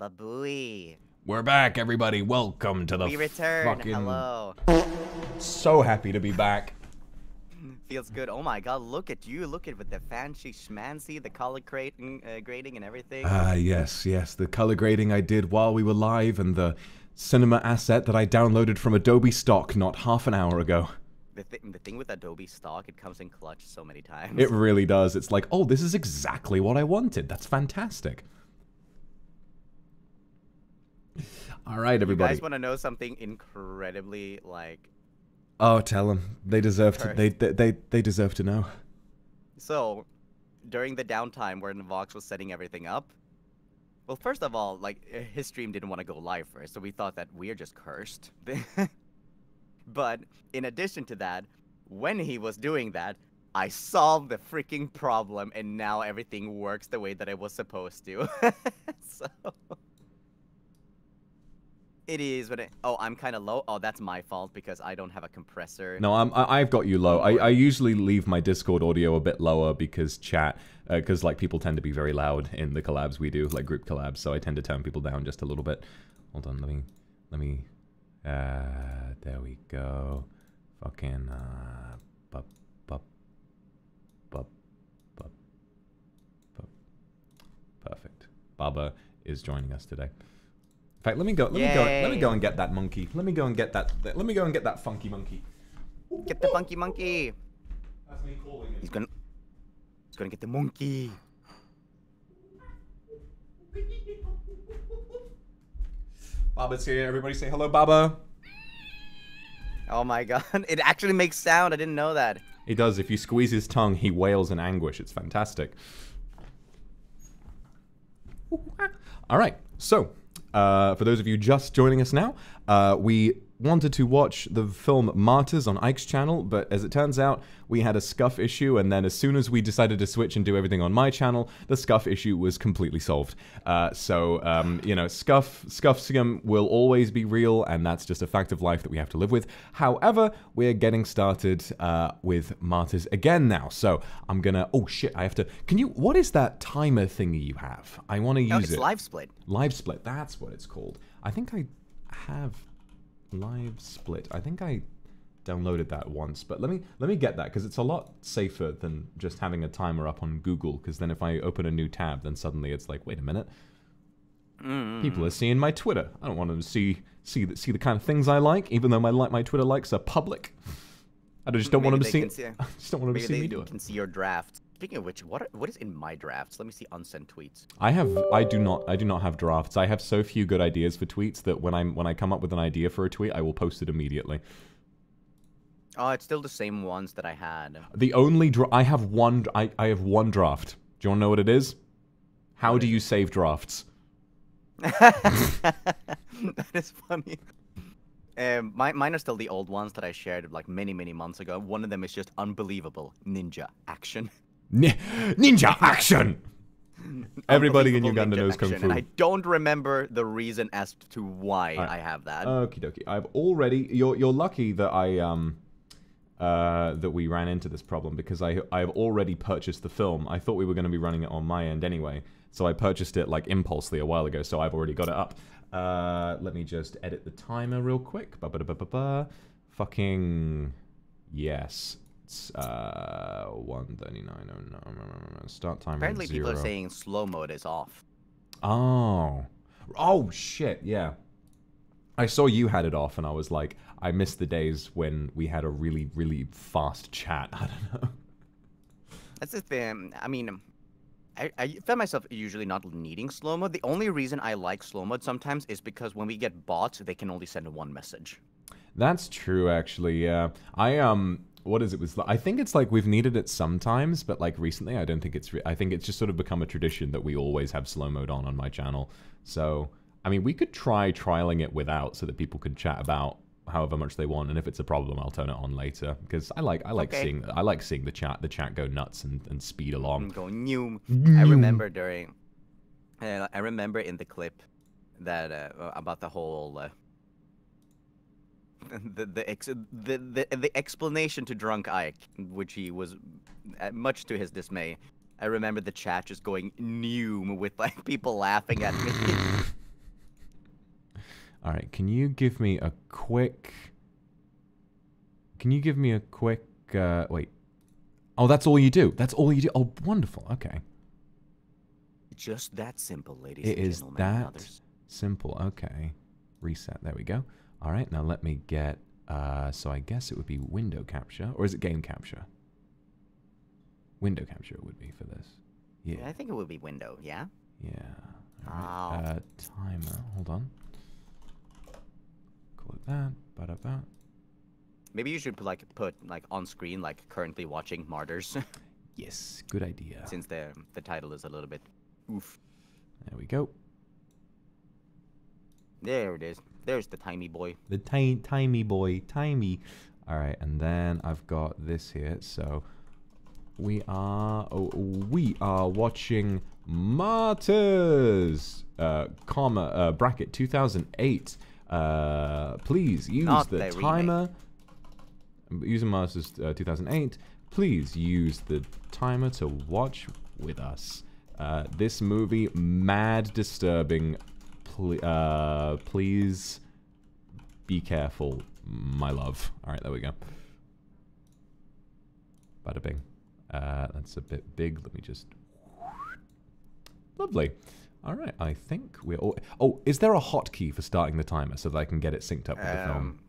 Baba Booey. We're back, everybody. Welcome to the We return. fucking... Hello. So happy to be back. Feels good. Oh my god, look at you. Look at with the fancy schmancy, the color grading and everything. Yes. The color grading I did while we were live and the cinema asset that I downloaded from Adobe stock not half an hour ago. The thing with Adobe stock, it comes in clutch so many times. It really does. It's like, oh, this is exactly what I wanted. That's fantastic. All right, everybody. You guys want to know something incredibly, like... Oh, tell them. They deserve to. They deserve to know. So, during the downtime when Vox was setting everything up, well, first of all, like, his stream didn't want to go live first, so we thought that we're just cursed. But, in addition to that, when he was doing that, I solved the freaking problem, and now everything works the way that it was supposed to. So... It is, but oh, I'm kind of low. Oh, that's my fault because I don't have a compressor. No, I've got you low. I usually leave my Discord audio a bit lower because because like people tend to be very loud in the collabs we do, like group collabs. So I tend to turn people down just a little bit. Hold on, let me. There we go. Fucking Perfect. Baba is joining us today. In fact, let me go and get that monkey. Let me go and get that funky monkey. Get the funky monkey. That's me calling it. He's gonna get the monkey. Baba's here. Everybody say hello, Baba. Oh my god, it actually makes sound. I didn't know that. He does. If you squeeze his tongue, he wails in anguish. It's fantastic. All right, so. For those of you just joining us now, we wanted to watch the film Martyrs on Ike's channel, but as it turns out, we had a scuff issue, and then as soon as we decided to switch and do everything on my channel, the scuff issue was completely solved. You know, scuffsum will always be real, and that's just a fact of life that we have to live with. However, we're getting started with Martyrs again now, so I'm gonna... Oh shit, I have to... Can you... What is that timer thingy you have? I want to use it. It's Live Split. Live Split, that's what it's called. I think I have... Live Split. I think I downloaded that once, but let me get that because it's a lot safer than just having a timer up on Google. Because then if I open a new tab, then suddenly it's like, wait a minute, people are seeing my Twitter. I don't want them to see the kind of things I like, even though my Twitter likes are public. I just don't want them to see. I just don't want them to see me do it. Can see your drafts. Speaking of which, what is in my drafts? Let me see unsent tweets. I do not have drafts. I have so few good ideas for tweets that when I come up with an idea for a tweet, I will post it immediately. Oh, it's still the same ones that I had. The only I have one draft. Do you want to know what it is? How do you save drafts? That is funny. Mine are still the old ones that I shared like many months ago. One of them is just unbelievable ninja action. Ninja action! Everybody in Uganda knows Kung Fu. And I don't remember the reason as to why I have that. Okie dokie. I've already... You're lucky that that we ran into this problem because I've already purchased the film. I thought we were going to be running it on my end anyway. So I purchased it like impulsively a while ago, so I've already got it up. Let me just edit the timer real quick. Fucking... Yes. It's 1:39:09. Start timer. Apparently, people are saying slow mode is off. Oh shit! Yeah, I saw you had it off, and I was like, I missed the days when we had a really fast chat. I don't know. That's the thing. I mean, I found myself usually not needing slow mode. The only reason I like slow mode sometimes is because when we get bots, they can only send one message. That's true, actually. Yeah, what is it? I think it's like we've needed it sometimes, but like recently, I don't think it's. I think it's just sort of become a tradition that we always have slow mode on my channel. So, I mean, we could try trialing it without, so that people can chat about however much they want, and if it's a problem, I'll turn it on later because I like seeing the chat go nuts and speed along. Go new. I remember in the clip that about the whole. The explanation to drunk Ike, which he was much to his dismay. I remember the chat just going new with like people laughing at me. All right, can you give me a quick... wait. Oh, that's all you do. That's all you do. Oh, wonderful. Okay. Just that simple, ladies It and is gentlemen and that others. simple. Okay. Reset. There we go. All right, now let me get... so I guess it would be window capture. Or is it game capture? Window capture it would be for this. Yeah. I think it would be window, yeah? Yeah. All right. Timer. Hold on. Call it that. Ba-da-ba. Maybe you should put on screen currently watching Martyrs. Yes, good idea. Since the title is a little bit oof. There we go. There it is. There's the tiny boy. The tiny boy, tiny. All right, and then I've got this here. So we are watching Martyrs, bracket 2008. Please use Not the the timer. Using Martyrs 2008. Please use the timer to watch with us. This movie, mad disturbing. Please be careful, my love. All right, there we go. Bada bing. That's a bit big. Let me just... Lovely. All right, I think we're all... Oh, is there a hotkey for starting the timer so that I can get it synced up with the film?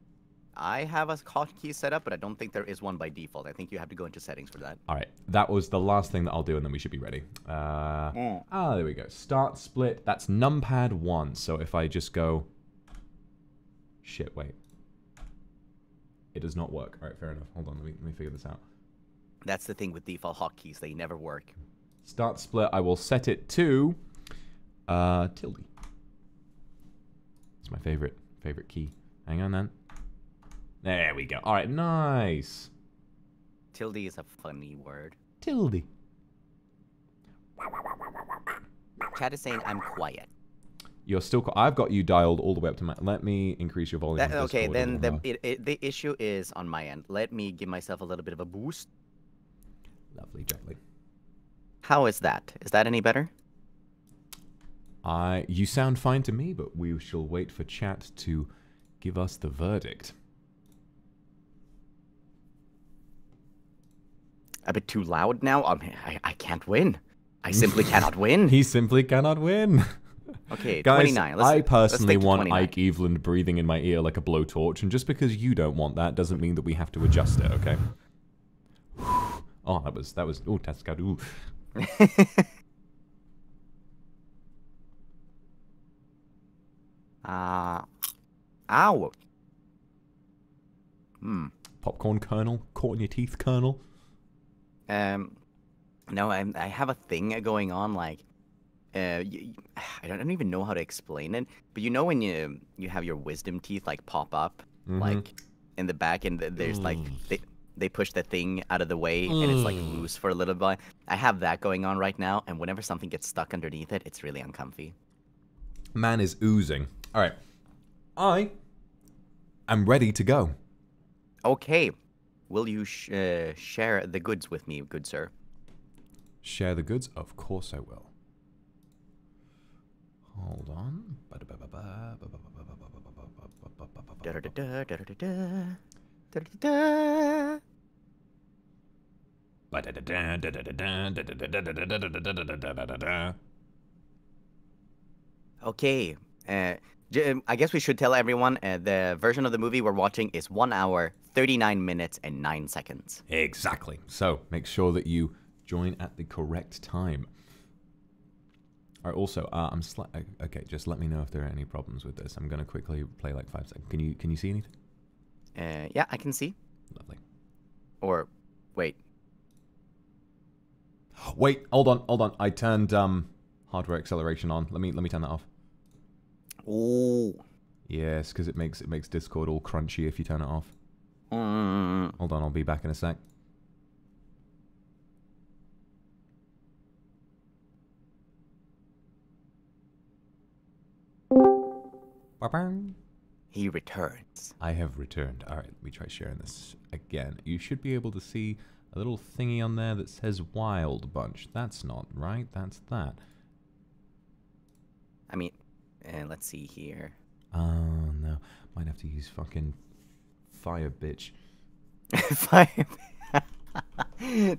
I have a hotkey set up, but I don't think there is one by default. I think you have to go into settings for that. All right, that was the last thing that I'll do, and then we should be ready. There we go. Start split. That's numpad 1. So if I just go... Shit, wait. It does not work. All right, fair enough. Hold on, let me figure this out. That's the thing with default hotkeys. They never work. Start split. I will set it to... tilde. It's my favorite key. Hang on, then. There we go. All right, nice. Tilde is a funny word. Tilde. Chat is saying I'm quiet. You're still... I've got you dialed all the way up to my... Let me increase your volume. Okay, then the issue is on my end. Let me give myself a little bit of a boost. Lovely, gently. How is that? Is that any better? You sound fine to me, but we shall wait for chat to give us the verdict. A bit too loud now? I can't win. I simply cannot win. He simply cannot win. Okay, guys, 29. I personally want 29. Ike Evelyn breathing in my ear like a blowtorch, and just because you don't want that doesn't mean that we have to adjust it, okay? Oh, that was... Oh, Tascad, ooh. Ow. Popcorn kernel? Caught in your teeth kernel? No, I have a thing going on, I don't even know how to explain it, but you know when you have your wisdom teeth, pop up, in the back, and there's, they push the thing out of the way, and it's, loose for a little bit. I have that going on right now, and whenever something gets stuck underneath it, it's really uncomfy. Man is oozing. All right. I am ready to go. Okay. Will you share the goods with me, good sir? Share the goods? Of course I will. Hold on. Okay. I guess we should tell everyone the version of the movie we're watching is 1 hour, 39 minutes, and 9 seconds. Exactly. So make sure that you join at the correct time. All right, also, okay, just let me know if there are any problems with this. I'm going to quickly play 5 seconds. Can you see anything? Yeah, I can see. Lovely. Or, wait. Wait, hold on. I turned hardware acceleration on. Let me turn that off. Oh. Yes, because it makes Discord all crunchy if you turn it off. Hold on, I'll be back in a sec. He returns. I have returned. All right, let me try sharing this again. You should be able to see a little thingy on there that says Wild Bunch. That's not right. That's that. I mean, let's see here. Oh no, might have to use fucking fire, bitch. Fire.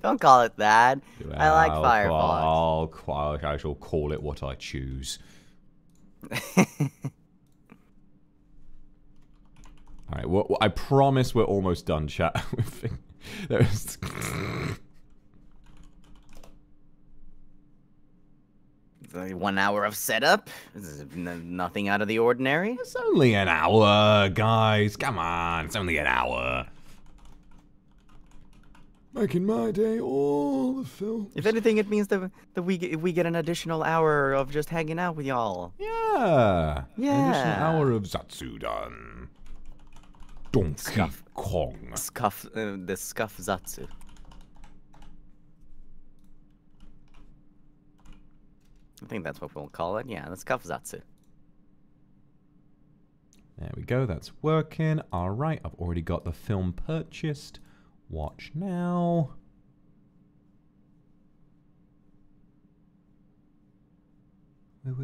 Don't call it that. I like Firefox. I shall call it what I choose. Alright, well, I promise we're almost done, chat. There's... 1 hour of setup. This is nothing out of the ordinary. It's only an hour, guys. Come on, it's only an hour. Back in my day, all the films. If anything, it means that we get an additional hour of just hanging out with y'all. Yeah. Yeah. An additional hour of Zatsudan. Donkey Kong. The Scuff Zatsu. I think that's what we'll call it. Yeah, the Scuff Zatsu. There we go. That's working. All right. I've already got the film purchased. Watch now. Where?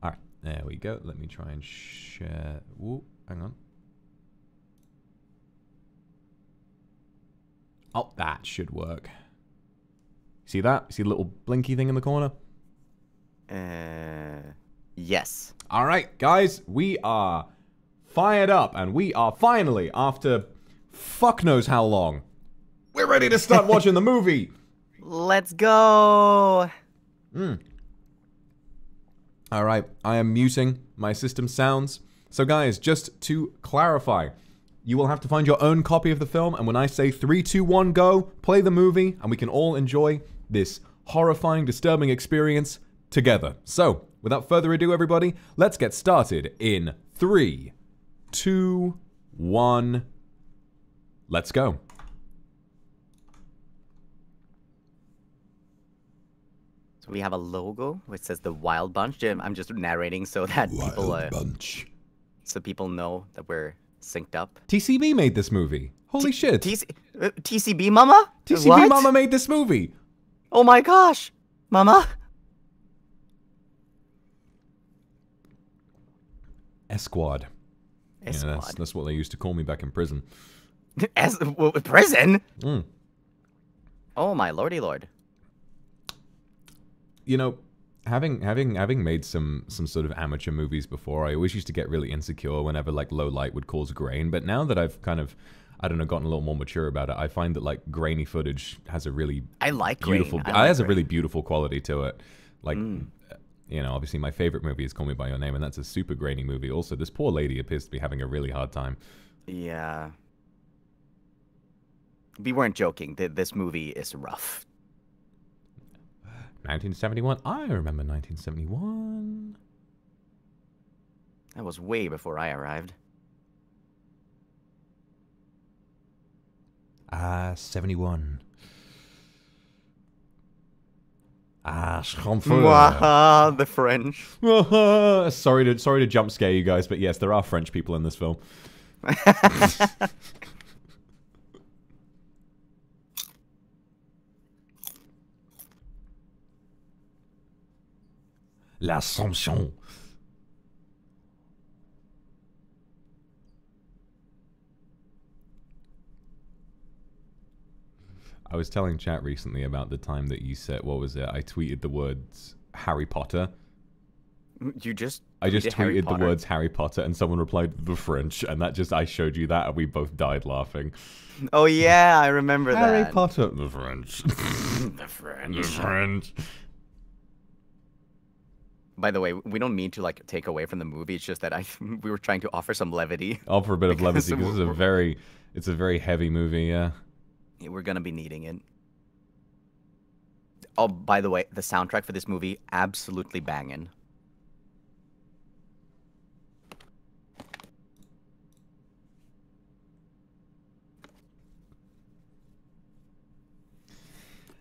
All right. There we go. Let me try and share. Whoa, hang on. Oh, that should work. See that? See the little blinky thing in the corner? Yes. All right, guys, we are fired up, and we are finally, after fuck knows how long, we're ready to start watching the movie. Let's go. All right, I am muting my system sounds. So, guys, just to clarify, you will have to find your own copy of the film, and when I say 3, 2, 1, go, play the movie, and we can all enjoy this horrifying, disturbing experience together. So, without further ado, everybody, let's get started in 3, 2, 1, let's go. So we have a logo which says the Wild Bunch. I'm just narrating so that people know that we're synced up. TCB made this movie. Holy shit. TCB Mama? TCB What? Mama made this movie. Oh my gosh. Mama? Esquad. Esquad. Yeah, that's what they used to call me back in prison. Prison? Oh my lordy lord. You know, having made some sort of amateur movies before, I always used to get really insecure whenever like low light would cause grain. But now that I've kind of, I don't know, gotten a little more mature about it, I find that like grainy footage has a really beautiful, has a really beautiful quality to it. Like, you know, obviously my favorite movie is Call Me by Your Name, and that's a super grainy movie. Also, this poor lady appears to be having a really hard time. Yeah. We weren't joking. This movie is rough. 1971. I remember 1971. That was way before I arrived. 71. The French. sorry to jump scare you guys, but yes, there are French people in this film. L'Assomption. I was telling chat recently about the time that you said, what was it? I tweeted the words Harry Potter. I just tweeted the words Harry Potter, and someone replied the French, and that just, I showed you that, and we both died laughing. Oh yeah, I remember that. Harry Potter, the French. The French. The French. By the way, we don't mean to like take away from the movie. It's just that we were trying to offer some levity. Offer a bit of levity because it's a very heavy movie. Yeah. We're gonna be needing it. Oh, by the way, the soundtrack for this movie absolutely banging.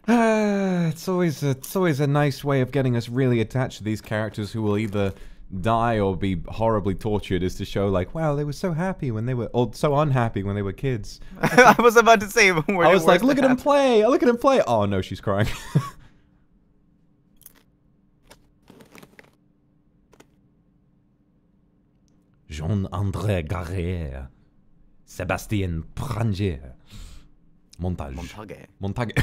It's always a nice way of getting us really attached to these characters who will either die or be horribly tortured, is to show like, wow, they were so happy when they were, or so unhappy when they were kids. I was about to say, I was like, look at him play, look at him play. Oh no, she's crying. Jean-André Garret. Sébastien Pranger. Montage. Montage. Montage.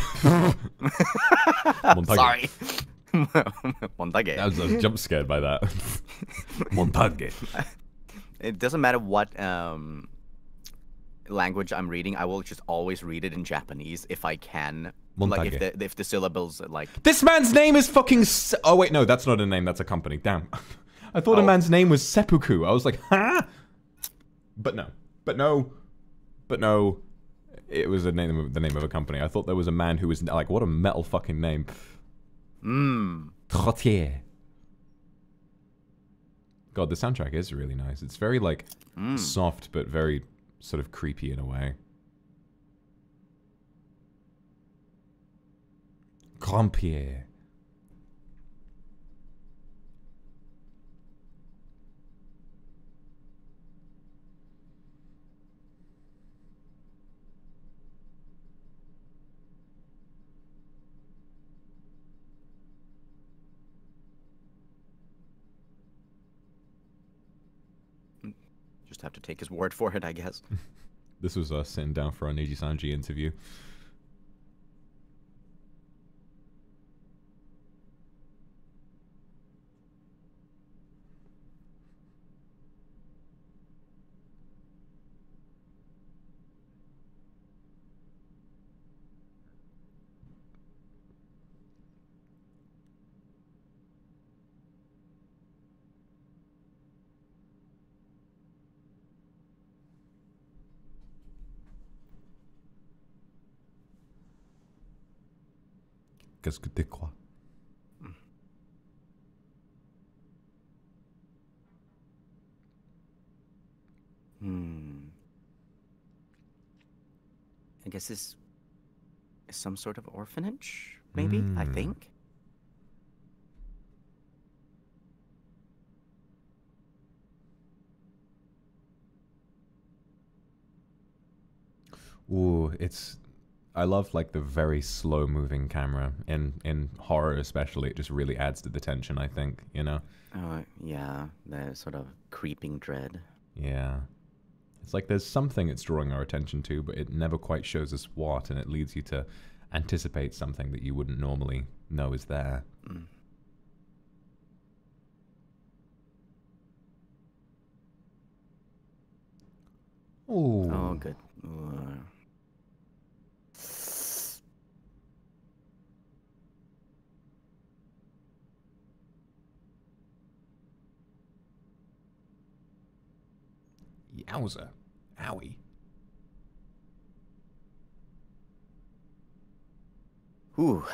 Montage. Sorry. Montage. I was jump scared by that. Montage. It doesn't matter what language I'm reading. I will just always read it in Japanese if I can. Like if the syllables like. This man's name is fucking. Oh wait, no, that's not a name. That's a company. Damn. I thought a man's name was Seppuku. I was like, huh? But no. It was the name of a company. I thought there was a man who was like, what a metal fucking name. Trottier. God, the soundtrack is really nice. It's very like soft, but very sort of creepy in a way. Grandpierre. Just have to take his word for it, I guess. This was us sitting down for our NIJISANJI interview. Qu'est-ce que tu crois? I guess this is some sort of orphanage, maybe? I think. Ooh, I love like the very slow moving camera in horror especially. It just really adds to the tension, I think, you know? Oh, yeah, the sort of creeping dread. Yeah. It's like there's something it's drawing our attention to, but it never quite shows us what, and it leads you to anticipate something that you wouldn't normally know is there. Ooh. Oh, good. Yowza. Owie. Ooh.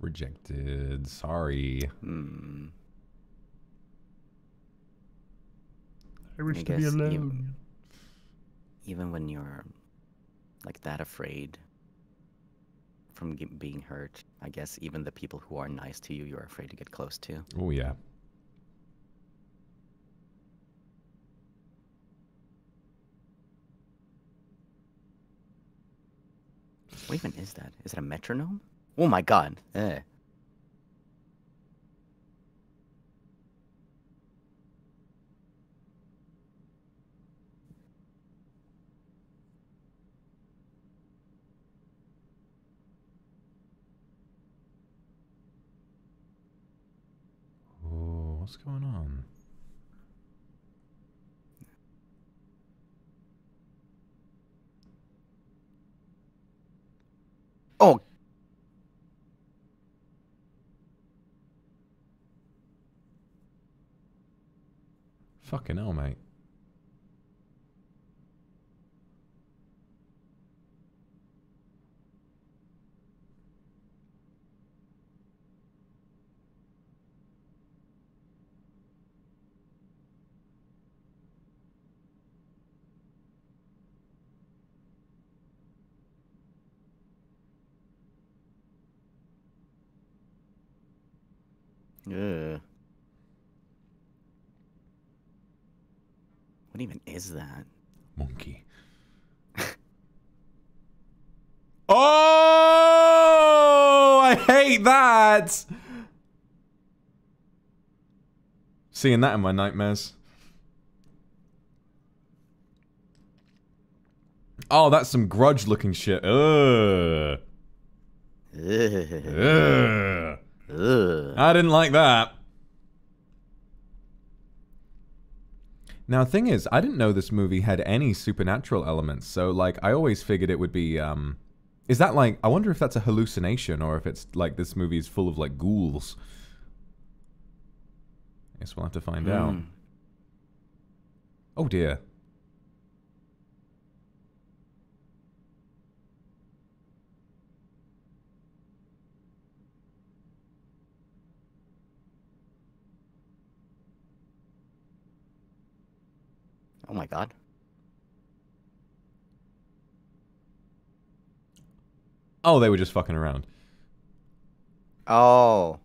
Rejected. Sorry. I wish to be alone. Even when you're like that afraid from being hurt, I guess even the people who are nice to you, you're afraid to get close to. Oh, yeah. What even is that? Is it a metronome? Oh my god. Oh, what's going on? Oh! Fucking hell, mate. What What even is that? Monkey. Oh, I hate that. Seeing that in my nightmares. Oh, that's some grudge-looking shit. Ugh. Ugh. I didn't like that. Now, the thing is, I didn't know this movie had any supernatural elements, so, like, I always figured it would be, is that, like, I wonder if that's a hallucination, or if it's, like, this movie is full of, like, ghouls. I guess we'll have to find out. Oh, dear. Oh my god. Oh, they were just fucking around. Oh.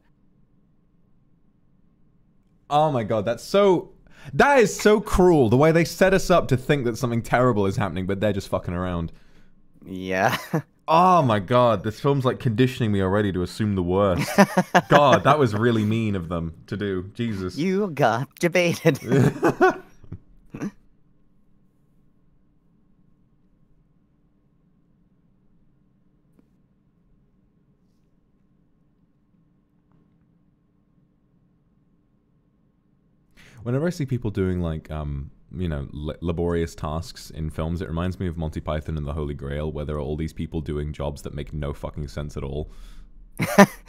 Oh my god, that's so... That is so cruel, the way they set us up to think that something terrible is happening, but they're just fucking around. Yeah. Oh my god, this film's like conditioning me already to assume the worst. God, that was really mean of them to do. Jesus. You got debated. Whenever I see people doing like, you know, laborious tasks in films, it reminds me of Monty Python and the Holy Grail, where there are all these people doing jobs that make no fucking sense at all.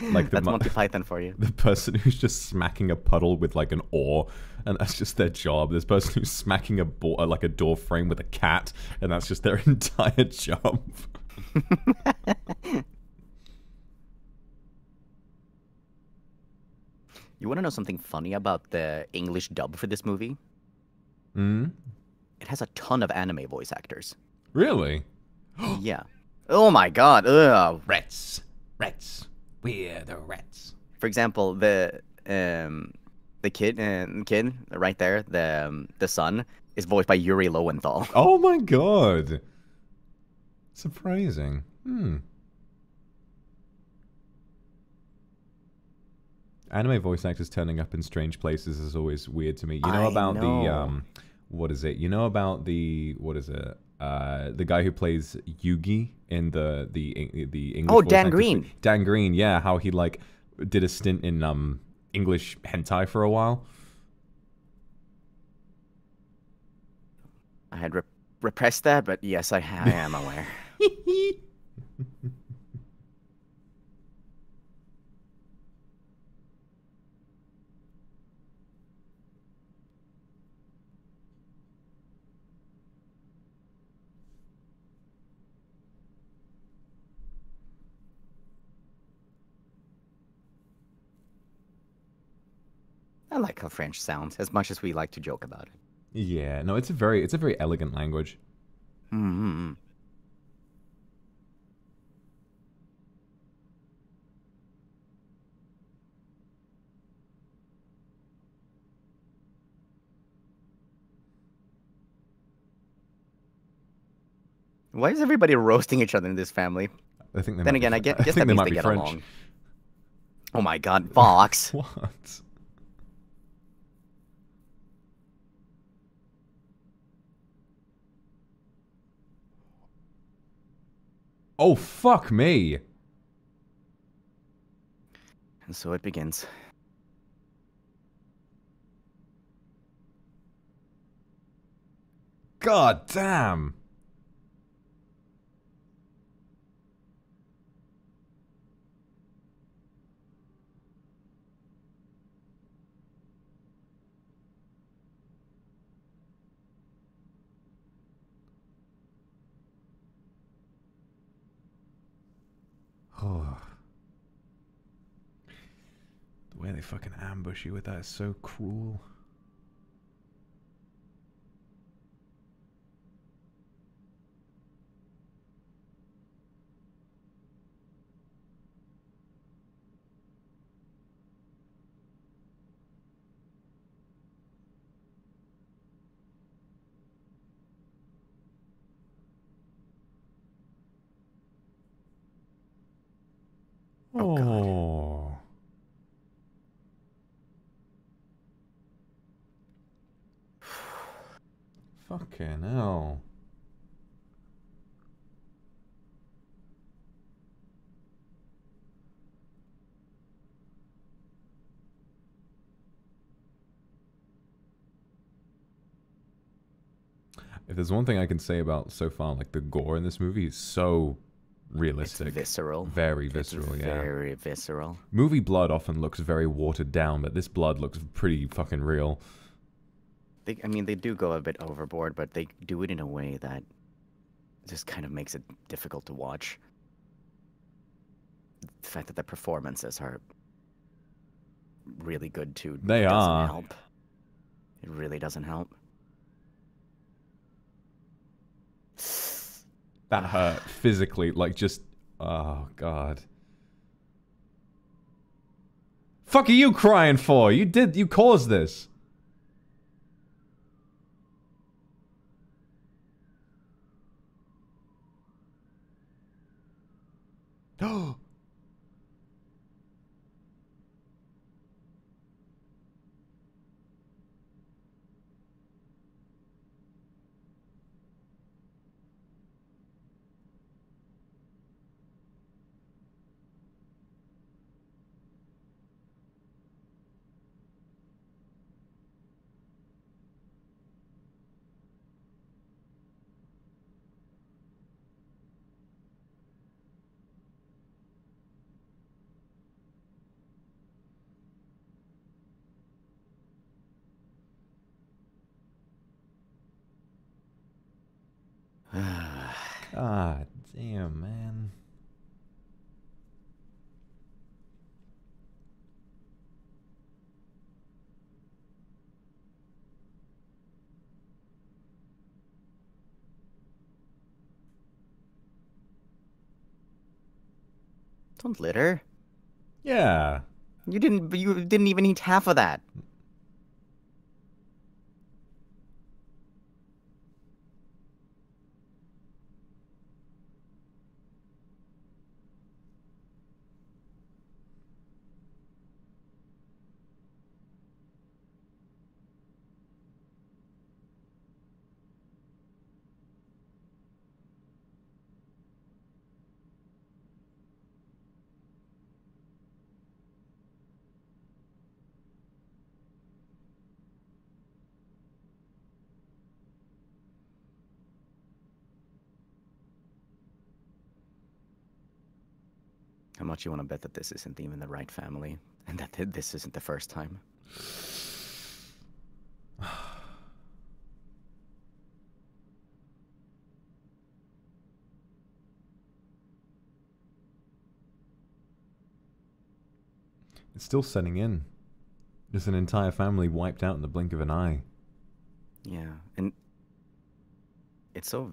Like That's Monty Python for you. The person who's just smacking a puddle with like an oar, and that's just their job. This person who's smacking a like a door frame with a cat, and that's just their entire job. You want to know something funny about the English dub for this movie? Hmm? It has a ton of anime voice actors. Really? Yeah. Oh my god. Ugh. Rats. Rats. We're the rats. For example, the kid right there, the son, is voiced by Yuri Lowenthal. Oh my god. Surprising. Hmm. Anime voice actors turning up in strange places is always weird to me. You know about the what is it? You know about the what is it? The guy who plays Yugi in the English. Oh, Dan Green. Dan Green, yeah. How he like did a stint in English hentai for a while. I had repressed that, but yes, I am aware. I like how French sounds, as much as we like to joke about it. Yeah, no, it's a very elegant language. Mm-hmm. Why is everybody roasting each other in this family? I think they then might again, be, I guess think that they means might they be get French. along. Oh my god, Vox. What? Oh, fuck me. And so it begins. God damn. Oh. The way they fucking ambush you with that is so cruel. Oh, God. Oh. Fucking hell. If there's one thing I can say about so far, like the gore in this movie is so realistic. It's visceral. Very visceral, it's yeah. Very visceral. Movie blood often looks very watered down, but this blood looks pretty fucking real. I mean, they do go a bit overboard, but they do it in a way that just kind of makes it difficult to watch. The fact that the performances are really good too. They doesn't are. help. It really doesn't help. That hurt physically, like just, oh God. Fuck are you crying for? You caused this. Oh. God damn, man. Don't litter. Yeah. You didn't even eat half of that. How much you want to bet that this isn't even the right family, and that this isn't the first time? It's still setting in. Just an entire family wiped out in the blink of an eye. Yeah, and it's so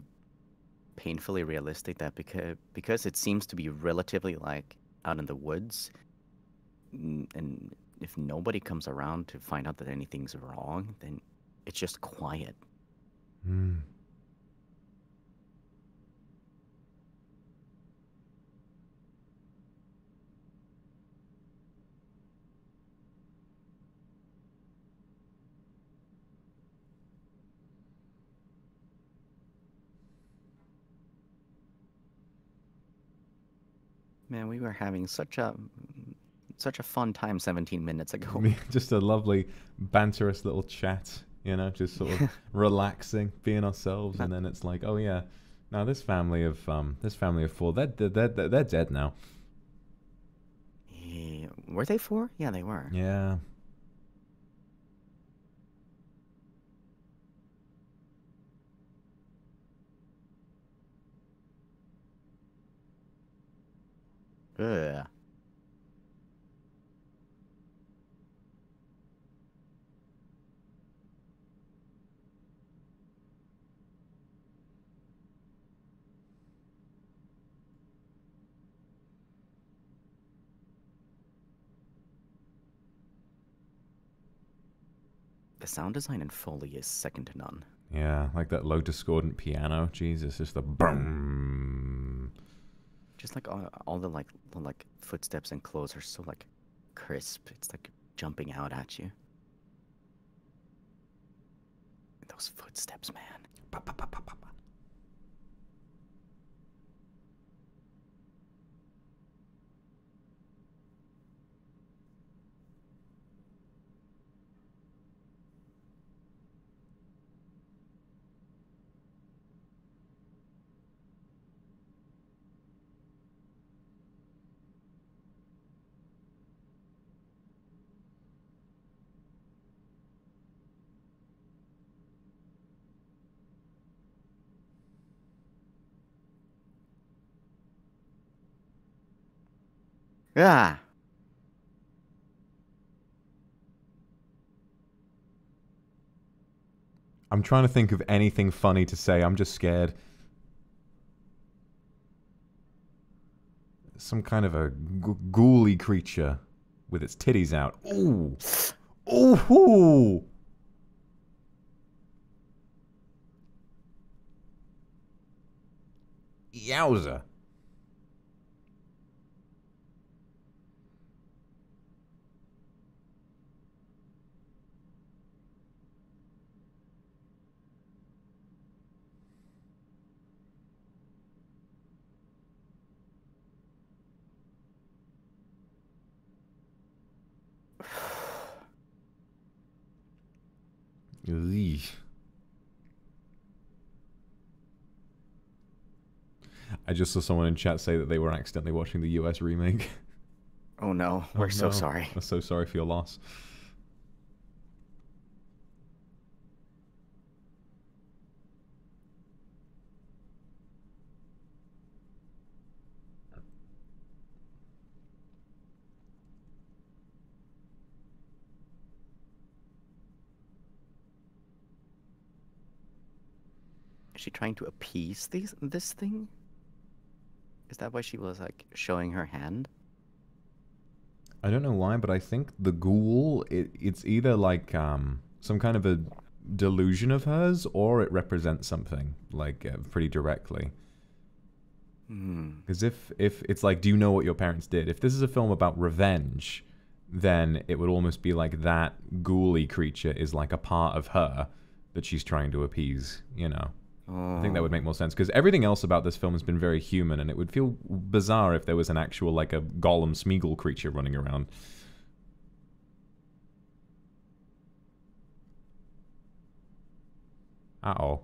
painfully realistic that because it seems to be relatively like out in the woods, and if nobody comes around to find out that anything's wrong, then it's just quiet. Hmm. Man, we were having such a fun time 17 minutes ago. Just a lovely, banterous little chat, you know, just sort of relaxing, being ourselves, and then it's like, oh yeah, now this family of four, they're dead now. Yeah, were they four? Yeah, they were. Yeah. Ugh. The sound design in Foley is second to none. Yeah, like that low discordant piano. Jesus, just the boom. Just like all the like footsteps and clothes are so like crisp. It's like jumping out at you. Those footsteps, man. Pa, pa, pa, pa, pa, pa. Yeah. I'm trying to think of anything funny to say. I'm just scared. Some kind of a ghouly creature with its titties out. Ooh. Ooh. Yowza. I just saw someone in chat say that they were accidentally watching the US remake. Oh no, we're so sorry. I'm so sorry for your loss. Is she trying to appease this thing? Is that why she was like showing her hand? I don't know why, but I think the ghoul, it's either like some kind of a delusion of hers, or it represents something, like pretty directly. Because if it's like, do you know what your parents did? If this is a film about revenge, then it would almost be like that ghouly creature is like a part of her that she's trying to appease, you know? I think that would make more sense, because everything else about this film has been very human, and it would feel bizarre if there was an actual, like, a Gollum Smeagol creature running around. Uh-oh.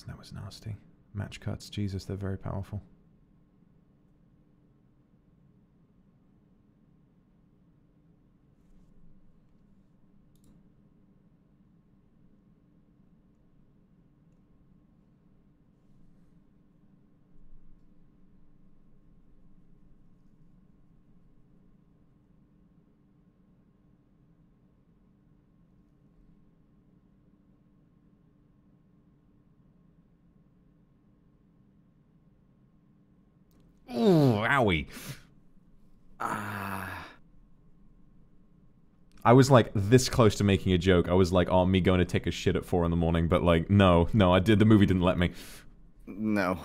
That was nasty. Match cuts, Jesus, they're very powerful. Ooh, owie. I was like this close to making a joke. I was like, oh, me going to take a shit at 4 in the morning, but like, no, I did. The movie didn't let me. No.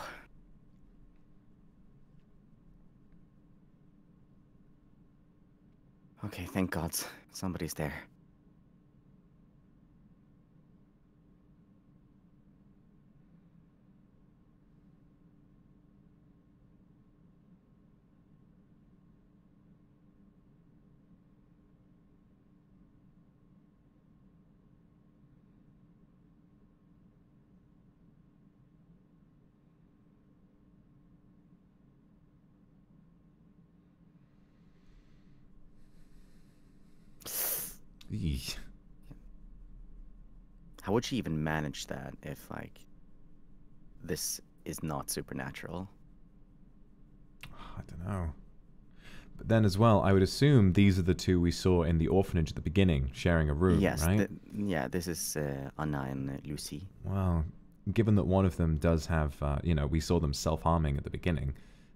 Okay, thank God. Somebody's there. Eesh. How would she even manage that if, like, this is not supernatural? I don't know. But then as well, I would assume these are the two we saw in the orphanage at the beginning, sharing a room, yes, right? Yeah, this is Anna and Lucy. Well, given that one of them does have, you know, we saw them self-harming at the beginning,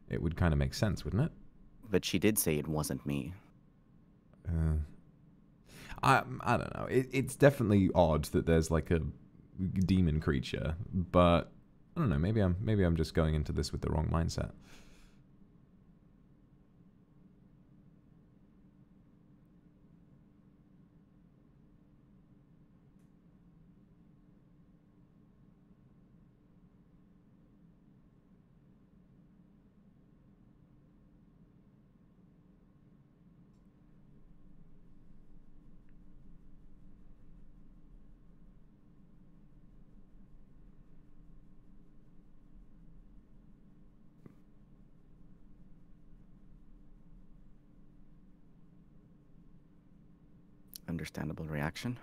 it would kind of make sense, wouldn't it? But she did say it wasn't me. I don't know. It's definitely odd that there's like a demon creature, but I don't know, maybe I'm just going into this with the wrong mindset. Understandable reaction.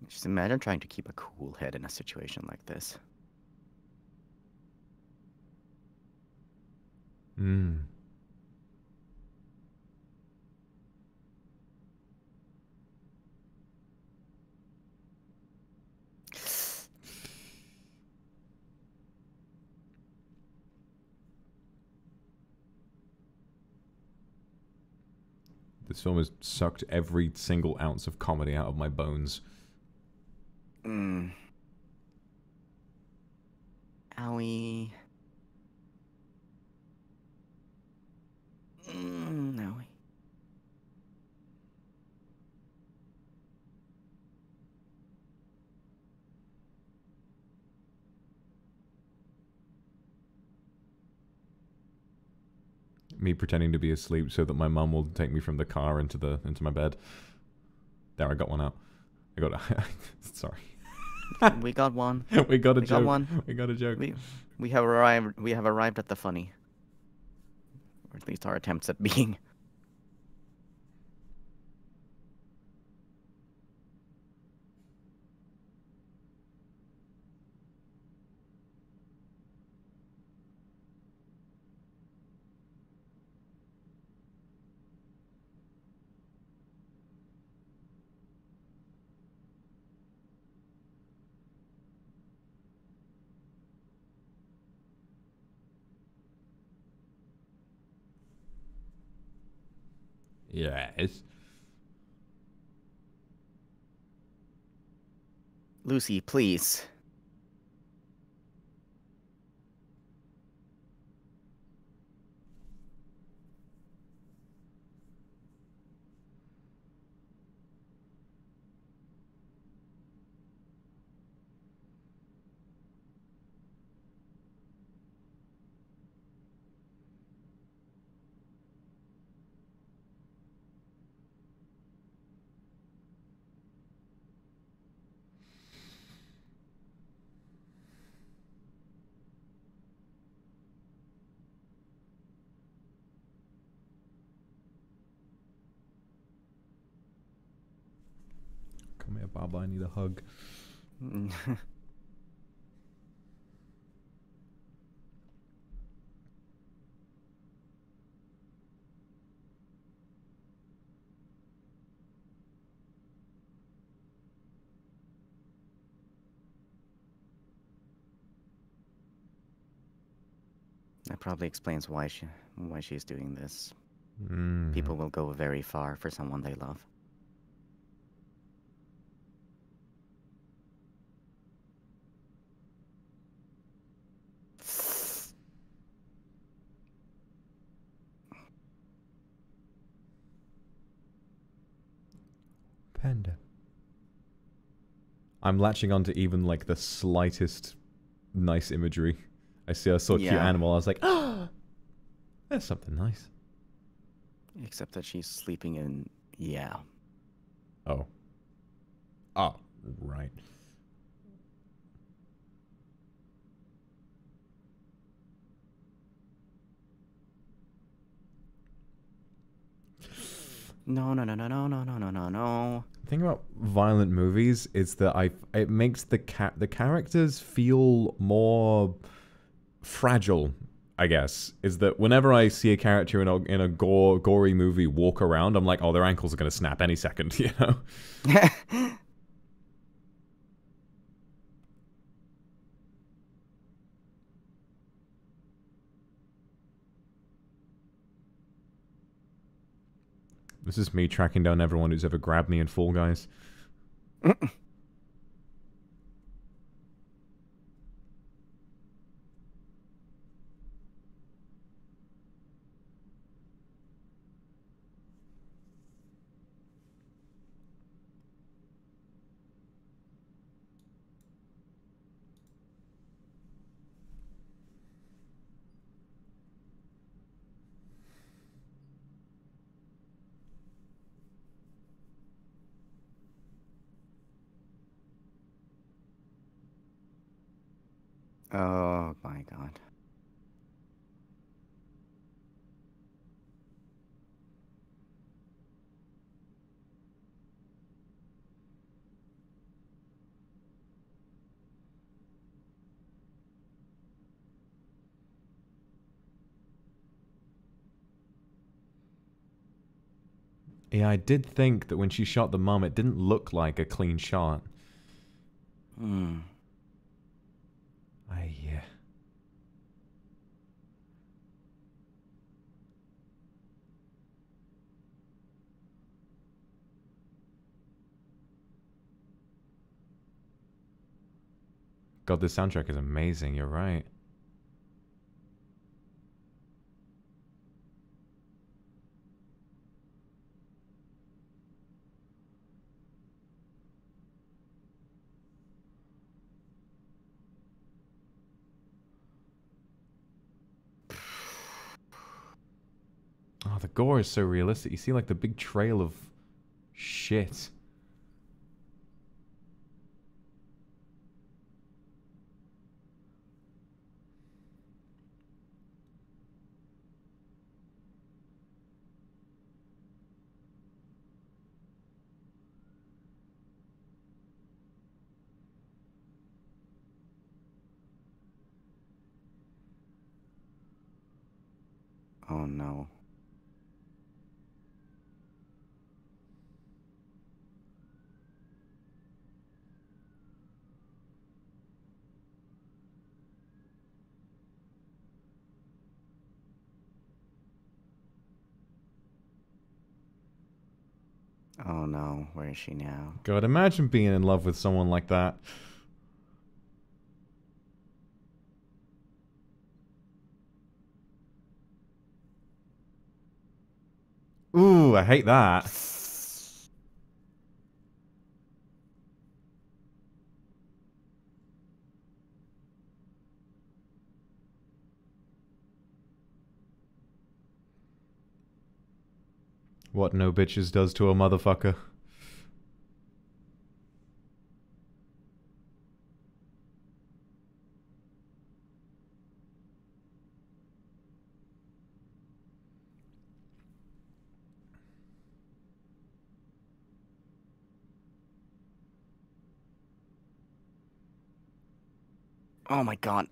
Just imagine trying to keep a cool head in a situation like this. Hmm. This film has sucked every single ounce of comedy out of my bones. Owie. Owie. Me pretending to be asleep so that my mum will take me from the car into my bed. There, I got one out. I got sorry. We got one. We got a We joke. got one. We got a joke. We have arrived at the funny. Or at least our attempts at being. Yes. Lucy, please. Come here, Baba. I need a hug. That probably explains why she's doing this. Mm. People will go very far for someone they love. Panda. I'm latching onto even like the slightest nice imagery. I see a so cute animal. I was like, oh, that's something nice. Except that she's sleeping in. Yeah. Oh. Oh, right. No. The thing about violent movies is that it makes the characters feel more fragile. I guess is that whenever I see a character in a gory movie walk around, I'm like, oh, their ankles are gonna snap any second, you know. This is me tracking down everyone who's ever grabbed me in Fall Guys. Oh my god. Yeah, I did think that when she shot the mum, it didn't look like a clean shot. Yeah. God, this soundtrack is amazing, you're right. Oh, the gore is so realistic. You see like the big trail of shit. Oh no. Oh no, where is she now? God, imagine being in love with someone like that. Ooh, I hate that. What no bitches does to a motherfucker. Oh my god.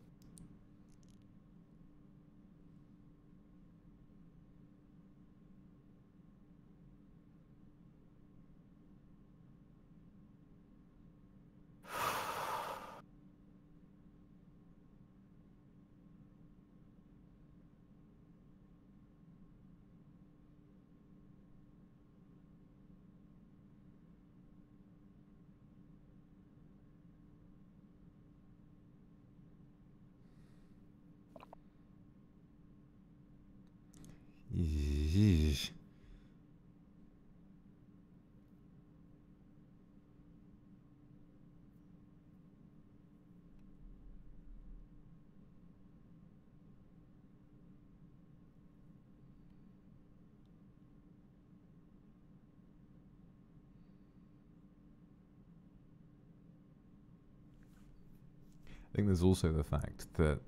I think there's also the fact that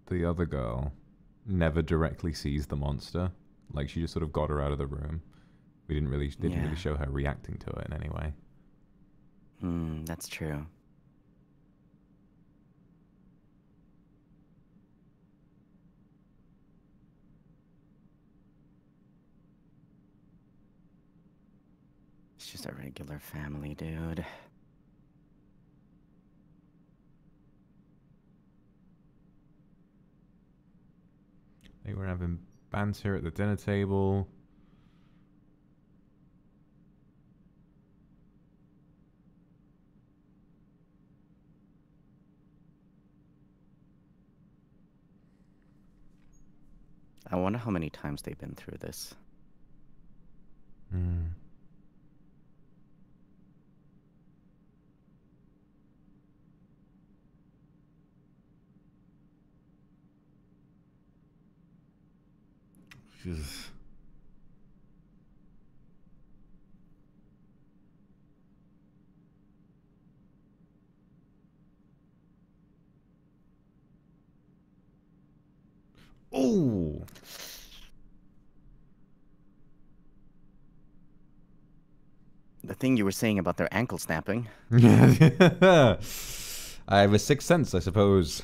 the other girl never directly sees the monster. Like, she just sort of got her out of the room. We didn't really show her reacting to it in any way. That's true. It's just a regular family, dude. They were having banter at the dinner table. I wonder how many times they've been through this. Jesus. Oh. The thing you were saying about their ankle snapping. I have a sixth sense, I suppose.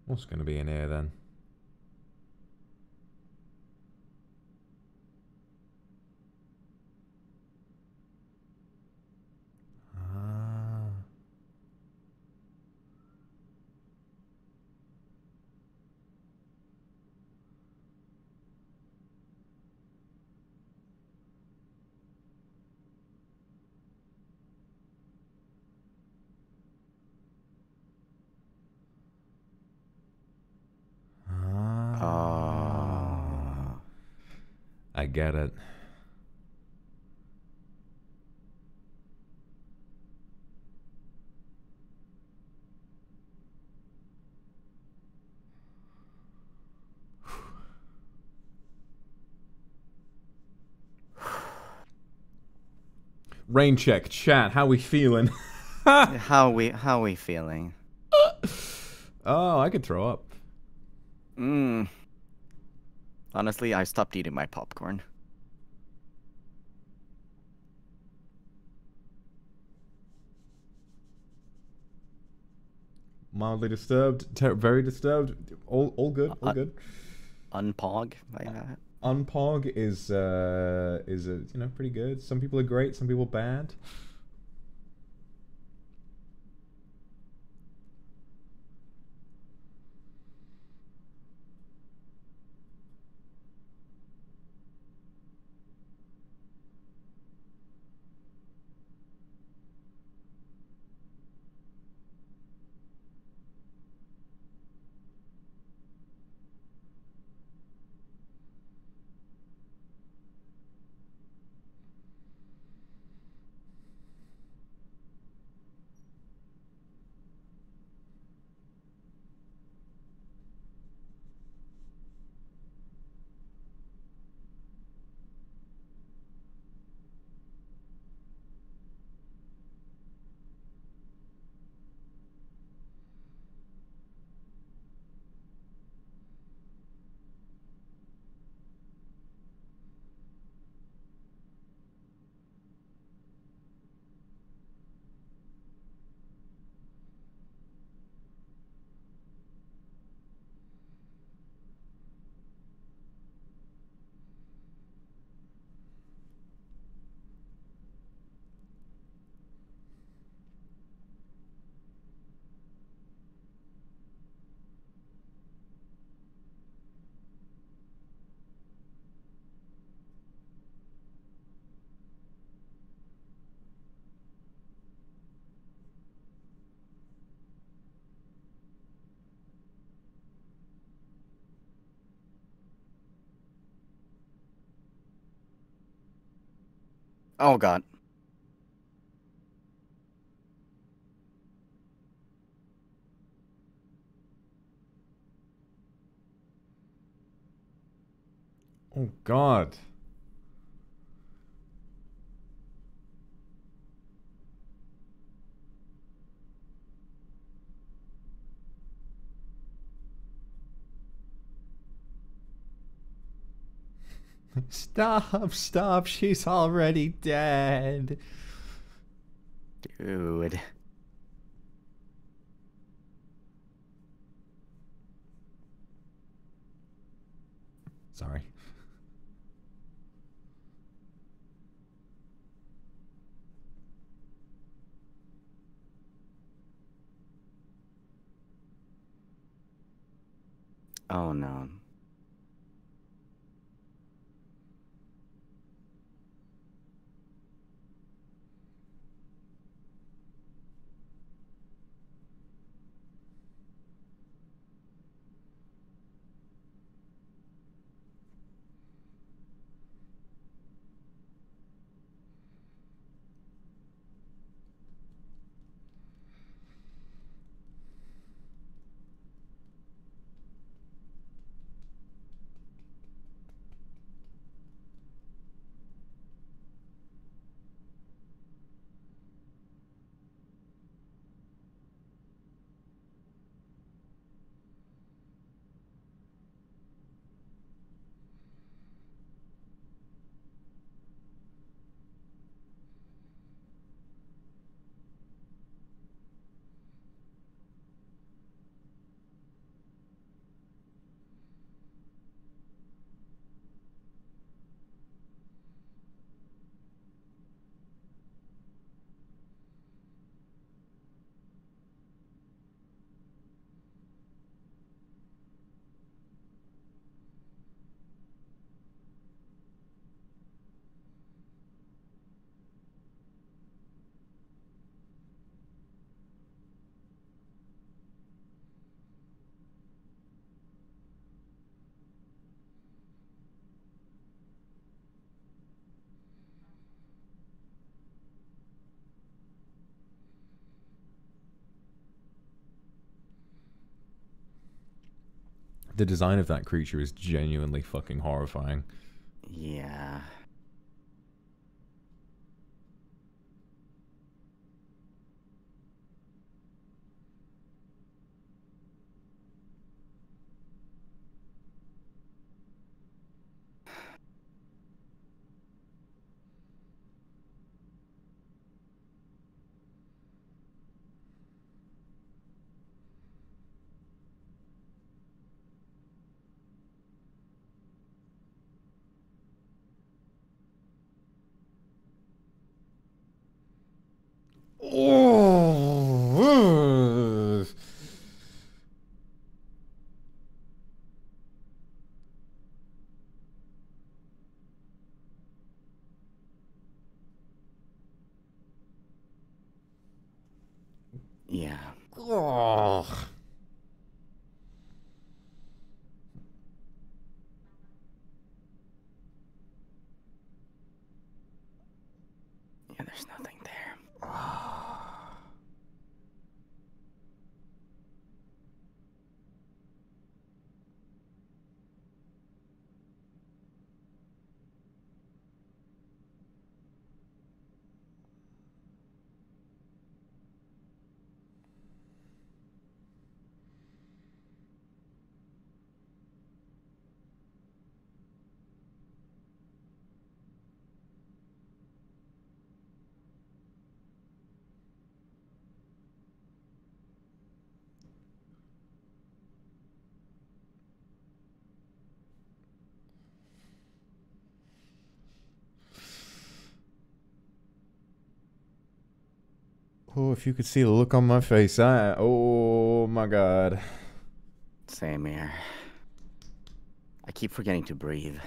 What's going to be in here then? I get it. Rain check, chat, how we feeling? How we feeling? Oh, I could throw up. Honestly, I stopped eating my popcorn. Mildly disturbed, very disturbed. All good, all good. Unpog. Unpog is pretty good. Some people are great, some people bad. Oh god. Oh god. Stop, stop, she's already dead. Dude. Sorry. Oh no. The design of that creature is genuinely fucking horrifying. Yeah. Oh. Yeah. Oh. Yeah, there's nothing there. Oh, if you could see the look on my face, oh my god. Same here. I keep forgetting to breathe.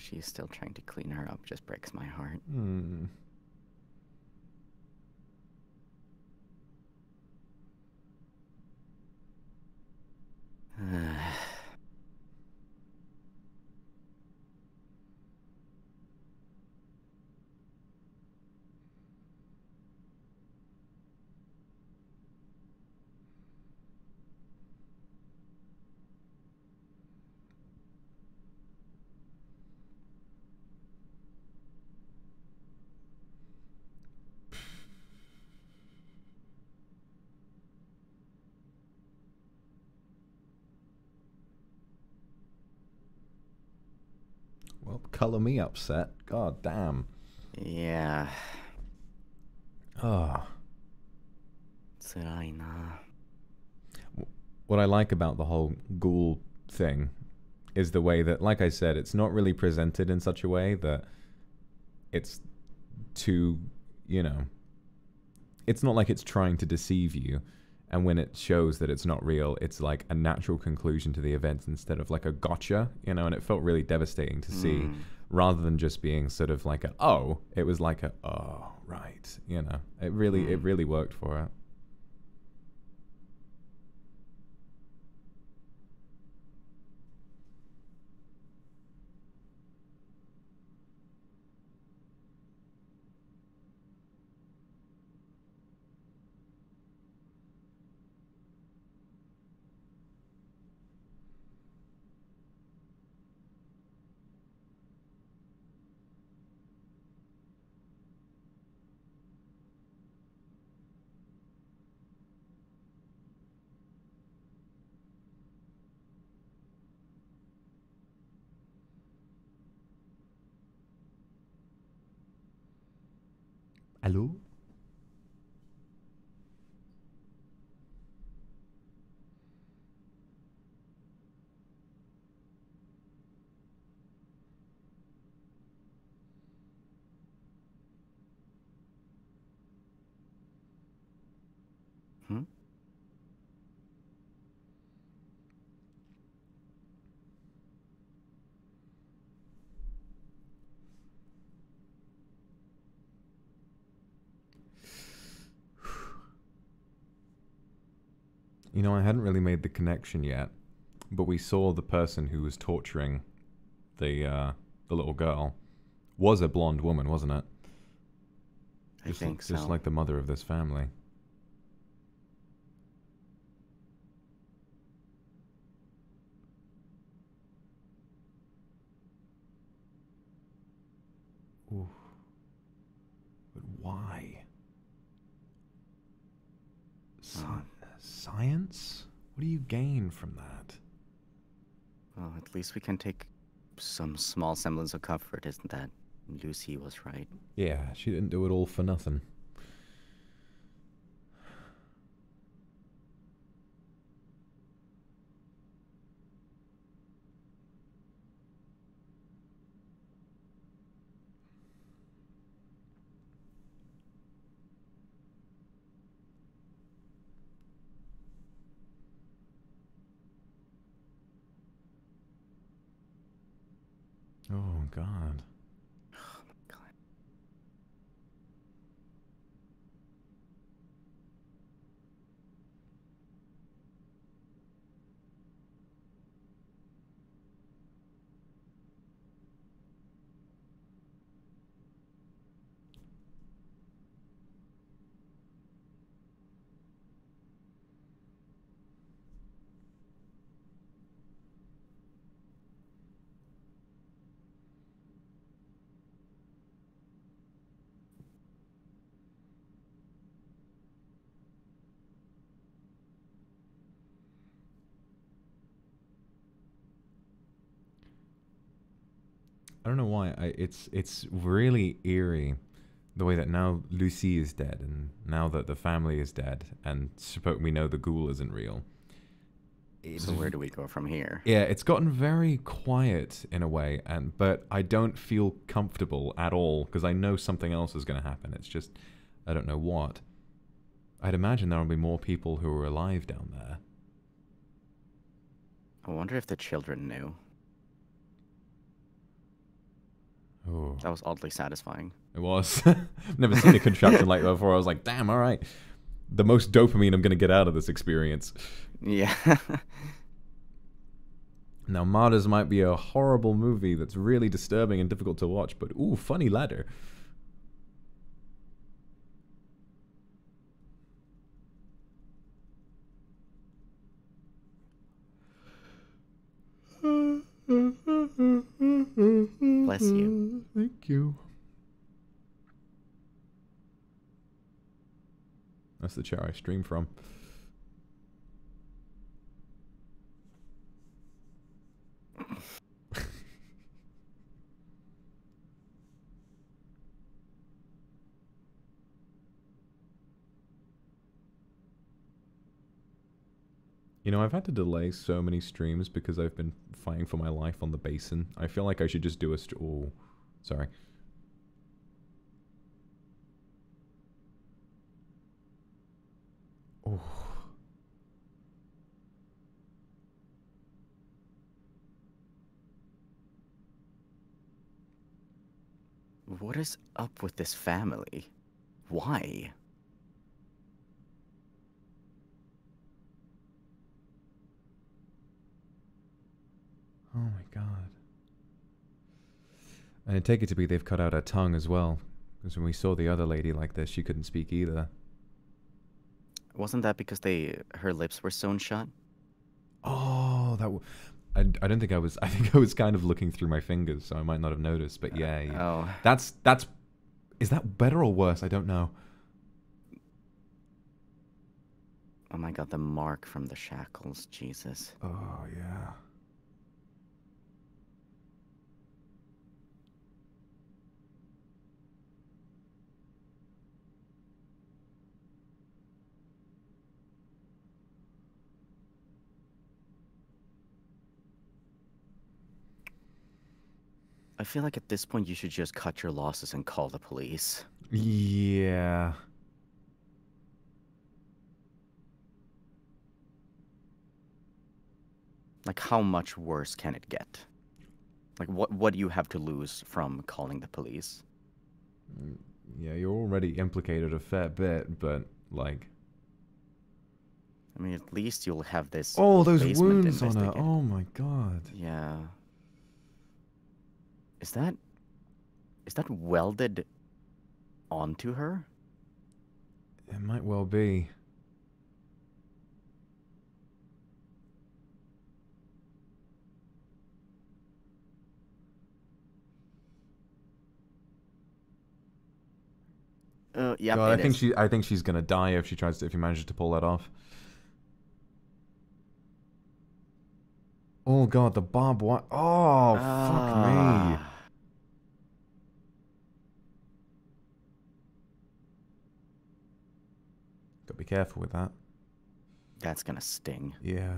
that she's still trying to clean her up just breaks my heart. Hmm. Well, color me upset. God damn. Yeah. Ah. Tsurai na. What I like about the whole ghoul thing is the way that, like I said, it's not really presented in such a way that it's too, you know, it's not like it's trying to deceive you. And when it shows that it's not real, it's like a natural conclusion to the events instead of like a gotcha, you know, and it felt really devastating to see rather than just being sort of like a, oh, it was like a, oh, right, you know, it really worked for it. Hello? Hmm? You know, I hadn't really made the connection yet, but we saw the person who was torturing the little girl was a blonde woman, wasn't it? I think so. Just like the mother of this family. Ooh. But why? Science? What do you gain from that? Well, at least we can take some small semblance of comfort, isn't that? Lucy was right. Yeah, she didn't do it all for nothing. Oh, God. Oh my God. I don't know why. It's really eerie the way that now Lucy is dead, and now that the family is dead, and we know the ghoul isn't real. So where do we go from here? Yeah, it's gotten very quiet in a way, but I don't feel comfortable at all because I know something else is going to happen. It's just I don't know what. I'd imagine there will be more people who are alive down there. I wonder if the children knew. Oh, That was oddly satisfying. it was. Never seen a contraption like that before. I was like, damn, all right. The most dopamine I'm going to get out of this experience. Yeah. Now, Martyrs might be a horrible movie that's really disturbing and difficult to watch, but ooh, funny ladder. Bless you. Thank you. That's the chair I stream from. You know, I've had to delay so many streams because I've been fighting for my life on the basin. I feel like I should just do a oh, sorry. Oh. What is up with this family? Why? Oh my god. And I take it to be they've cut out her tongue as well. Because when we saw the other lady like this, she couldn't speak either. Wasn't that because her lips were sewn shut? Oh, I don't think I was. I think I was kind of looking through my fingers, so I might not have noticed. But yeah, Oh. That's. Is that better or worse? I don't know. Oh my god, the mark from the shackles, Jesus. Oh yeah. I feel like at this point you should just cut your losses and call the police. Yeah. Like, how much worse can it get? Like, what do you have to lose from calling the police? Yeah, you're already implicated a fair bit, but like. I mean, at least you'll have this. Oh, those basement wounds on her! investigate. Oh my god. Yeah. Is that welded onto her? It might well be. Yeah. God, I think she's gonna die if if he manages to pull that off. Oh god, the barbed wire. Oh, fuck me. Gotta be careful with that. That's gonna sting. Yeah.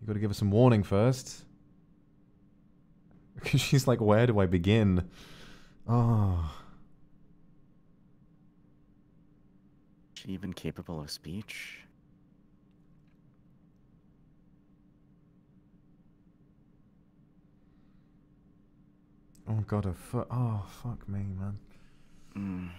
You gotta give her some warning first. Because she's like, where do I begin? Oh. Is she even capable of speech? Oh god, her foot. Oh, fuck me, man. Mm.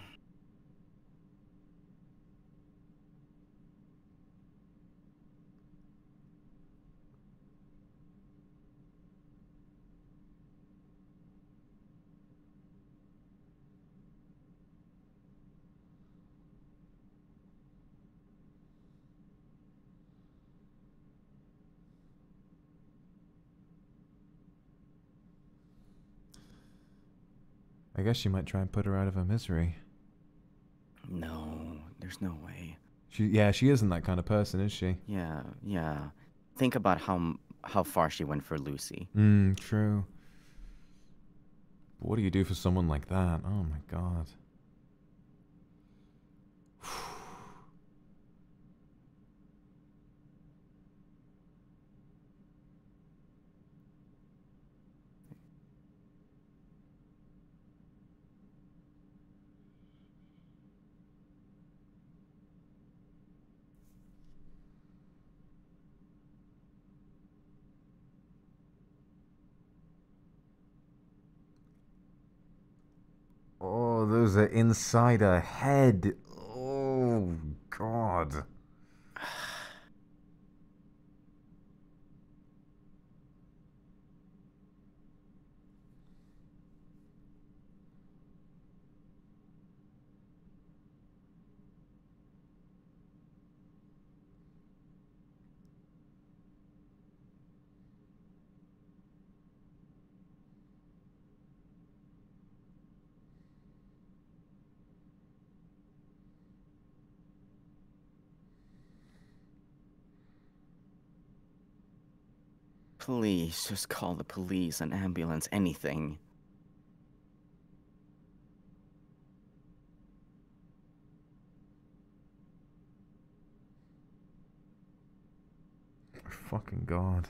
I guess she might try and put her out of her misery. No, there's no way. She isn't that kind of person, is she? Yeah. Think about how far she went for Lucy. True. But what do you do for someone like that? Oh my god. Oh, those are inside her head. Oh, God. Please, just call the police, an ambulance, anything. Fucking God.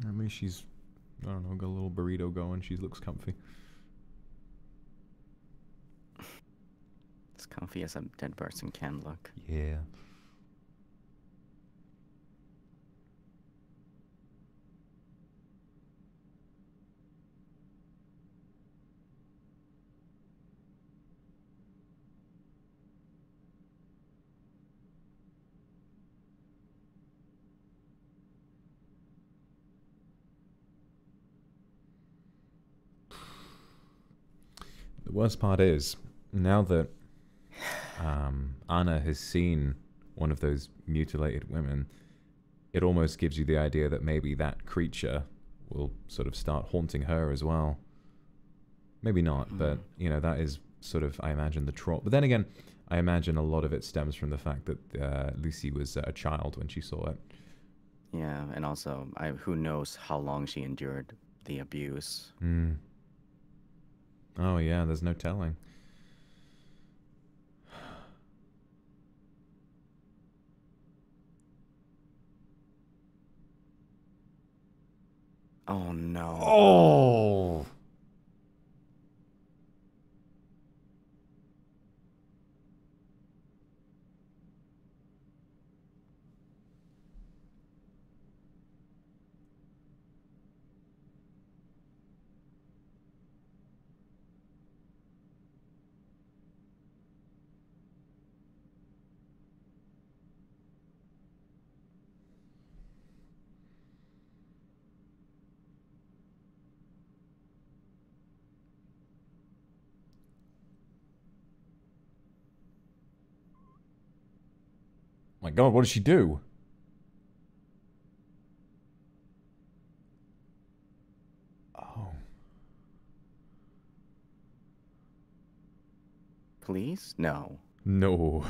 I mean, she's, I don't know, got a little burrito going. She looks comfy. As comfy as a dead person can look. Yeah. The worst part is, now that Anna has seen one of those mutilated women, it almost gives you the idea that maybe that creature will sort of start haunting her as well. Maybe not, but, you know, that is sort of, I imagine, the trauma. But then again, I imagine a lot of it stems from the fact that Lucy was a child when she saw it. Yeah, and also, who knows how long she endured the abuse. Mm. Oh, yeah, there's no telling. Oh, no. Oh! My God, what did she do? Oh. Please? No. No.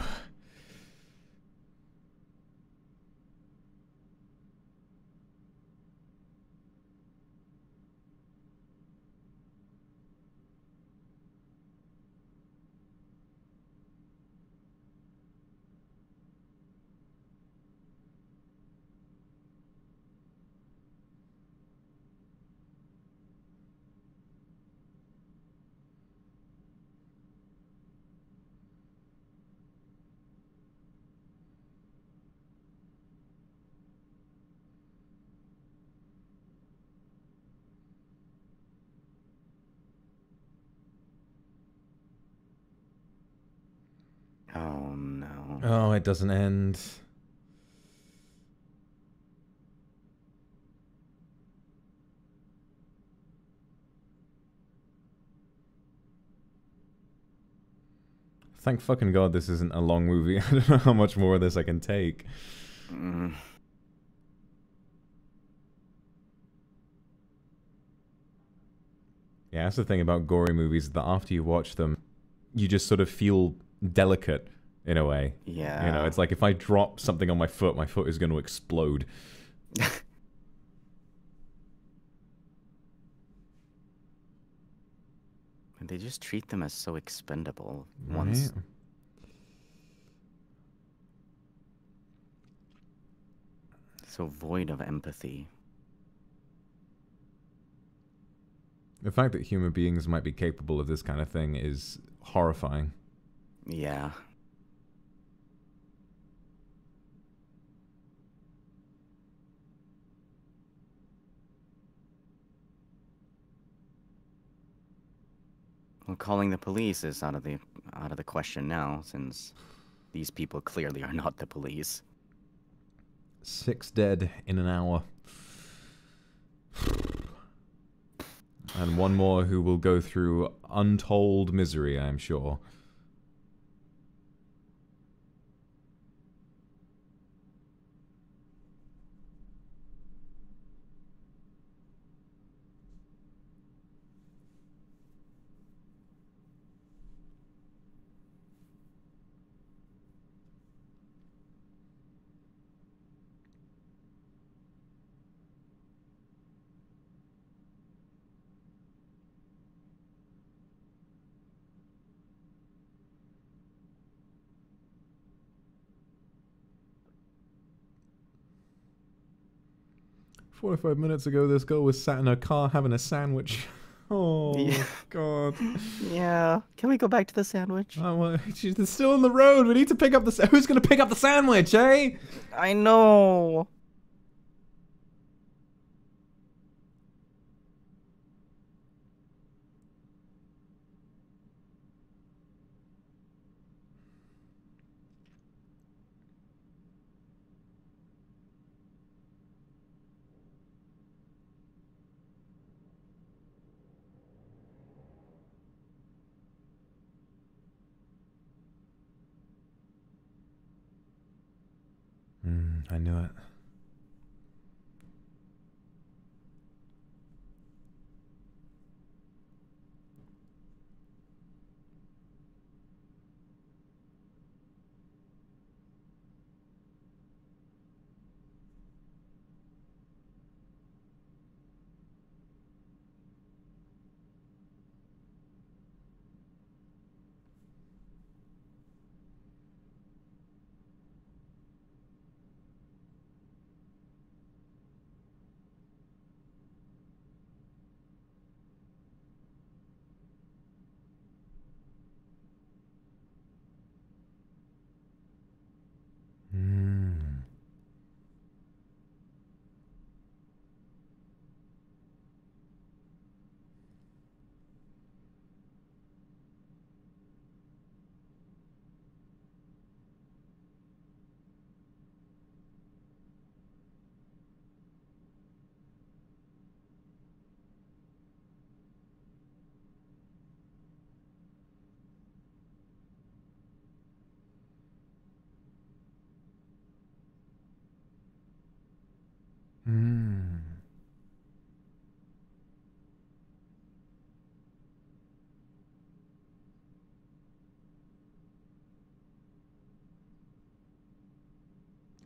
Oh, no. Oh, it doesn't end. Thank fucking God this isn't a long movie. I don't know how much more of this I can take. Mm. Yeah, that's the thing about gory movies, that after you watch them, you just sort of feel delicate in a way. Yeah. You know, it's like if I drop something on my foot is going to explode. And they just treat them as so expendable. Right? Once. So void of empathy. The fact that human beings might be capable of this kind of thing is horrifying. Yeah. Well, calling the police is out of the question now, since these people clearly are not the police. 6 dead in an hour. And one more who will go through untold misery, I'm sure. "45 minutes ago, this girl was sat in her car having a sandwich." Oh, Yeah. God. Yeah. Can we go back to the sandwich? Oh, well, she's still on the road. We need to pick up the... Who's going to pick up the sandwich, eh? I know. I knew it.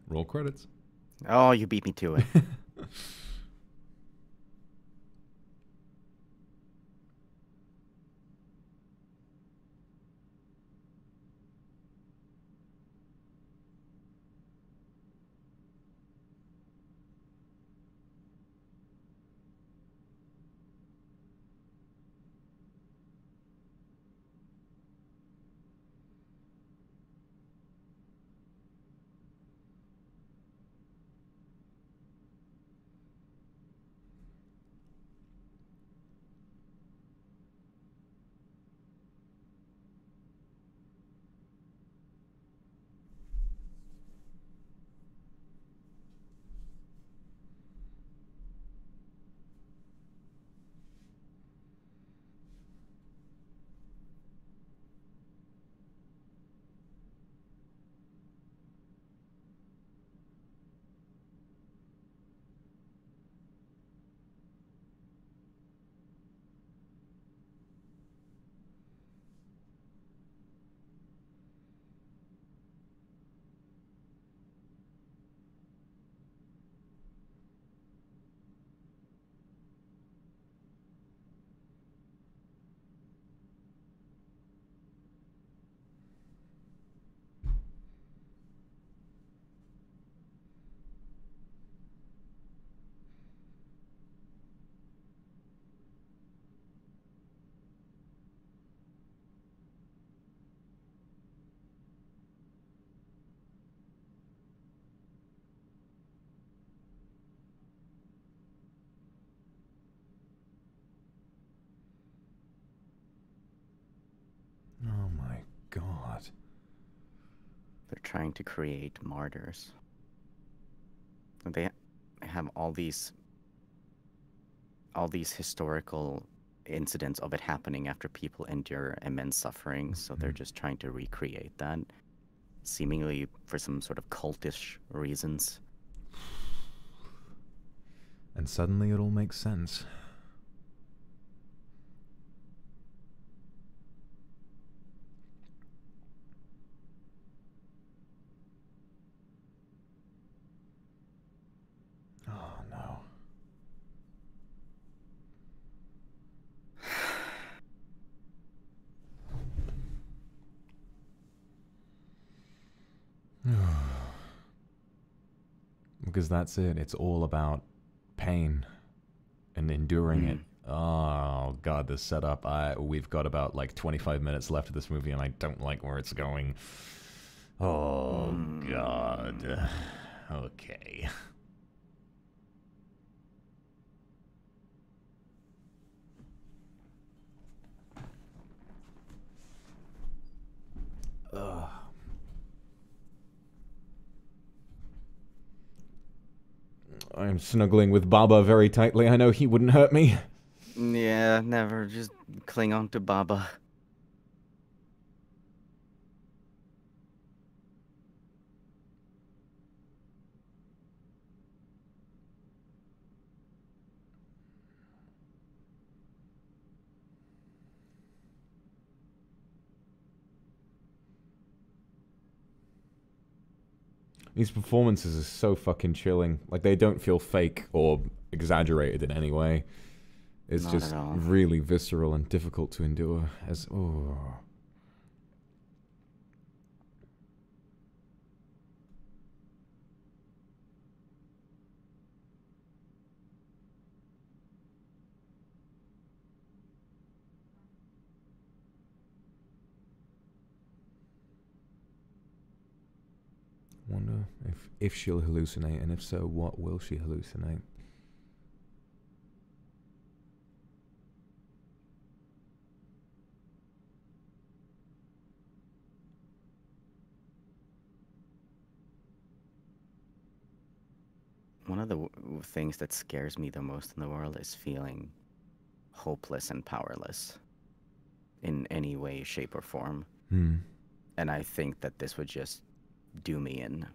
Roll credits. Oh, you beat me to it. trying to create martyrs. They have all these historical incidents of it happening after people endure immense suffering, so they're just trying to recreate that, seemingly for some sort of cultish reasons. And suddenly it all makes sense. Oh no. Because that's it. It's all about pain and enduring it. Oh god, the setup. We've got about like 25 minutes left of this movie, and I don't like where it's going. Oh god. Okay. Ugh. I'm snuggling with Baba very tightly. I know he wouldn't hurt me. Yeah, never. Just cling on to Baba. These performances are so fucking chilling. Like, they don't feel fake or exaggerated in any way. It's Not just at all. really visceral and difficult to endure. Wonder if she'll hallucinate, and if so, what will she hallucinate? One of the things that scares me the most in the world is feeling hopeless and powerless in any way, shape, or form. And I think that this would just do me in.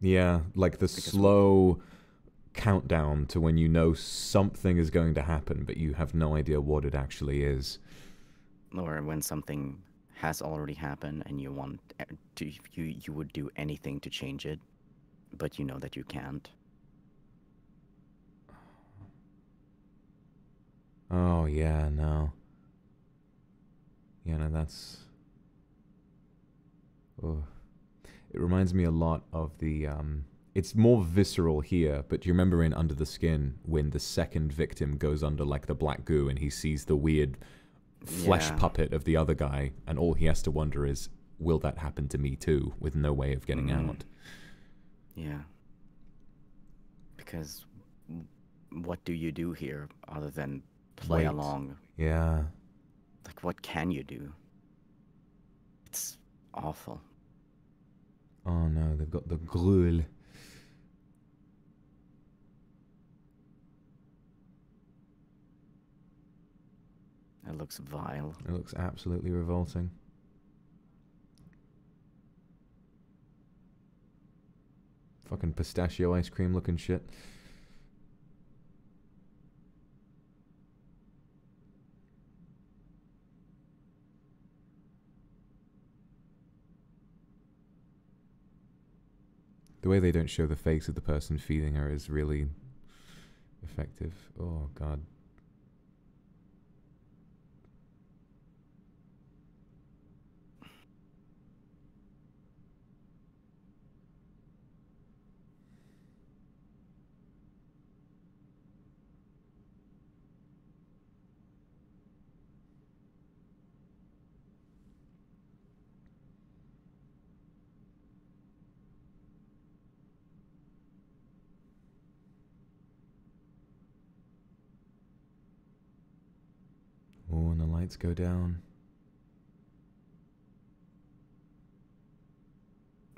Yeah, like the slow countdown to when you know something is going to happen, but you have no idea what it actually is. Or when something has already happened and you want to, you would do anything to change it, but you know that you can't. Oh, yeah, no. Yeah, no, that's... Oh. It reminds me a lot of the... It's more visceral here, but do you remember in Under the Skin when the second victim goes under, like, the black goo and he sees the weird flesh puppet of the other guy, and all he has to wonder is, will that happen to me too, with no way of getting out? Yeah. Because what do you do here other than play along? Yeah. Like, what can you do? It's awful. Oh no, they've got the gruel. It looks vile. It looks absolutely revolting. Fucking pistachio ice cream looking shit. The way they don't show the face of the person feeding her is really effective. Oh, God. Oh, and the lights go down.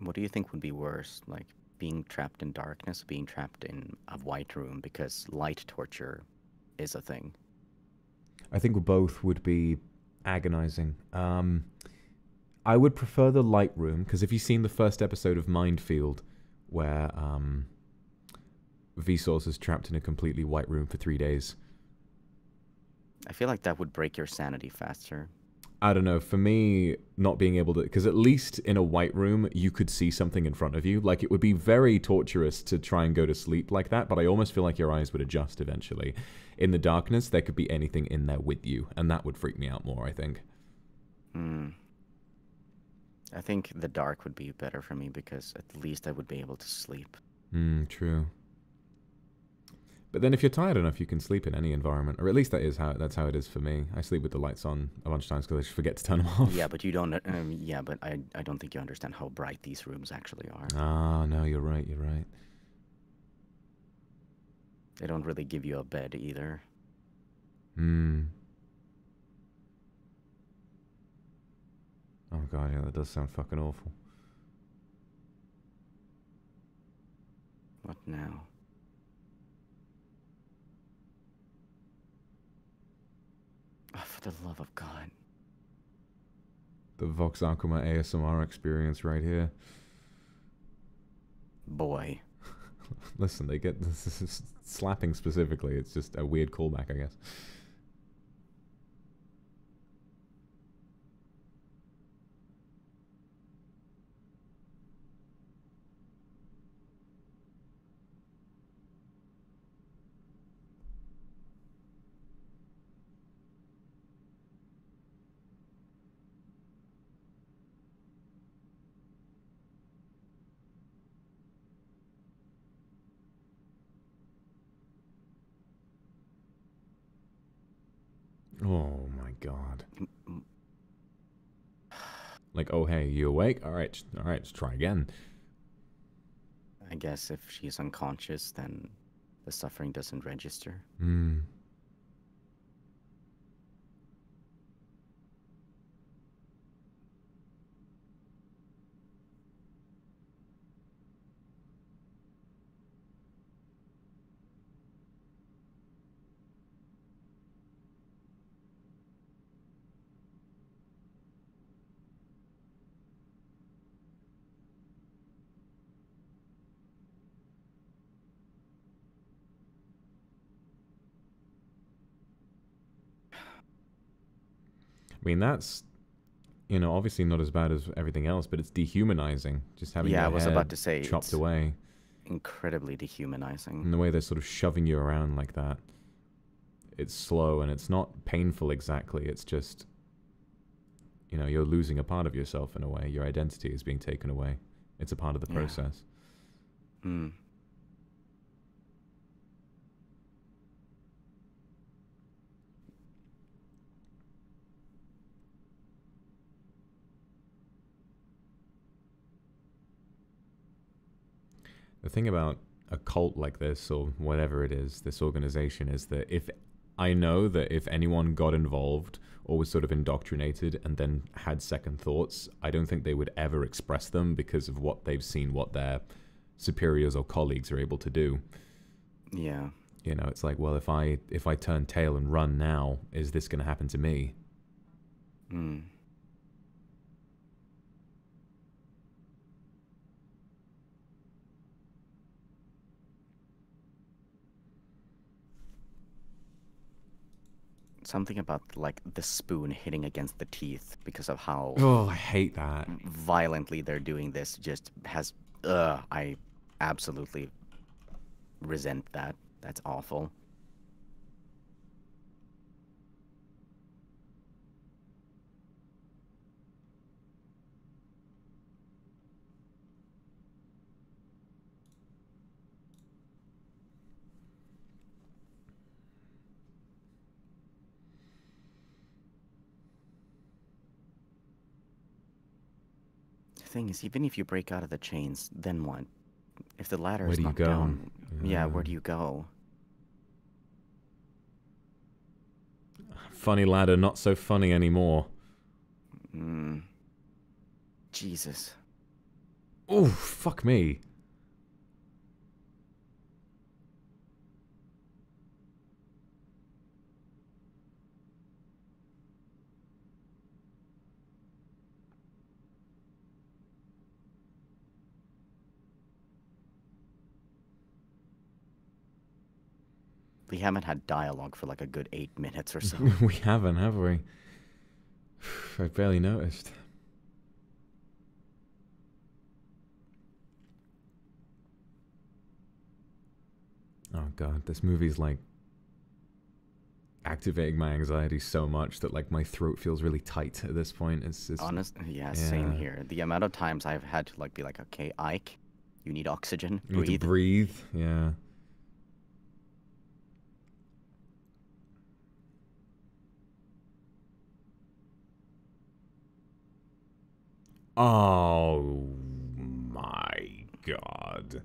What do you think would be worse? Like being trapped in darkness, being trapped in a white room, because light torture is a thing. I think both would be agonizing. I would prefer the light room, because if you've seen the first episode of Mindfield, where Vsauce is trapped in a completely white room for 3 days. I feel like that would break your sanity faster. I don't know, for me, not being able to, because at least in a white room, you could see something in front of you. Like, it would be very torturous to try and go to sleep like that, but I almost feel like your eyes would adjust eventually. In the darkness, there could be anything in there with you, and that would freak me out more, I think. I think the dark would be better for me, because at least I would be able to sleep. True. But then if you're tired enough, you can sleep in any environment, or at least that's how it is for me. I sleep with the lights on a bunch of times because I just forget to turn them off. Yeah, but you don't. Yeah, but I don't think you understand how bright these rooms actually are. Ah, no, you're right. You're right. They don't really give you a bed either. Oh god, yeah, that does sound fucking awful. What now? Oh, for the love of God. The Vox Akuma ASMR experience right here. Boy. Listen, they get this is slapping specifically. It's just a weird callback, I guess. Oh my god. Like, oh hey, you awake? Alright, let's try again. I guess if she's unconscious, then the suffering doesn't register. I mean, that's, you know, obviously not as bad as everything else, but it's dehumanizing. Just having your I was head about to say chopped away. Incredibly dehumanizing. And the way they're sort of shoving you around like that. It's slow and it's not painful exactly. It's just, you know, you're losing a part of yourself in a way. Your identity is being taken away. It's a part of the process. The thing about a cult like this, or whatever it is, this organization, is that if anyone got involved or was sort of indoctrinated and then had second thoughts, I don't think they would ever express them because of what they've seen, what their superiors or colleagues are able to do. Yeah. You know, it's like, well, if I turn tail and run now, is this going to happen to me? Something about, like, the spoon hitting against the teeth because of how... Oh, I hate that. ...violently they're doing this just has... I absolutely resent that. That's awful. The thing is, even if you break out of the chains, then what? If the ladder is not down, where do you go? Funny ladder, not so funny anymore. Jesus. Oh, fuck me. We haven't had dialogue for like a good 8 minutes or so. We haven't, have we? I barely noticed. Oh god, this movie's like activating my anxiety so much that like my throat feels really tight at this point. It's honest, yeah, same here. The amount of times I've had to like be like, okay, Ike, you need oxygen. You need to breathe, yeah. Oh my god.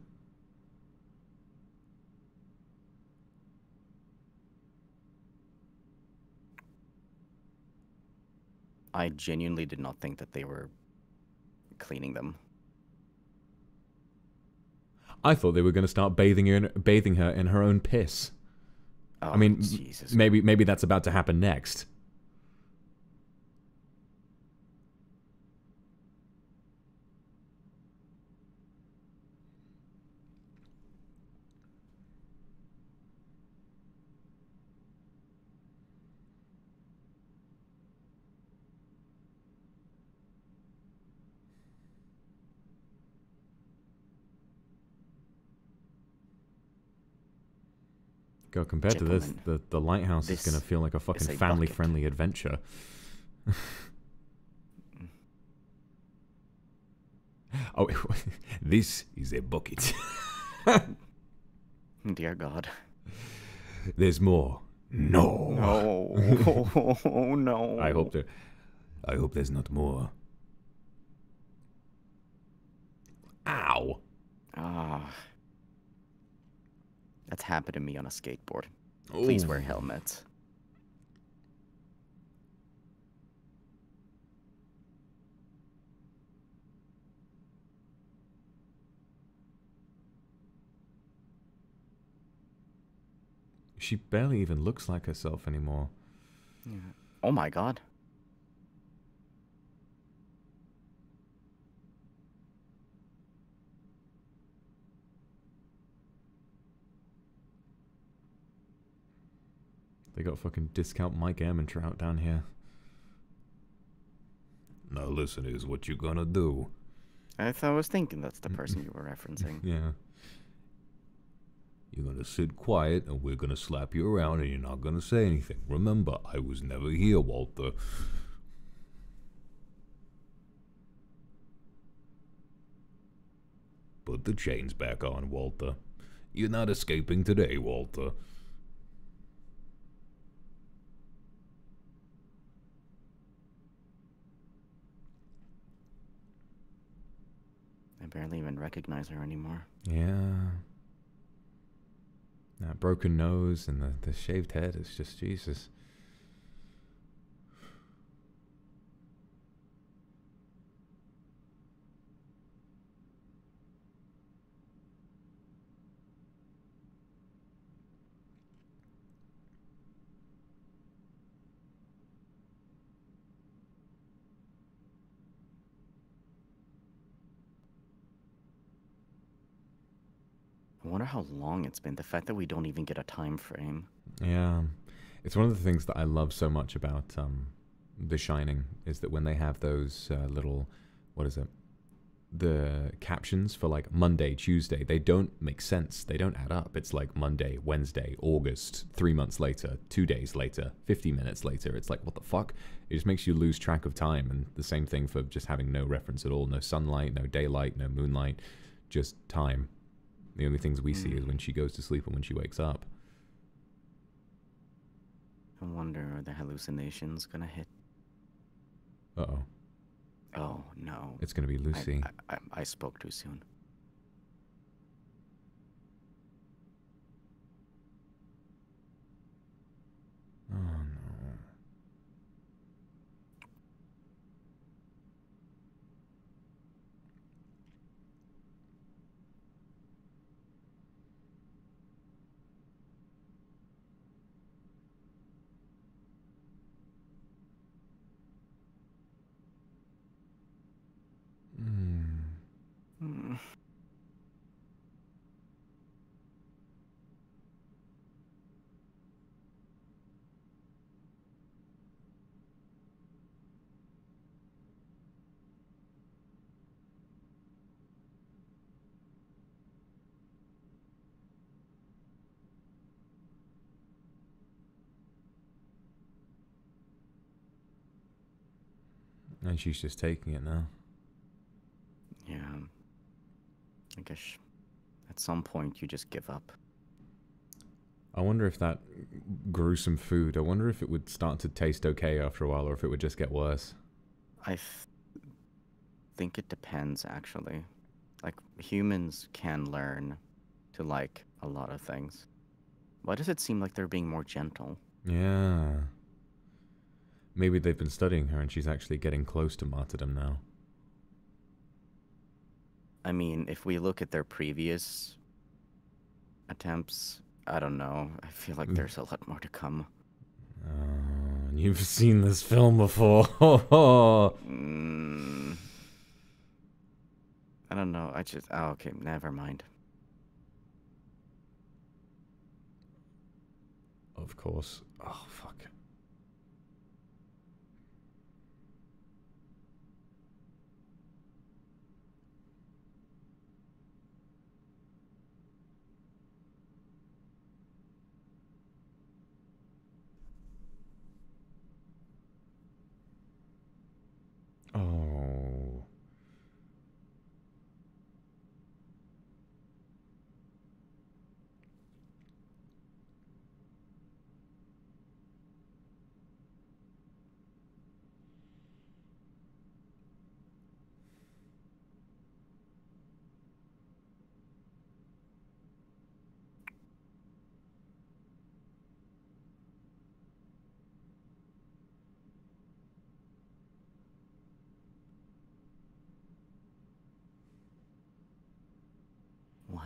I genuinely did not think that they were cleaning them. I thought they were going to start bathing her in her own piss. Oh, I mean, Jesus. maybe that's about to happen next. God, compared to this, the lighthouse is going to feel like a fucking family-friendly adventure. Oh, this is a bucket. Dear God. There's more. No. No. Oh, no. I hope there's not more. Ow. Ah. That's happened to me on a skateboard. Please wear helmets. She barely even looks like herself anymore. Yeah. Oh my God. They got fucking discount Mike Ehrmantraut down here. Now listen, is what you gonna do. I was thinking that's the person you were referencing. Yeah. You're gonna sit quiet and we're gonna slap you around and you're not gonna say anything. Remember, I was never here, Walter. Put the chains back on, Walter. You're not escaping today, Walter. I barely even recognize her anymore. Yeah. That broken nose and the shaved head is just Jesus. I wonder how long it's been. The fact that we don't even get a time frame. Yeah. It's one of the things that I love so much about The Shining is that when they have those little, what is it? The captions for like Monday, Tuesday, they don't make sense. They don't add up. It's like Monday, Wednesday, August, 3 months later, 2 days later, 50 minutes later. It's like, what the fuck? It just makes you lose track of time. And the same thing for just having no reference at all. No sunlight, no daylight, no moonlight, just time. The only things we see is when she goes to sleep and when she wakes up. I wonder are the hallucinations gonna hit. Uh-oh. Oh, no. It's gonna be Lucy. I spoke too soon. Oh, no. And she's just taking it now. Yeah. I guess at some point you just give up. I wonder if that gruesome food, I wonder if it would start to taste okay after a while, or if it would just get worse. I think it depends, actually. Like, humans can learn to like a lot of things. Why does it seem like they're being more gentle? Yeah. Maybe they've been studying her and she's actually getting close to martyrdom now. I mean, if we look at their previous attempts, I don't know. I feel like there's a lot more to come. You've seen this film before. I don't know. Oh, okay, never mind. Of course. Oh, fuck. Oh. What?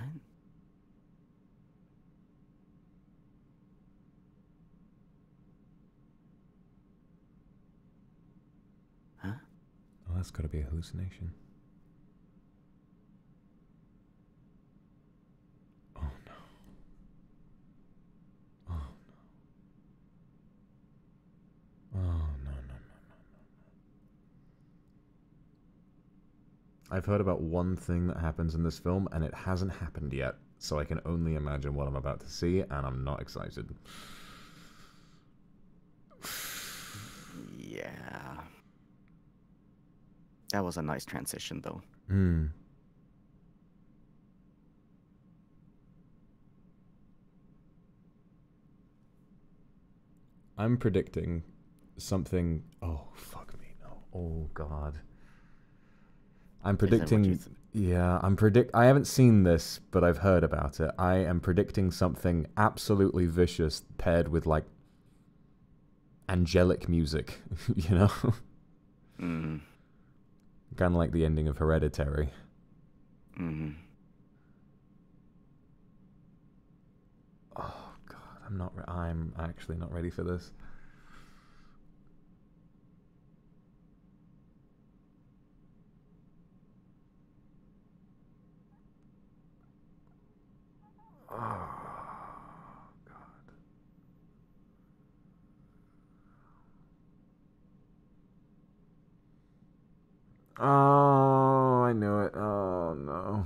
Huh? Oh, that's got to be a hallucination. Oh, no. Oh, no. Oh, no, no, no, no, no. I've heard about one thing that happens in this film, and it hasn't happened yet. So I can only imagine what I'm about to see, and I'm not excited. Yeah. That was a nice transition, though. I'm predicting something. Oh, fuck me, no. Oh, God. I'm predicting. Yeah, I haven't seen this, but I've heard about it. I am predicting something absolutely vicious paired with, like, angelic music, you know? Kind of like the ending of Hereditary. Oh, God, I'm actually not ready for this. Oh, God. Oh, I knew it. Oh, no.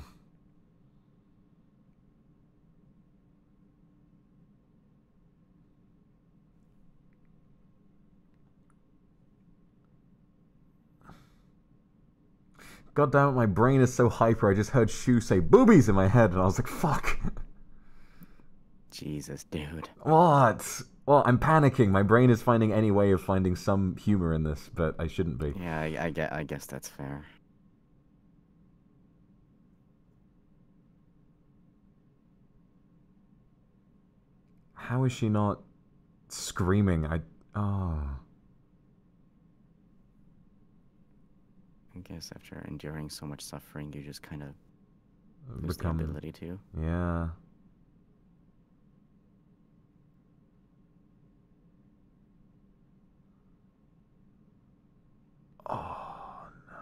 God damn it, my brain is so hyper. I just heard Shu say boobies in my head, and I was like, fuck. Jesus, dude. What? Well, I'm panicking. My brain is finding any way of finding some humor in this, but I shouldn't be. Yeah, I guess that's fair. How is she not screaming? Oh. I guess after enduring so much suffering, you just kind of lose the ability to. Yeah. Oh, no.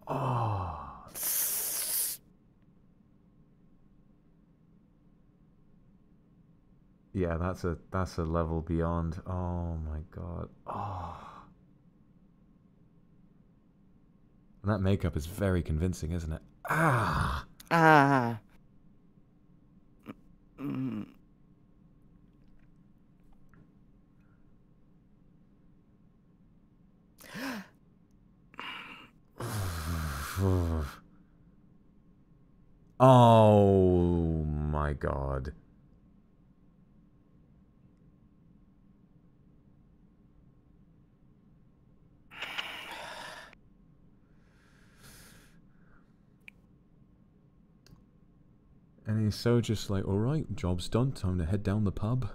Oh. Yeah, that's a level beyond. Oh my God. Oh. And that makeup is very convincing, isn't it? Ah. Ah. Oh my god. And he's so just like, alright, job's done, time to head down the pub.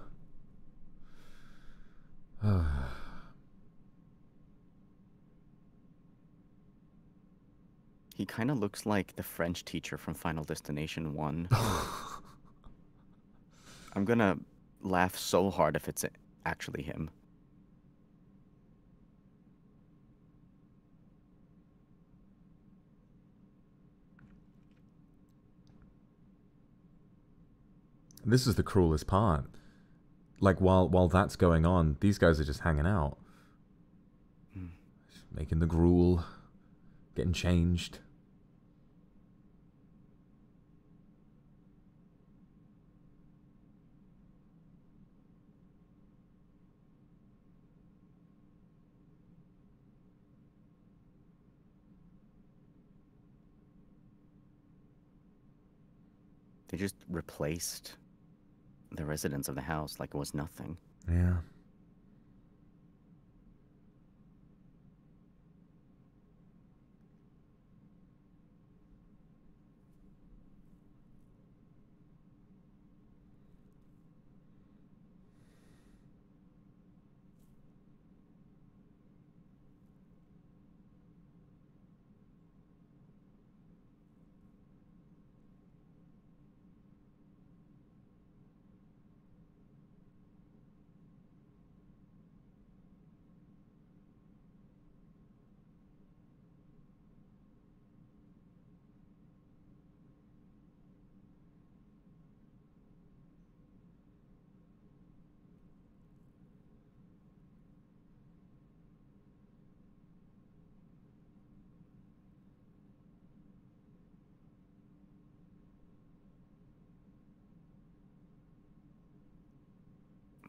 He kind of looks like the French teacher from Final Destination 1. I'm gonna laugh so hard if it's actually him. This is the cruelest part. Like, while that's going on, these guys are just hanging out. Making the gruel. Getting changed. They just replaced the residents of the house like it was nothing. Yeah.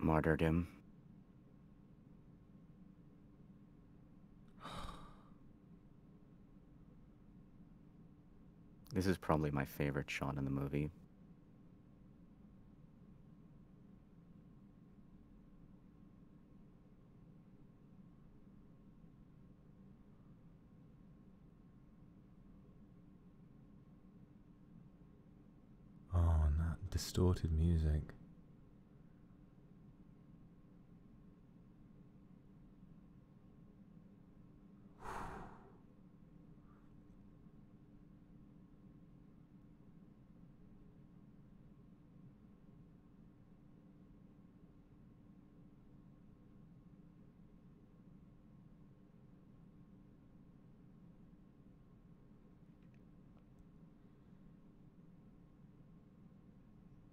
Martyred him. This is probably my favorite shot in the movie. Oh, and that distorted music.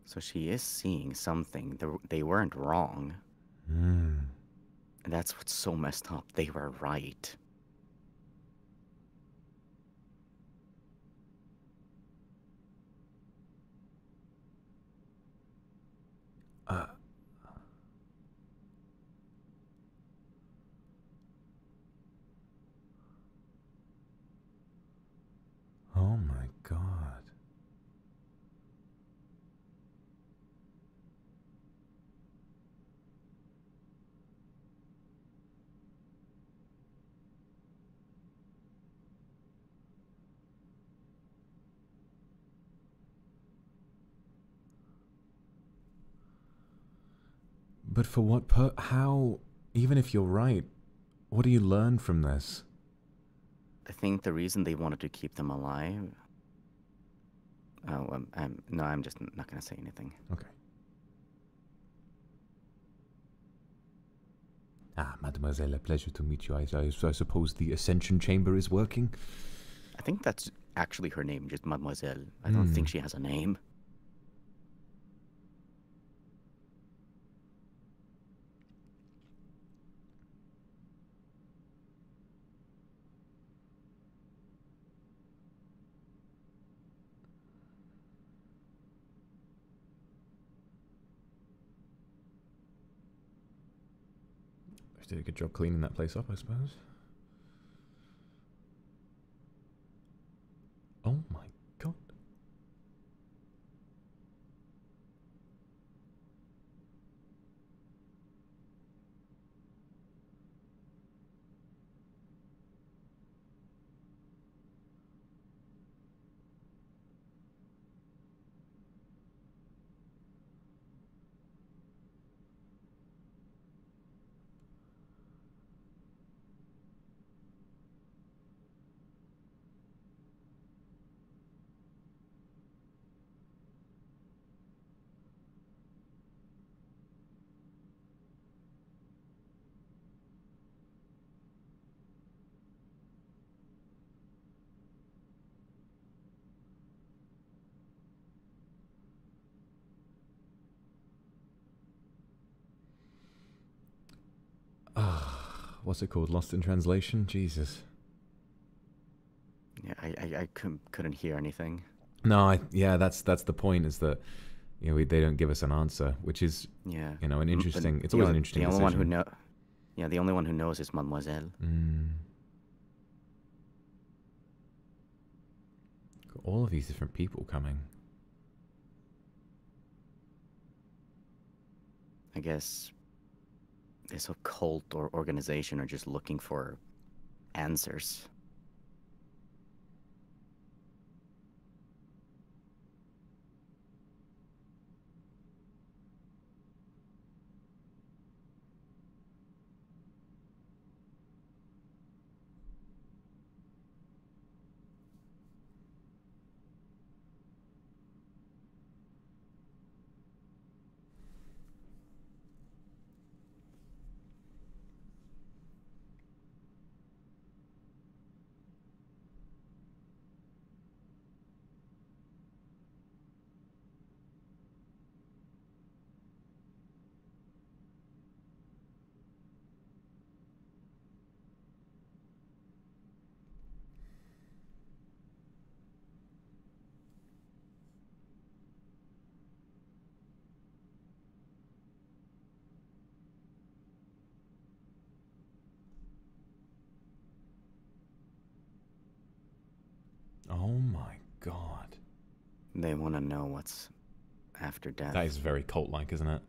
So she is seeing something. They weren't wrong. Mm. And that's what's so messed up. They were right. Oh my god. But for what how, even if you're right, what do you learn from this? I think the reason they wanted to keep them alive... Oh, no, I'm just not going to say anything. Okay. Ah, mademoiselle, a pleasure to meet you. I suppose the Ascension Chamber is working? I think that's actually her name, just Mademoiselle. I don't think she has a name. Did a good job cleaning that place up, I suppose. what's it called? Lost in translation? Jesus. Yeah, I couldn't hear anything. No, yeah, that's the point, is that, you know, they don't give us an answer, which is, Yeah. you know, an interesting. It's always an interesting decision. The only one who yeah, the only one who knows is Mademoiselle. Got all of these different people coming. I guess this occult or organization are just looking for answers. Oh my god. They want to know what's after death. That is very cult-like, isn't it?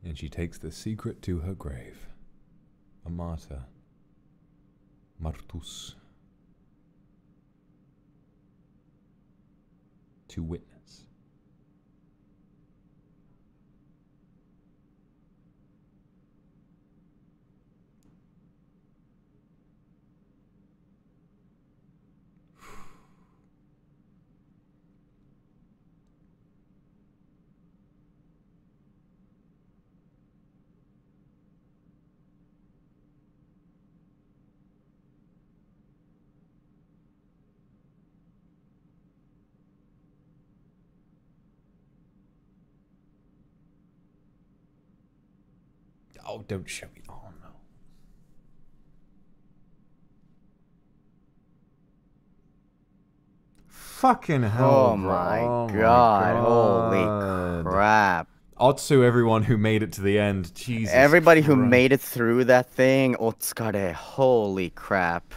And she takes the secret to her grave. A martyr. Martus. To witness. Oh, don't show me. Oh, no. Fucking hell. Oh my god. Holy crap. Otsu, everyone who made it to the end. Jesus Everybody who Christ. made it through that thing. Otsukare. Holy crap.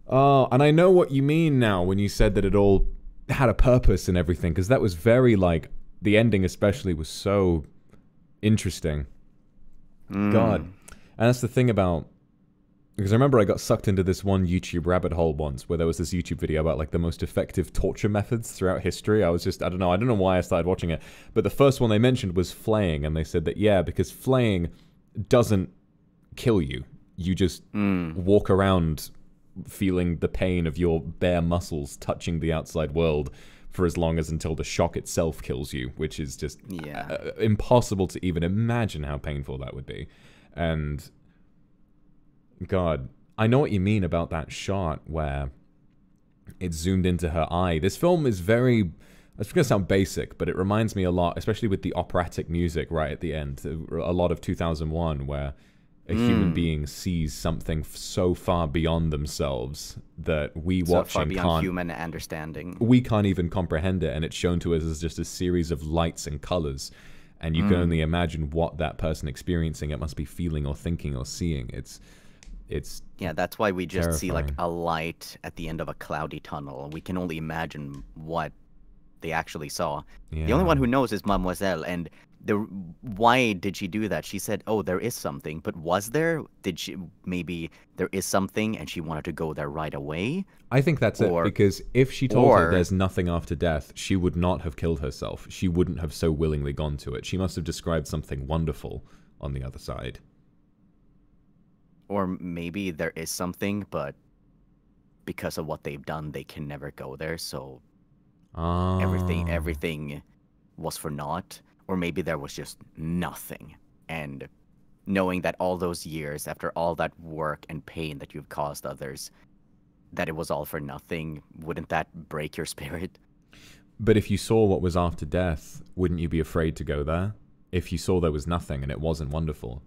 Oh, and I know what you mean now when you said that it all had a purpose and everything, because that was very, like, the ending especially was so interesting. God. And that's the thing about, because I remember I got sucked into this one YouTube rabbit hole once where there was this YouTube video about like the most effective torture methods throughout history. I was just, I don't know why I started watching it. But the first one they mentioned was flaying, and they said that, yeah, because flaying doesn't kill you. You just walk around feeling the pain of your bare muscles touching the outside world for as long as until the shock itself kills you, which is just impossible to even imagine how painful that would be. And God, I know what you mean about that shot where it zoomed into her eye. This film is very, it's going to sound basic, but it reminds me a lot, especially with the operatic music right at the end, a lot of 2001, where a human being sees something so far beyond themselves that we so watching far beyond can't, human understanding. We can't even comprehend it, and it's shown to us as just a series of lights and colors, and you can only imagine what that person experiencing it must be feeling or thinking or seeing. It's yeah, that's why we just see like terrifying. a light at the end of a cloudy tunnel. We can only imagine what they actually saw. The only one who knows is Mademoiselle, and why did she do that? She said, "Oh, there is something," but was there? Did she maybe there is something and she wanted to go there right away? I think that's it, because if she told her there's nothing after death, she would not have killed herself. She wouldn't have so willingly gone to it. She must have described something wonderful on the other side. Or maybe there is something, but because of what they've done, they can never go there. So everything was for naught. Or maybe there was just nothing. And knowing that all those years, after all that work and pain that you've caused others, that it was all for nothing, wouldn't that break your spirit? But if you saw what was after death, wouldn't you be afraid to go there? If you saw there was nothing and it wasn't wonderful,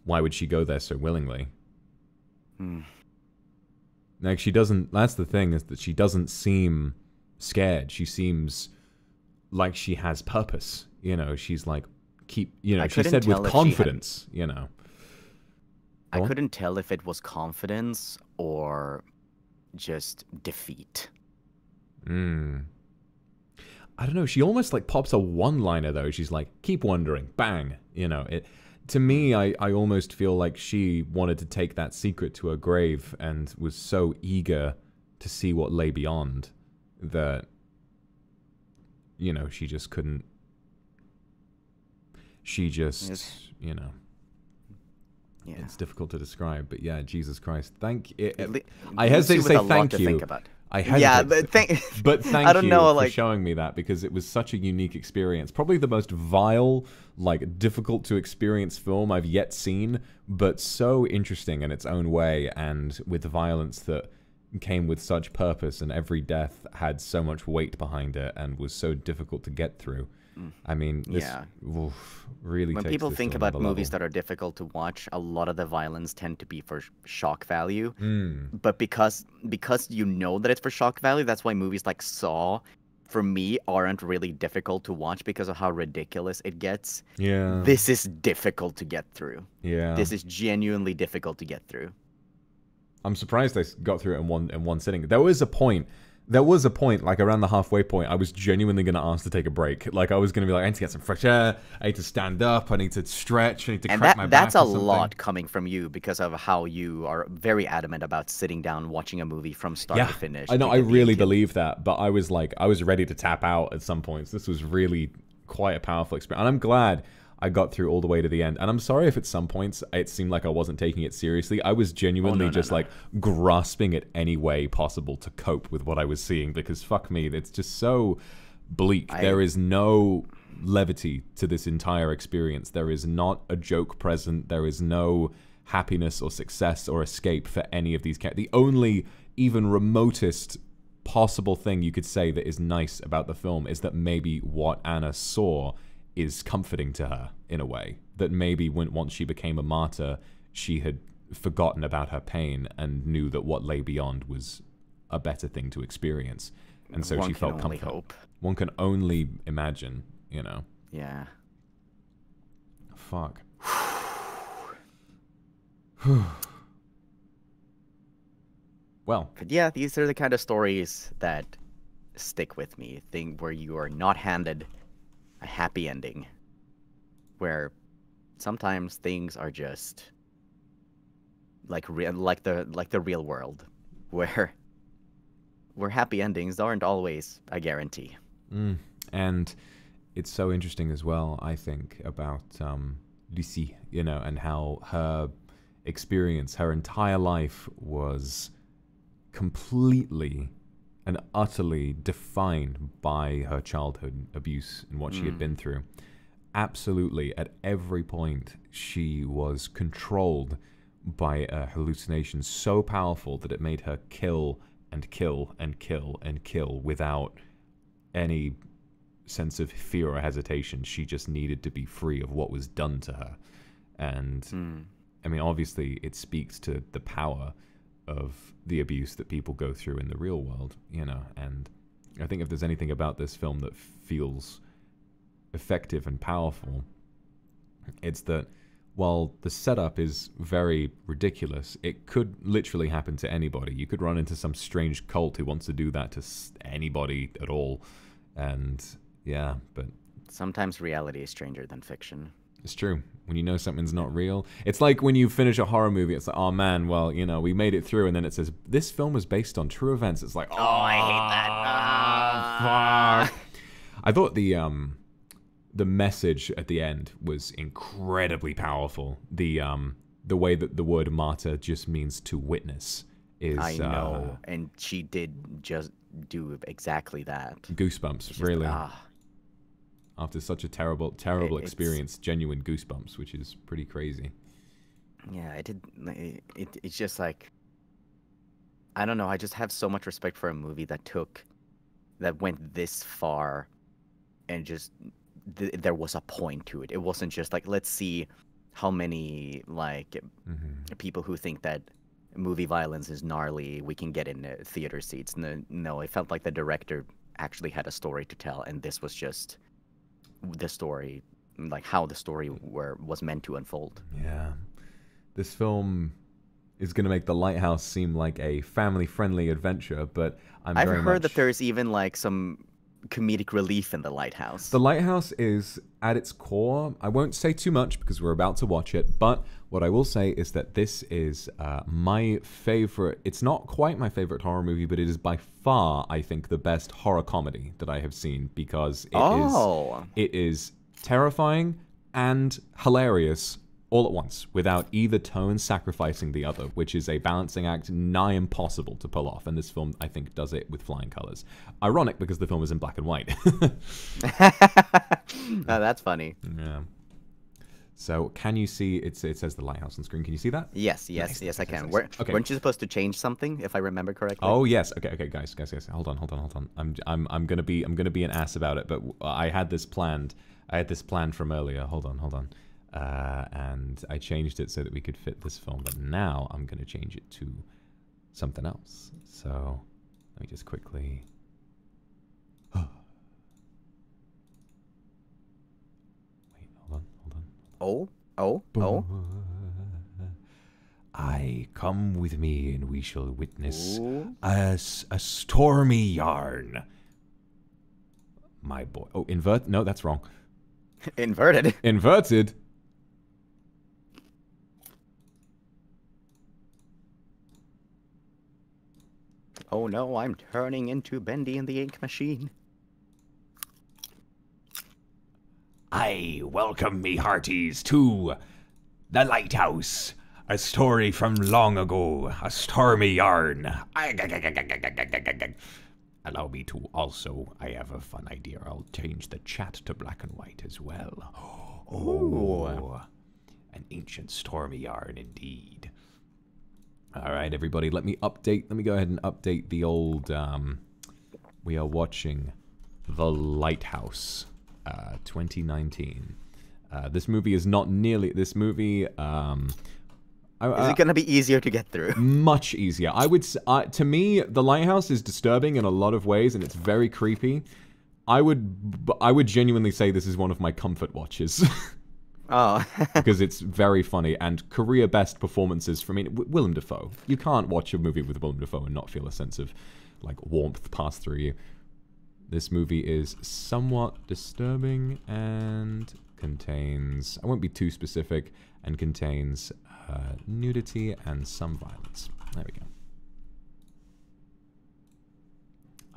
why would she go there so willingly? Like, she doesn't, that's the thing, is that she doesn't seem scared. She seems like she has purpose. You know, she's like, she said with confidence, you know. I couldn't tell if it was confidence or just defeat. I don't know. She almost like pops a one-liner though. She's like, keep wondering, bang. You know, to me, I almost feel like she wanted to take that secret to her grave and was so eager to see what lay beyond that, you know, she just couldn't. She just, you know. Yeah. It's difficult to describe, but yeah, Jesus Christ. I hesitate to say thank you. I hesitate. But thank you for showing me that, because it was such a unique experience. Probably the most vile, like, difficult to experience film I've yet seen, but so interesting in its own way, and with violence that came with such purpose, and every death had so much weight behind it and was so difficult to get through. I mean, this really when takes people this think to about another movies level. that are difficult to watch, a lot of the violence tend to be for shock value. But because you know that it's for shock value, that's why movies like Saw, for me, aren't really difficult to watch because of how ridiculous it gets. Yeah. This is difficult to get through. Yeah. This is genuinely difficult to get through. I'm surprised they got through it in one sitting. There was a point, like around the halfway point, I was genuinely going to ask to take a break. Like, I was going to be like, I need to get some fresh air, I need to stand up, I need to stretch, I need to crack my back. That's a lot coming from you because of how you are very adamant about sitting down, watching a movie from start to finish. I know, I really believe that, but I was like, I was ready to tap out at some points. This was really quite a powerful experience. And I'm glad I got through all the way to the end. And I'm sorry if at some points it seemed like I wasn't taking it seriously. I was genuinely like grasping at any way possible to cope with what I was seeing, because fuck me, it's just so bleak. There is no levity to this entire experience. There is not a joke present. There is no happiness or success or escape for any of these characters. The only even remotest possible thing you could say that is nice about the film is that maybe what Anna saw is comforting to her in a way, that maybe once she became a martyr, she had forgotten about her pain and knew that what lay beyond was a better thing to experience, and so she felt comfort. Hope. One can only imagine, you know. Yeah. Fuck. Well. But yeah, these are the kind of stories that stick with me. Thing where you are not handed a happy ending, where sometimes things are just like the real world, where happy endings aren't always a guarantee. And it's so interesting as well, I think, about Lucy, you know, and how her experience, her entire life was completely and utterly defined by her childhood abuse and what she had been through. Absolutely, at every point, she was controlled by a hallucination so powerful that it made her kill and kill and kill and kill without any sense of fear or hesitation. She just needed to be free of what was done to her. And I mean, obviously, it speaks to the power of the abuse that people go through in the real world, you know. And I think if there's anything about this film that feels effective and powerful, it's that while the setup is very ridiculous, it could literally happen to anybody. You could run into some strange cult who wants to do that to anybody at all. And yeah, but sometimes reality is stranger than fiction. It's true. When you know something's not real. It's like when you finish a horror movie, it's like, oh man, well, you know, we made it through, and then it says, this film was based on true events. It's like, oh, I hate that. Fuck. I thought the message at the end was incredibly powerful. The way that the word martyr just means to witness is... I know, and she did just do exactly that. Goosebumps, just, really. After such a terrible experience, genuine goosebumps, which is pretty crazy. Yeah, it's just like, I don't know, I just have so much respect for a movie that went this far, and just, there was a point to it. It wasn't just like, let's see how many, like, people who think that movie violence is gnarly, we can get in theater seats. No, it felt like the director actually had a story to tell, and this was just the story, like how the story was meant to unfold. Yeah. This film is going to make The Lighthouse seem like a family-friendly adventure, but I've heard that there's even like some comedic relief in The Lighthouse. The Lighthouse is, at its core, I won't say too much because we're about to watch it, but what I will say is that this is my favorite. It's not quite my favorite horror movie, but it is by far, I think, the best horror comedy that I have seen, because it is terrifying and hilarious all at once, without either tone sacrificing the other, which is a balancing act nigh impossible to pull off. And this film, I think, does it with flying colors. Ironic, because the film is in black and white. Oh, that's funny. Yeah. So, can you see, it says The Lighthouse on screen. Can you see that? Yes, I can. Weren't you supposed to change something, if I remember correctly? Oh, yes. Okay, guys. Hold on. I'm gonna be an ass about it, but I had this planned. From earlier. Hold on. And I changed it so that we could fit this film, but now I'm going to change it to something else. So let me just quickly... Wait, hold on. Oh. I come with me and we shall witness a stormy yarn. My boy. Oh, no, that's wrong. Inverted? Oh no, I'm turning into Bendy and the Ink Machine. I welcome me hearties to The Lighthouse, a story from long ago, a stormy yarn. Allow me to also, I have a fun idea. I'll change the chat to black and white as well. Oh, an ancient stormy yarn indeed. All right, everybody, let me go ahead and update the old, we are watching The Lighthouse, 2019. This movie is not nearly, is it going to be easier to get through? Much easier. I would, to me, The Lighthouse is disturbing in a lot of ways, and it's very creepy. I would genuinely say this is one of my comfort watches. Oh. Because it's very funny, and career best performances from Willem Dafoe. You can't watch a movie with Willem Dafoe and not feel a sense of like warmth pass through you. This movie is somewhat disturbing and contains, I won't be too specific, and contains nudity and some violence. There we go.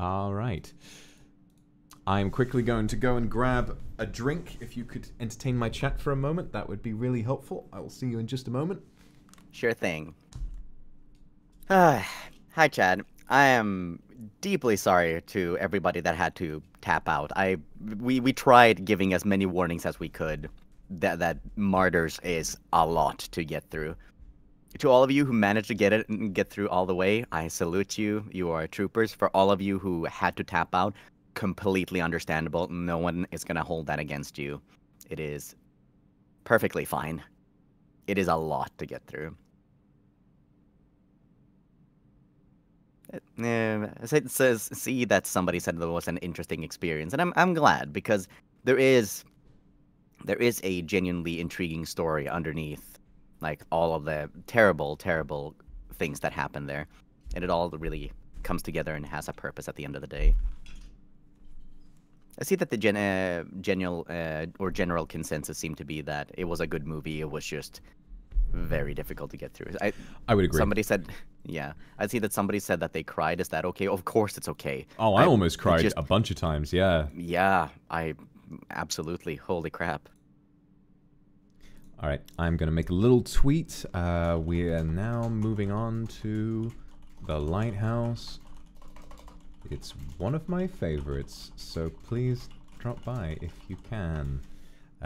All right. I'm quickly going to go and grab a drink. If you could entertain my chat for a moment, that would be really helpful. I will see you in just a moment. Sure thing. Hi, Chad. I am deeply sorry to everybody that had to tap out. We tried giving as many warnings as we could. That Martyrs is a lot to get through. To all of you who managed to get it and get through all the way, I salute you. You are troopers. For all of you who had to tap out, completely understandable. No one is going to hold that against you. It is perfectly fine. It is a lot to get through. It says, see that somebody said that was an interesting experience, and I'm glad, because there is a genuinely intriguing story underneath, like, all of the terrible things that happen there, and it all really comes together and has a purpose at the end of the day. I see that the general consensus seemed to be that it was a good movie. It was just very difficult to get through. I would agree. Somebody said, yeah. I see that somebody said that they cried. Is that okay? Of course it's okay. Oh, I almost cried a bunch of times, yeah. Yeah, absolutely. Holy crap. All right, I'm going to make a little tweet. We are now moving on to the Lighthouse. It's one of my favorites, so please drop by if you can.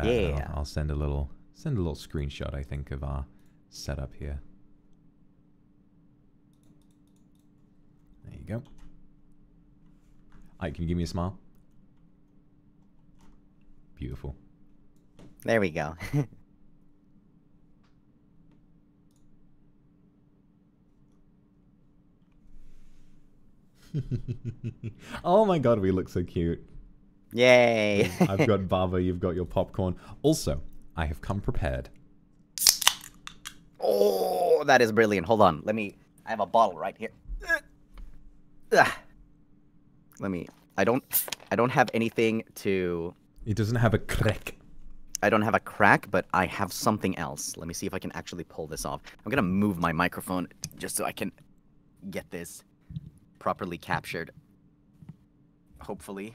Yeah. I'll send a little screenshot, I think, of our setup here. There you go. Ike, can you give me a smile? Beautiful. There we go. Oh my god, we look so cute. Yay! I've got Baba, you've got your popcorn. Also, I have come prepared. Oh, that is brilliant. Hold on. I have a bottle right here. I don't have anything to... It doesn't have a crack. I don't have a crack, but I have something else. Let me see if I can actually pull this off. I'm gonna move my microphone just so I can get this properly captured. Hopefully.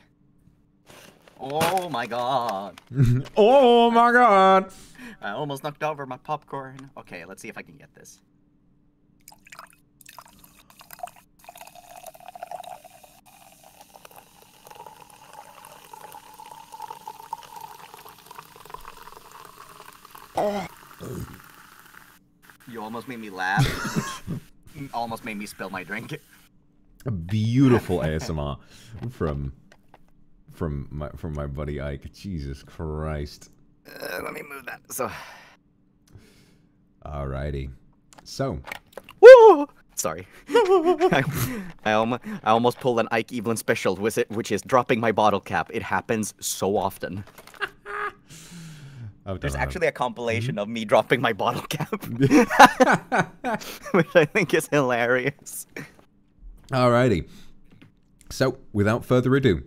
Oh my god. Oh my god. I almost knocked over my popcorn. Okay, let's see if I can get this. You almost made me laugh, which almost made me spill my drink. A beautiful ASMR from my buddy Ike. Jesus Christ. Let me move that. So. Alrighty. So. Woo! Sorry. I almost pulled an Ike Evelyn special with it, which is dropping my bottle cap. It happens so often. There's actually a compilation of me dropping my bottle cap, which I think is hilarious. Alrighty. So, without further ado,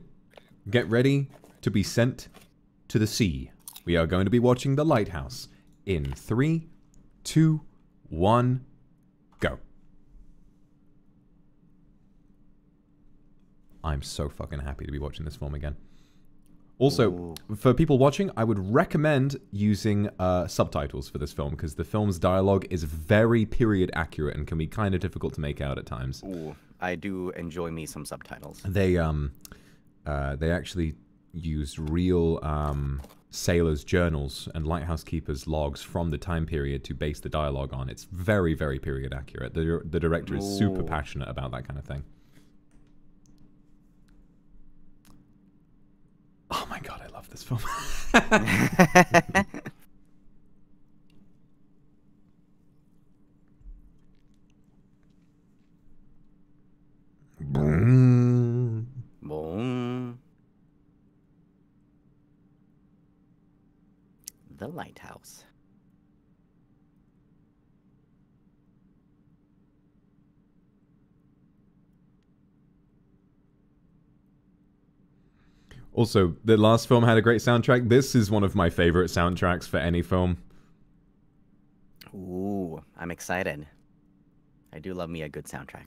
get ready to be sent to the sea. We are going to be watching The Lighthouse in 3, 2, 1, go. I'm so fucking happy to be watching this film again. Also, ooh, for people watching, I would recommend using subtitles for this film, because the film's dialogue is very period accurate and can be kind of difficult to make out at times. Ooh, I do enjoy me some subtitles. They actually used real sailors' journals and lighthouse keepers' logs from the time period to base the dialogue on. It's very, very period accurate. The director is super passionate about that kind of thing. Oh my god, I love this film. Boom. Boom. The Lighthouse. Also, the last film had a great soundtrack. This is one of my favorite soundtracks for any film. Ooh, I'm excited. I do love me a good soundtrack.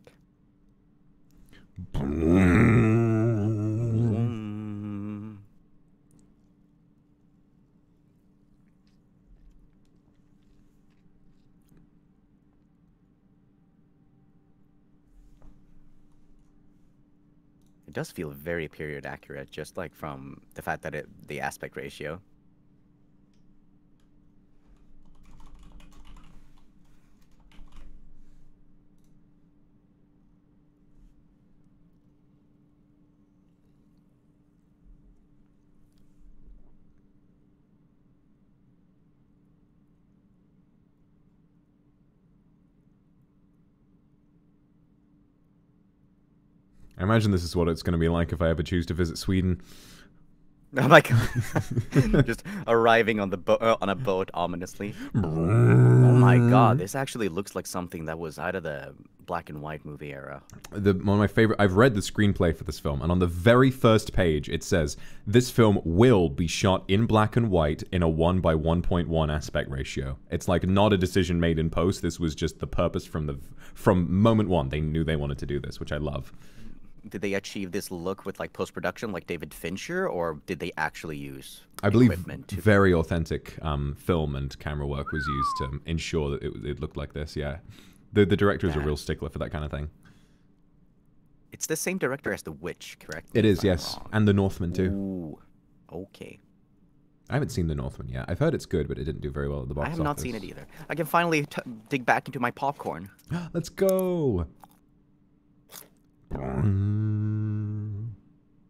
does feel very period accurate, just like from the fact that the aspect ratio. I imagine this is what it's going to be like if I ever choose to visit Sweden. Oh my god. Just arriving on the on a boat ominously. Oh my god, this actually looks like something that was out of the black and white movie era. One of my favorite, I've read the screenplay for this film, and on the very first page it says, this film will be shot in black and white in a 1:1.1 aspect ratio. It's like not a decision made in post, this was just the purpose from moment one. They knew they wanted to do this, which I love. Did they achieve this look with like post-production like David Fincher, or did they actually use I believe equipment to... very authentic film and camera work was used to ensure that it looked like this, yeah. The director is a real stickler for that kind of thing. It's the same director as The Witch, correct? It is, yes. Wrong. And The Northman too. Ooh, okay. I haven't seen The Northman yet. I've heard it's good, but it didn't do very well at the box office. I have not seen it either. I can finally dig back into my popcorn. Let's go!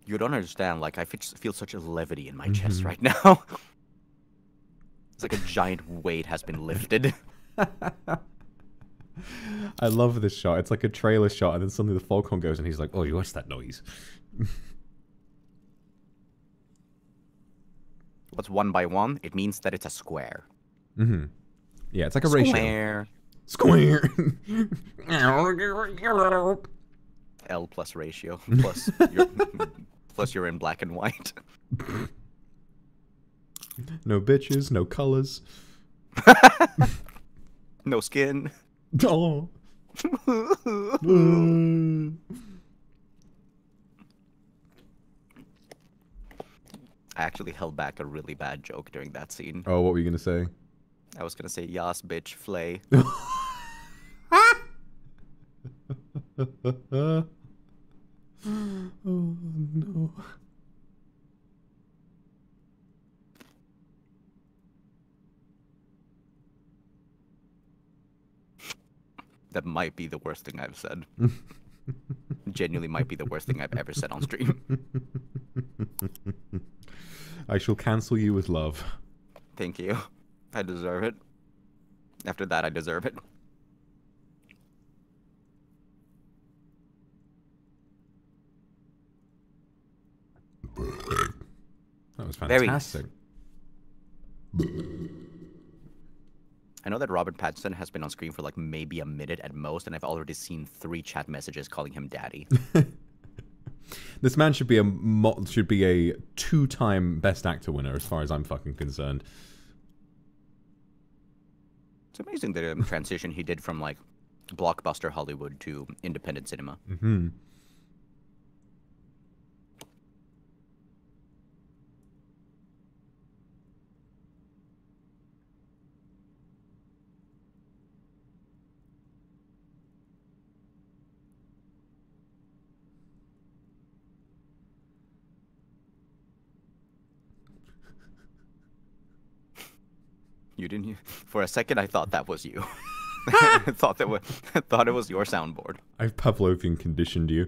You don't understand, like, I feel such a levity in my chest right now. It's like a giant weight has been lifted. I love this shot. It's like a trailer shot, and then suddenly the foghorn goes, and he's like, oh, what's that noise? What's 1:1? It means that it's a square. Mm-hmm. Yeah, it's like a ratio. Square. L plus ratio plus you're in black and white. No bitches, no colors. No skin. Oh. I actually held back a really bad joke during that scene. Oh, what were you gonna say? I was gonna say, yas, bitch, flay. Oh no. That might be the worst thing I've said. Genuinely might be the worst thing I've ever said on stream. I shall cancel you with love. Thank you. I deserve it. After that, I deserve it. That was fantastic. I know that Robert Pattinson has been on screen for like maybe a minute at most, and I've already seen 3 chat messages calling him daddy. This man should be a 2-time Best Actor winner, as far as I'm fucking concerned. It's amazing the transition he did from like blockbuster Hollywood to independent cinema. Mm-hmm. You didn't. For a second, I thought that was you. I thought it was your soundboard. I've Pavlovian conditioned you.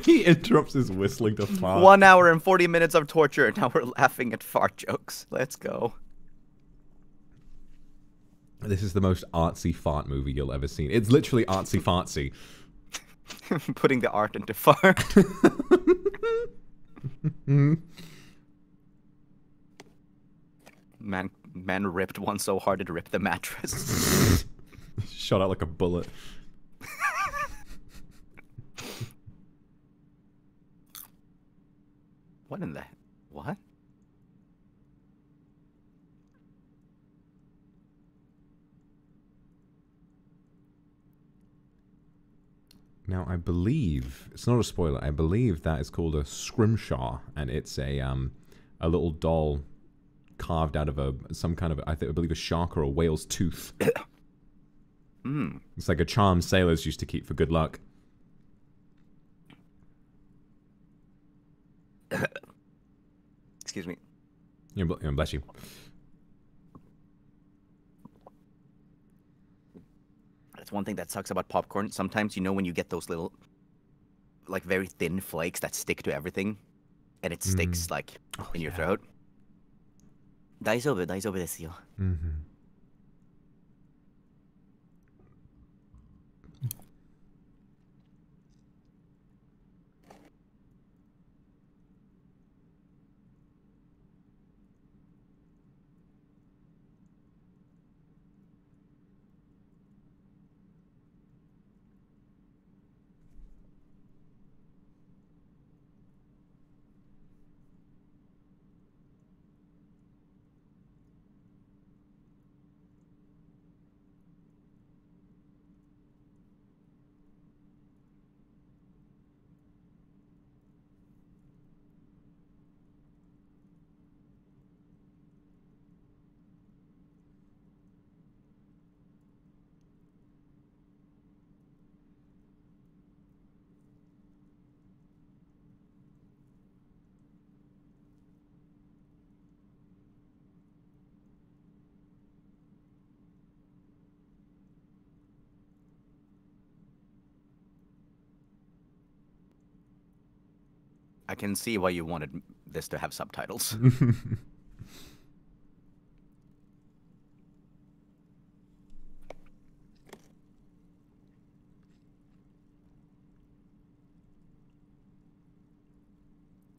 He interrupts his whistling to fart. 1 hour and 40 minutes of torture, and now we're laughing at fart jokes. Let's go. This is the most artsy fart movie you'll ever see. It's literally artsy fartsy. Putting the art into fart. Man ripped one so hard it ripped the mattress. Shot out like a bullet. What in the... What? Now, I believe, it's not a spoiler, I believe that is called a scrimshaw, and it's a little doll carved out of some kind of, I believe, a shark or a whale's tooth. It's like a charm sailors used to keep for good luck. Excuse me. Bless you. That's one thing that sucks about popcorn. Sometimes, you know, when you get those little, like, very thin flakes that stick to everything, and it sticks, like, in your throat. 大丈夫ですよ. I can see why you wanted this to have subtitles.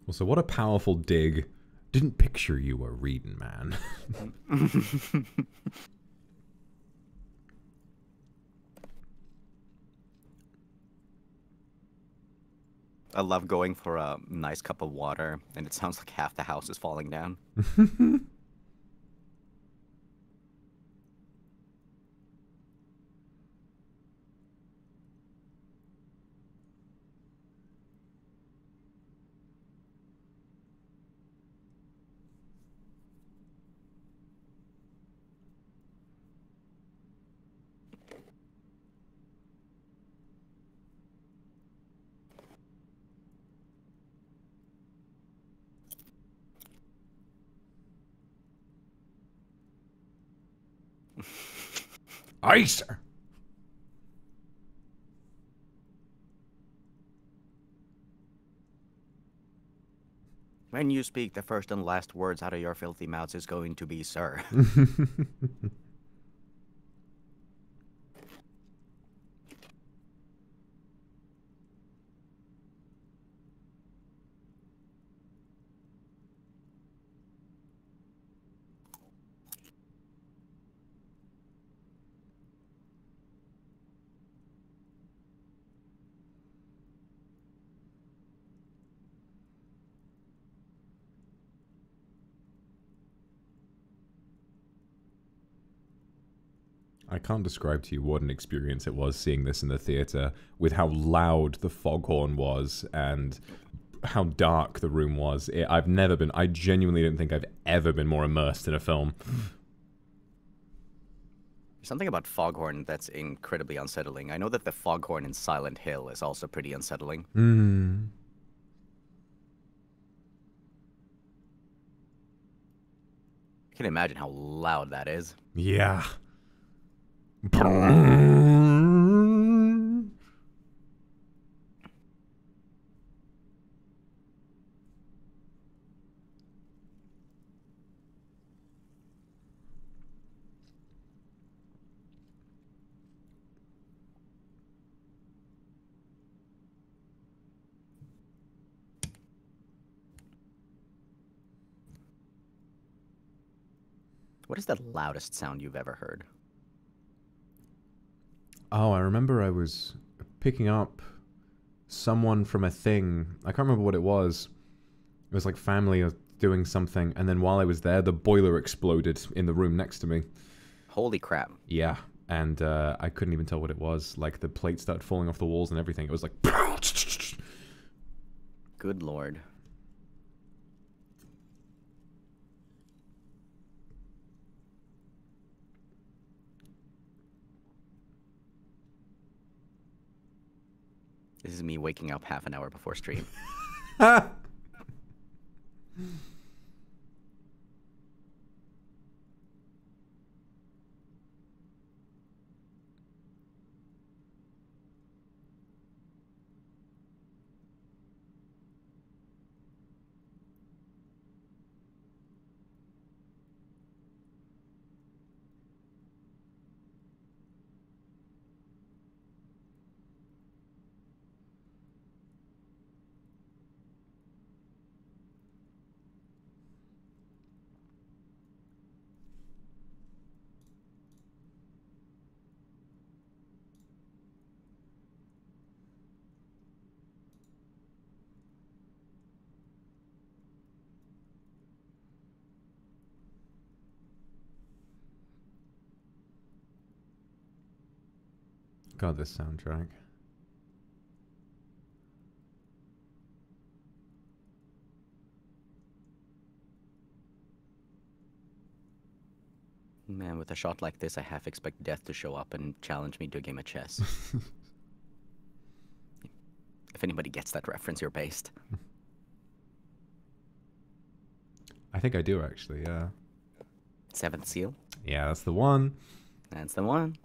Well, so what a powerful dig. Didn't picture you were reading, man. I love going for a nice cup of water, and it sounds like half the house is falling down. Ice! When you speak, the first and last words out of your filthy mouths is going to be, sir. I can't describe to you what an experience it was seeing this in the theater, with how loud the foghorn was and how dark the room was. I genuinely don't think I've ever been more immersed in a film. Something about foghorn that's incredibly unsettling. I know that the foghorn in Silent Hill is also pretty unsettling. I can imagine how loud that is. Yeah. What is the loudest sound you've ever heard? Oh, I remember I was picking up someone from a thing. I can't remember what it was. It was like family doing something, and then while I was there, the boiler exploded in the room next to me. Holy crap. Yeah, and I couldn't even tell what it was. Like, the plates started falling off the walls and everything. It was like... Good lord. This is me waking up half an hour before stream. God, this soundtrack. Man, with a shot like this, I half expect death to show up and challenge me to a game of chess. If anybody gets that reference, you're based. I think I do, actually, yeah. Seventh seal? Yeah, that's the one. That's the one.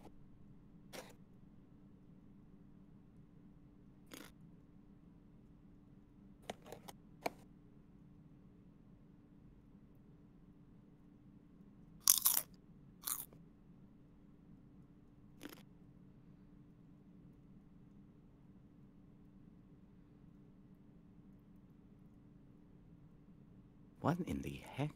What in the heck?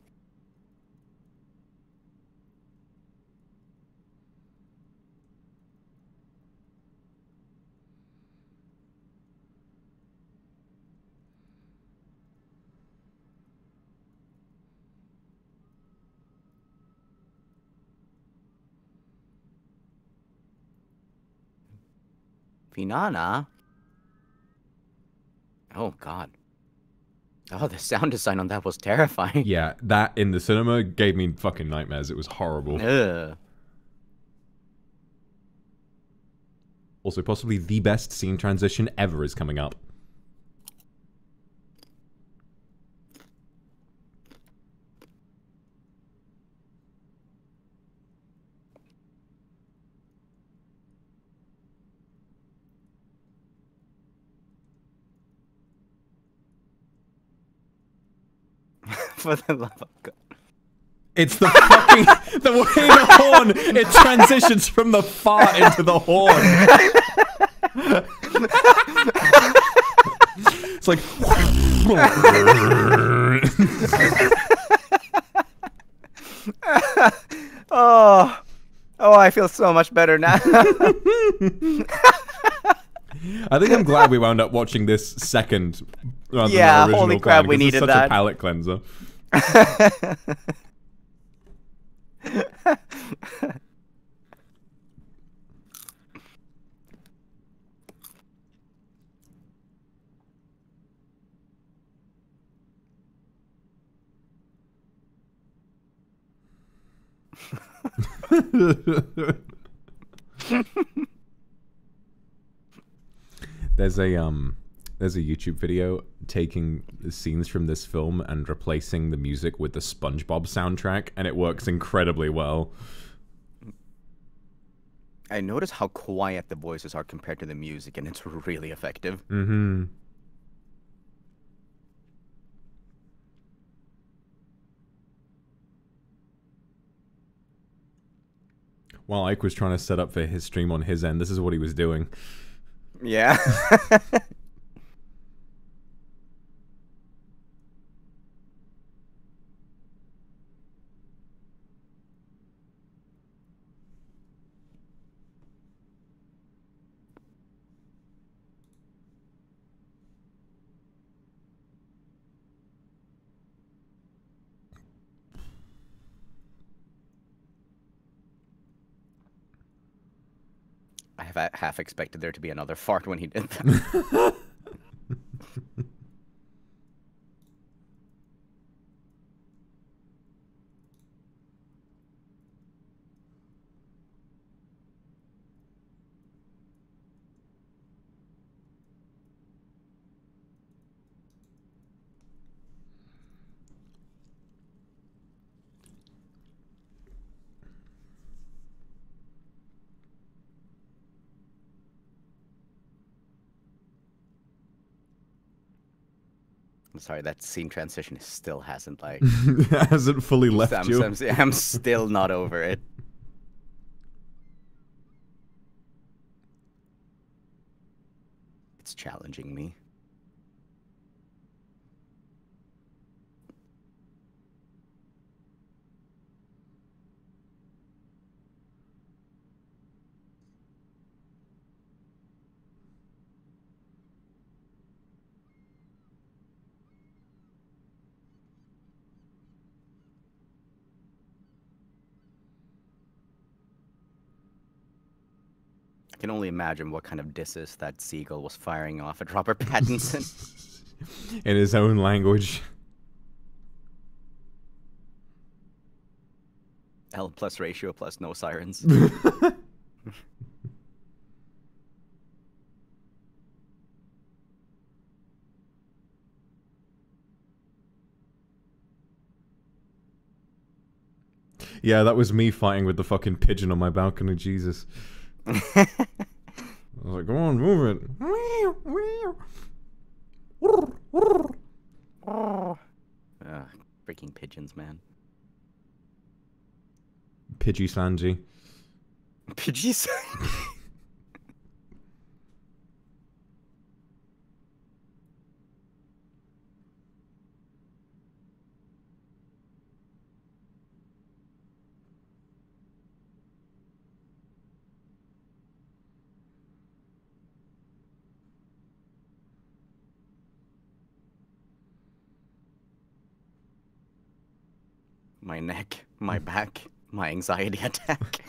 Finana? Oh, God. Oh, the sound design on that was terrifying. Yeah, that in the cinema gave me fucking nightmares. It was horrible. Ugh. Also, possibly the best scene transition ever is coming up. For the love of God. It's the fucking the way the horn it transitions from the fart into the horn. It's like oh, I feel so much better now. I think I'm glad we wound up watching this second rather than Yeah, our original holy crap, plan, we 'cause it's needed such that. a palate cleanser. There's a YouTube video taking the scenes from this film and replacing the music with the SpongeBob soundtrack, and it works incredibly well. I notice how quiet the voices are compared to the music, and it's really effective. Mm-hmm. While Ike was trying to set up for his stream on his end, this is what he was doing. Yeah. I have half expected there to be another fart when he did that. I'm sorry, that scene transition still hasn't, like... hasn't fully left you. I'm still not over it. It's challenging me. I can only imagine what kind of disses that seagull was firing off at Robert Pattinson. In his own language. L plus ratio plus no sirens. Yeah, that was me fighting with the fucking pigeon on my balcony, Jesus. I was like, come on, move it. Freaking pigeons, man. NIJISANJI. Pidgeys? My neck, my back, my anxiety attack.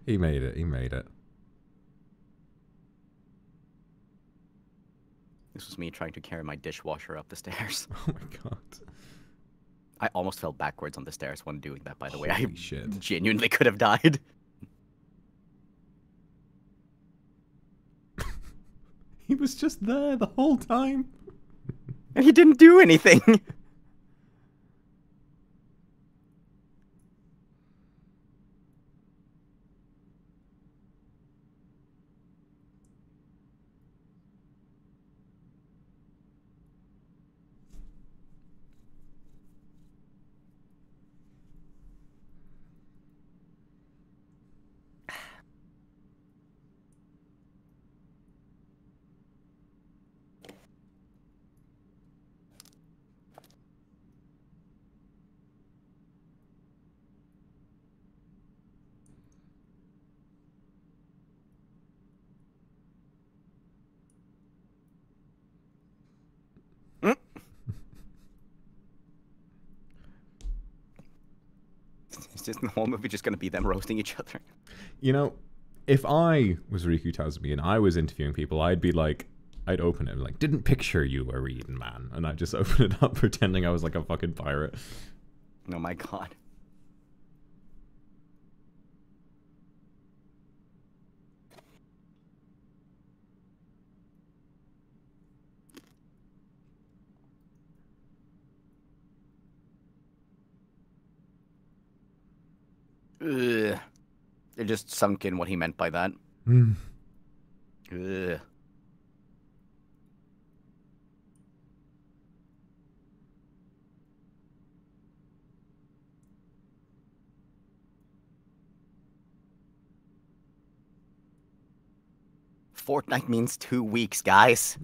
He made it, he made it. This was me trying to carry my dishwasher up the stairs. Oh my god. I almost fell backwards on the stairs when doing that, by the way. Holy I shit. genuinely could have died. He was just there the whole time. And he didn't do anything. Is this the whole movie just gonna be them roasting each other? You know, if I was Riku Tazumi and I was interviewing people, I'd be like, I'd open it like, didn't picture you were reading, man. And I'd just open it up pretending I was like a fucking pirate. Oh my god. Ugh. It just sunk in what he meant by that. Ugh. Fortnite means 2 weeks, guys.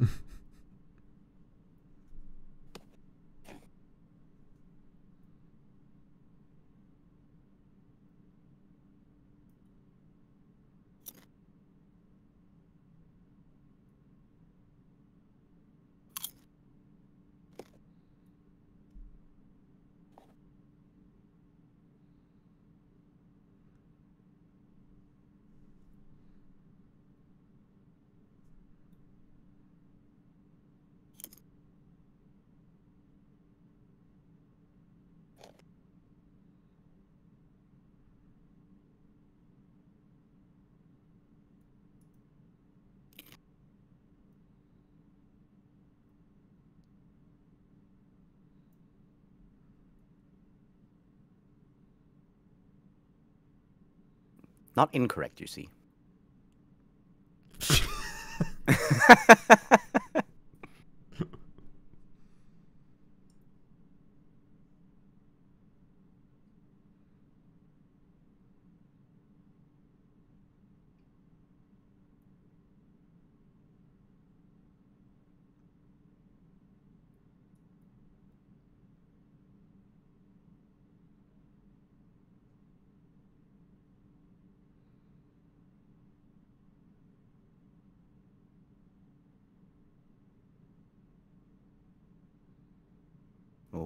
Not incorrect, you see.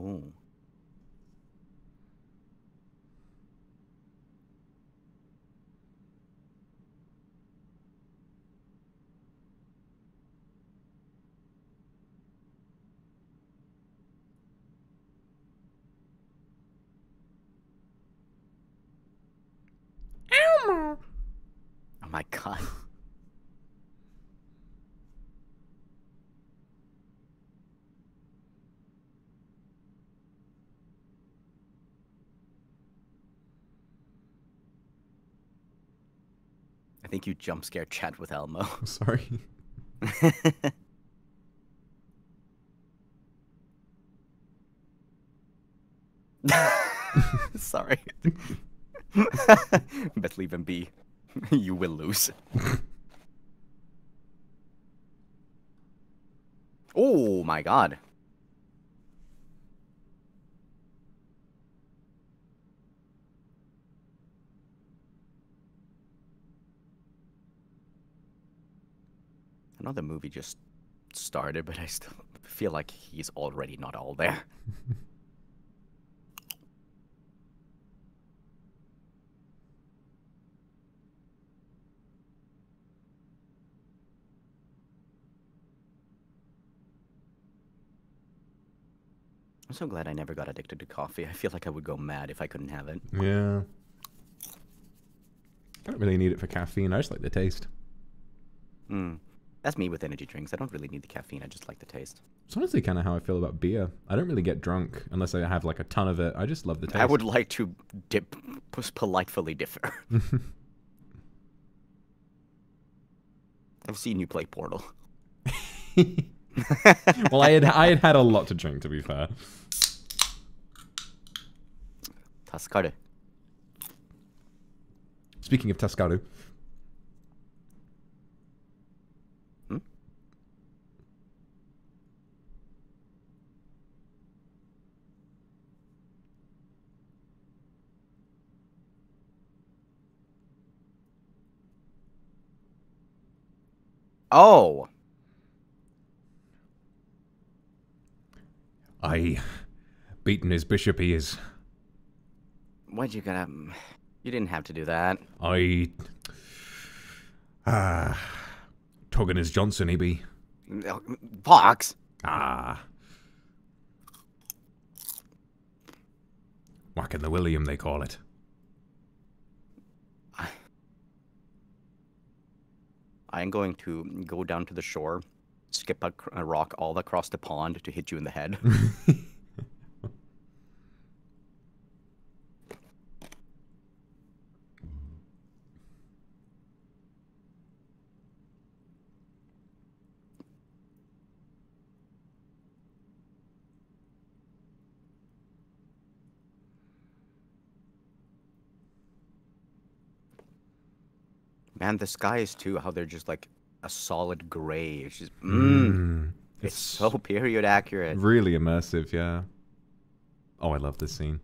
Oh. Elmo. Oh my god. I think you jump scare chat with Elmo. Sorry. Sorry. Best leave him be. You will lose. Oh my god. I know the movie just started, but I still feel like he's already not all there. I'm so glad I never got addicted to coffee. I feel like I would go mad if I couldn't have it. Yeah. I don't really need it for caffeine. I just like the taste. That's me with energy drinks. I don't really need the caffeine. I just like the taste. It's honestly kind of how I feel about beer. I don't really get drunk unless I have like a ton of it. I just love the taste. I would like to politely differ. I've seen you play Portal. Well, I had had a lot to drink, to be fair. Tascare. Speaking of Tascado. Oh. Aye. Beaten his bishop he is. Why'd you gotta... You didn't have to do that. Tugging his Johnson he be. Vox! Whacking the William they call it. I am going to go down to the shore, skip a rock all across the pond to hit you in the head. Man, the skies too, how they're just like a solid gray. It's just, it's so period accurate. Really immersive, yeah. Oh, I love this scene.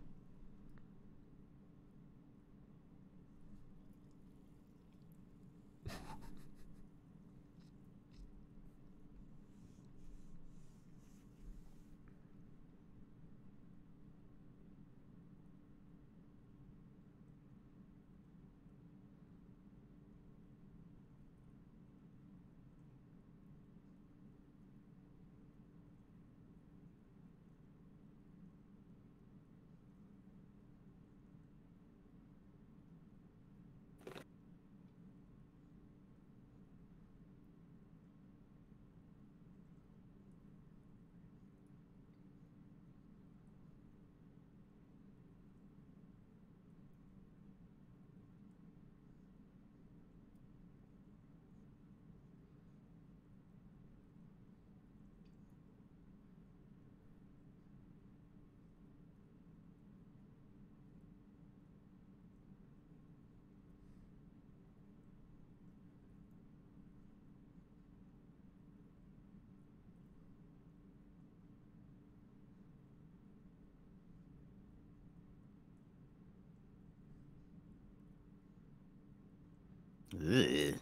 Ugh.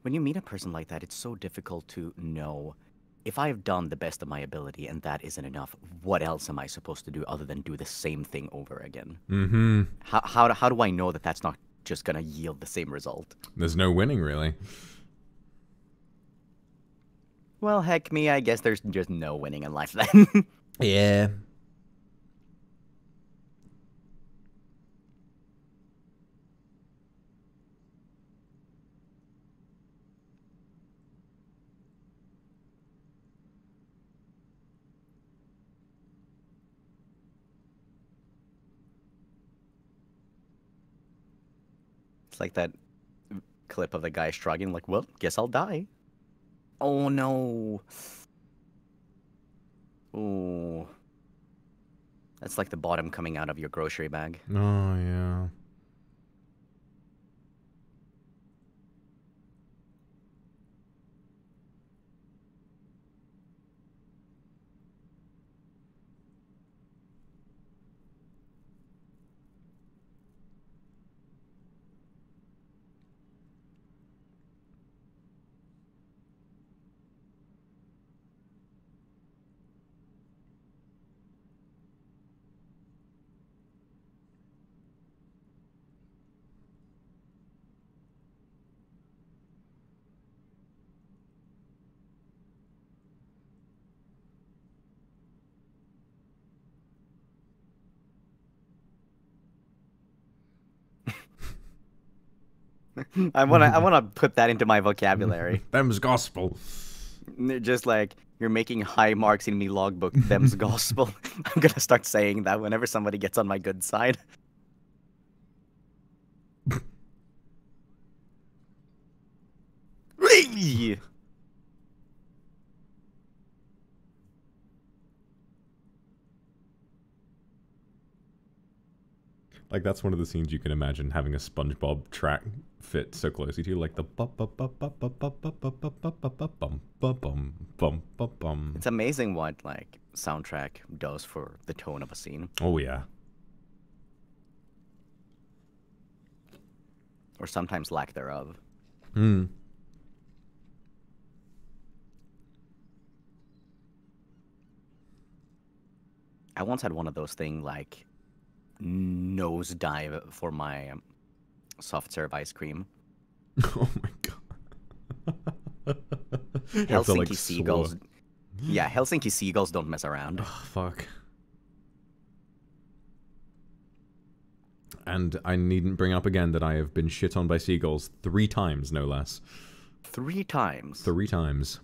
when you meet a person like that, it's so difficult to know if I've done the best of my ability and that isn't enough, what else am I supposed to do other than do the same thing over again? Mm-hmm. How do I know that that's not just gonna yield the same result? There's no winning, really. Well, heck me, I guess there's just no winning in life then. Yeah. It's like that clip of the guy shrugging, like, well, guess I'll die. Oh no. Ooh. That's like the bottom coming out of your grocery bag. Oh, yeah. I wanna put that into my vocabulary. Them's gospel. Just like you're making high marks in me logbook, them's gospel. I'm gonna start saying that whenever somebody gets on my good side. Like, that's one of the scenes you can imagine having a SpongeBob track fit so closely to you, like the bum. It's amazing what like soundtrack does for the tone of a scene, Oh yeah. or sometimes lack thereof. Hmm. I once had one of those thing like nosedive for my soft serve ice cream. Oh my god. Helsinki seagulls. Yeah, Helsinki seagulls don't mess around. Oh, fuck. And I needn't bring up again that I have been shit on by seagulls 3 times, no less. 3 times. 3 times.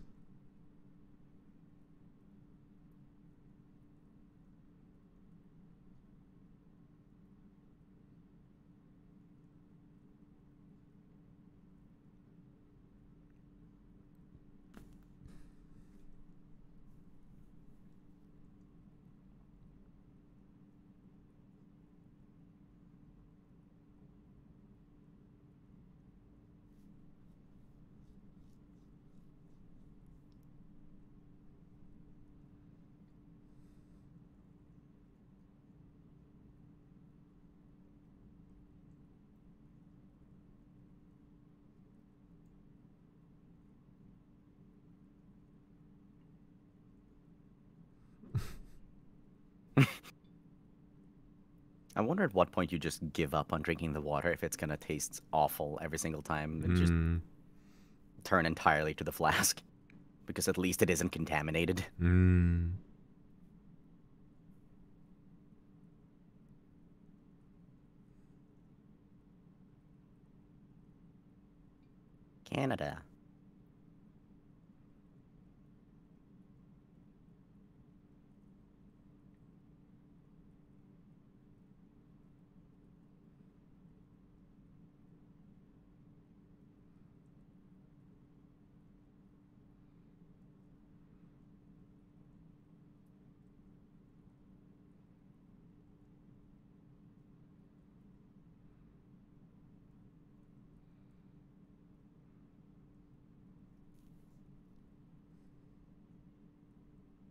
I wonder at what point you just give up on drinking the water if it's gonna taste awful every single time and just turn entirely to the flask. Because at least it isn't contaminated. Canada.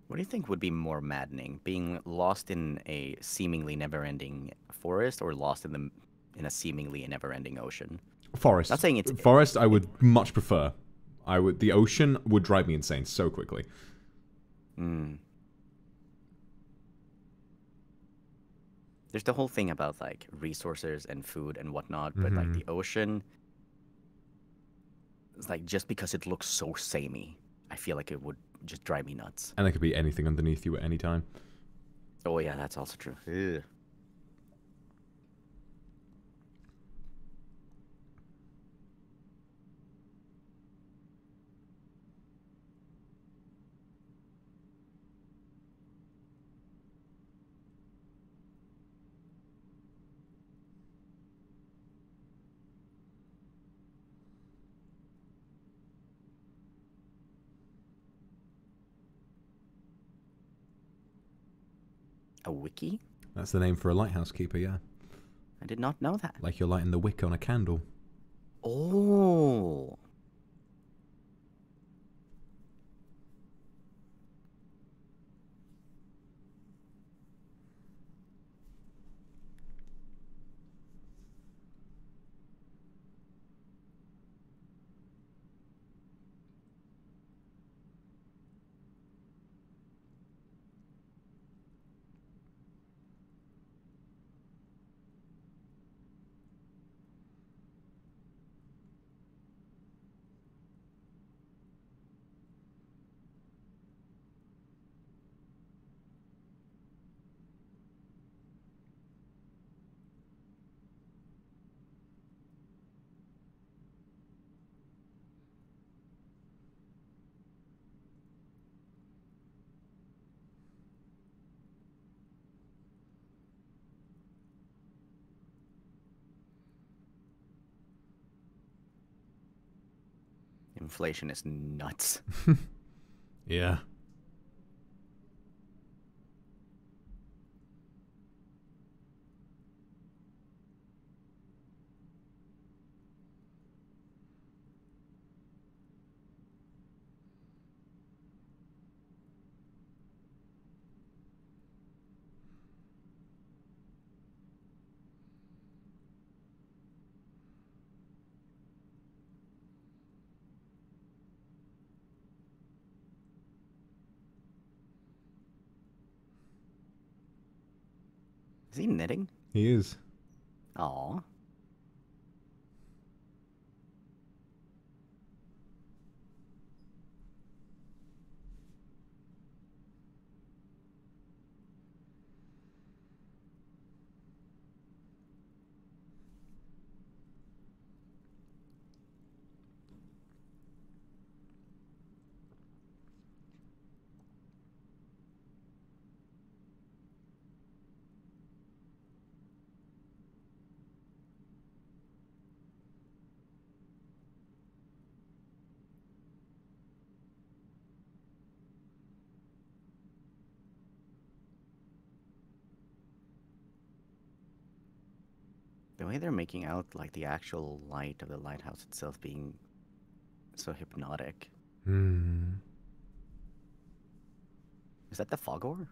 What do you think would be more maddening, being lost in a seemingly never-ending forest or lost in a seemingly never-ending ocean? Forest. Not saying it's Forest. I would much prefer. The ocean would drive me insane so quickly. There's the whole thing about like resources and food and whatnot, but like the ocean, it's like just because it looks so samey, I feel like it would just drive me nuts. And there could be anything underneath you at any time. Oh yeah, that's also true. Ugh. A wiki? That's the name for a lighthouse keeper, yeah. I did not know that. Like you're lighting the wick on a candle. Oh. Inflation is nuts. Yeah. Is he knitting? He is. Aw. The way they're making out like the actual light of the lighthouse itself being so hypnotic. Is that the fog ore?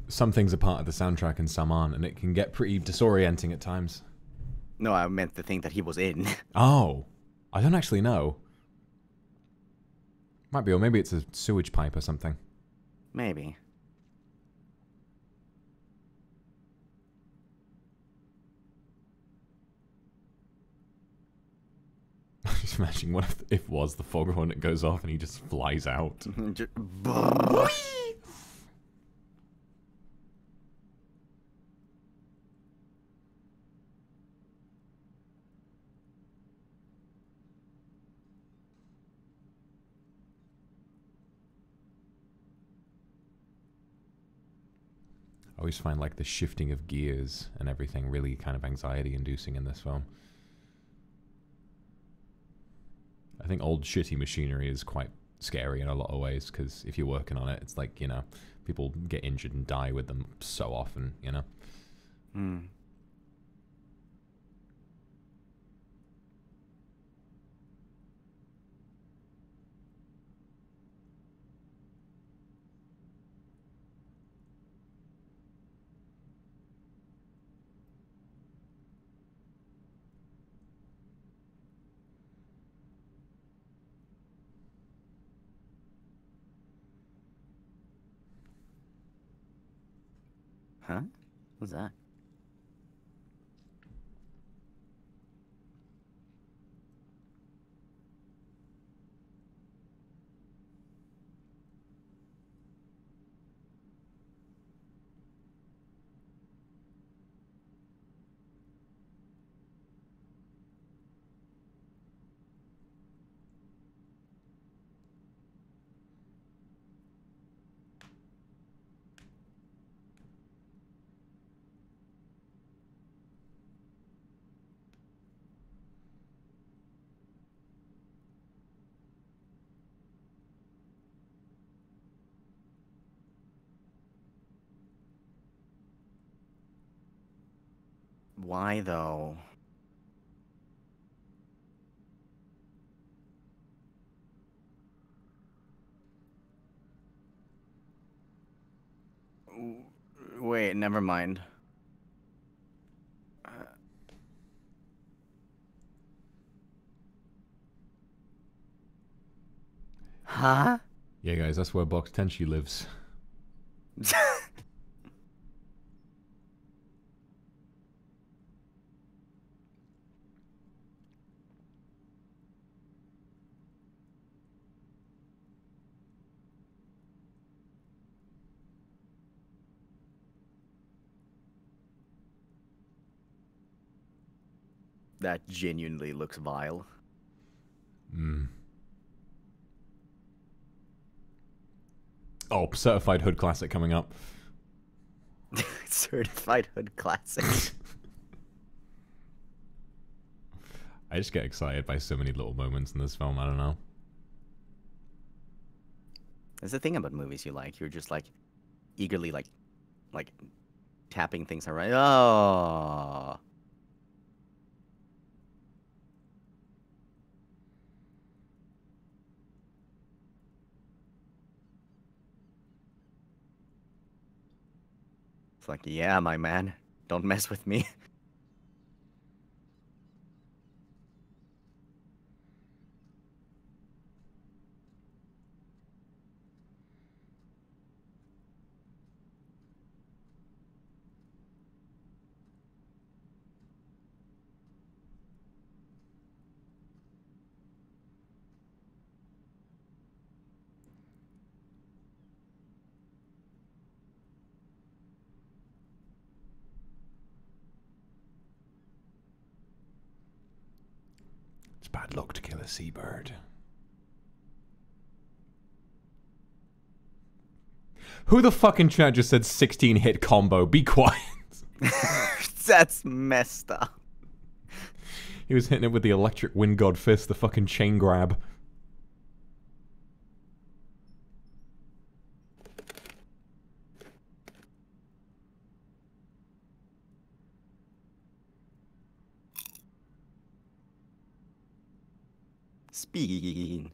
Some things are part of the soundtrack and some aren't, and it can get pretty disorienting at times. No, I meant the thing that he was in. Oh, I don't actually know. Might be, or maybe it's a sewage pipe or something. Maybe. Just imagine what if it was the fog horn, it goes off and he just flies out. I always find like the shifting of gears and everything really kind of anxiety inducing in this film. I think old shitty machinery is quite scary in a lot of ways, because if you're working on it, it's like, you know, people get injured and die with them so often, you know? Huh? What's that? Why though? Wait, never mind. Huh? Yeah, guys, that's where Box Tenchi lives. That genuinely looks vile. Hmm. Oh, Certified Hood Classic coming up. Certified Hood Classic. I just get excited by so many little moments in this film, I don't know. That's the thing about movies you like. You're just like eagerly like tapping things around. Oh. It's like, yeah, my man, don't mess with me. It's bad luck to kill a seabird. Who the fuck in chat just said 16 hit combo? Be quiet. That's messed up. He was hitting it with the electric wind god fist, the fucking chain grab. Speed.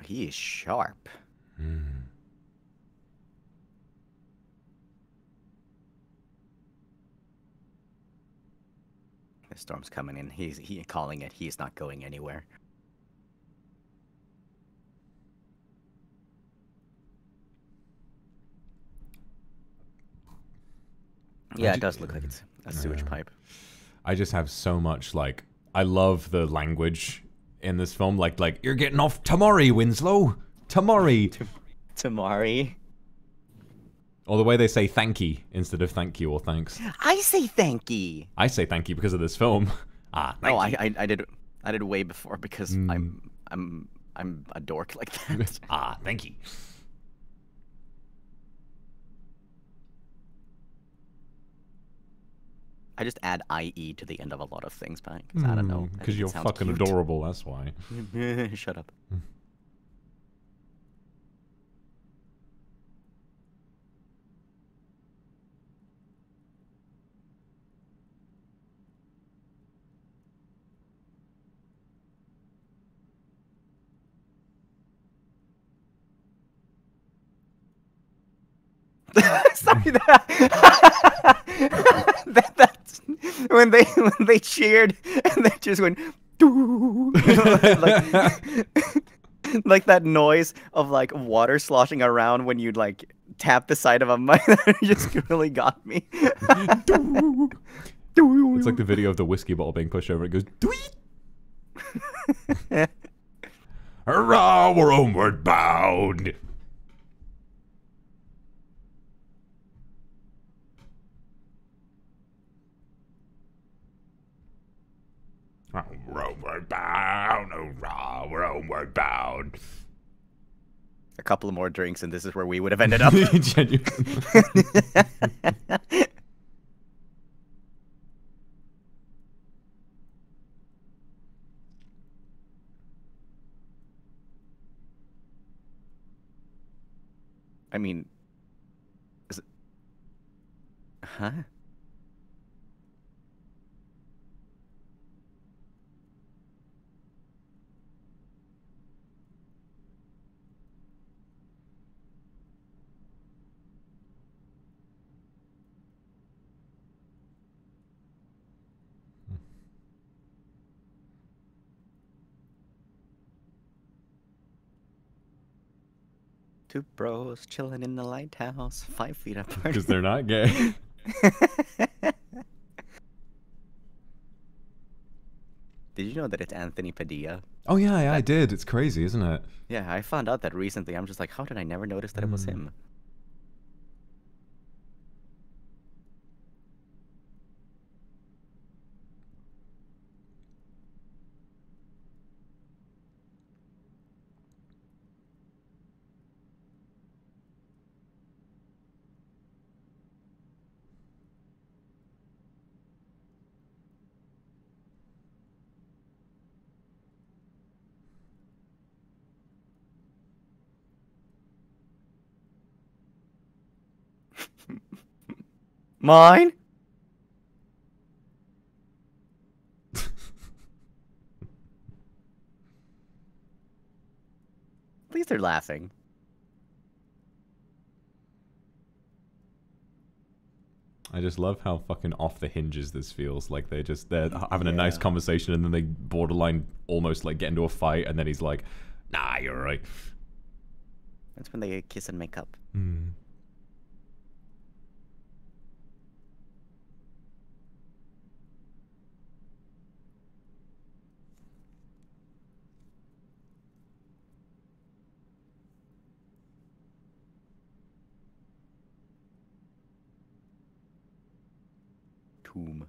He is sharp. The storm's coming in. He's calling it. He's not going anywhere. Yeah, it does look like it's a sewage pipe. I just have so much, like, I love the language in this film. Like you're getting off Tamari, Winslow. Tamari. Tamari. Or the way they say thank you instead of thank you or thanks. I say thank you. I say thank you because of this film. I did way before because I'm a dork like that. Thank you. I just add IE to the end of a lot of things, Pike. I don't know. Because you're fucking cute. adorable, that's why. Shut up. Sorry, that's when they cheered and they just went like that noise of like water sloshing around when you like tap the side of a mic. Just really got me. It's like the video of the whiskey bottle being pushed over. It goes tweet. Hurrah, we're homeward bound. Oh, we're homeward bound. Hurrah, we're homeward bound. A couple more drinks and this is where we would have ended up. I mean, is it... Huh? Two bros chilling in the lighthouse, 5 feet apart. Because they're not gay. Did you know that it's Anthony Padilla? Oh yeah, I did. It's crazy, isn't it? Yeah, I found out that recently. I'm just like, how did I never notice that it was him? Mine? At least they're laughing. I just love how fucking off the hinges this feels. Like they're having a nice conversation and then they borderline almost like get into a fight and then he's like, nah, you're right. That's when they kiss and make up. Tomb.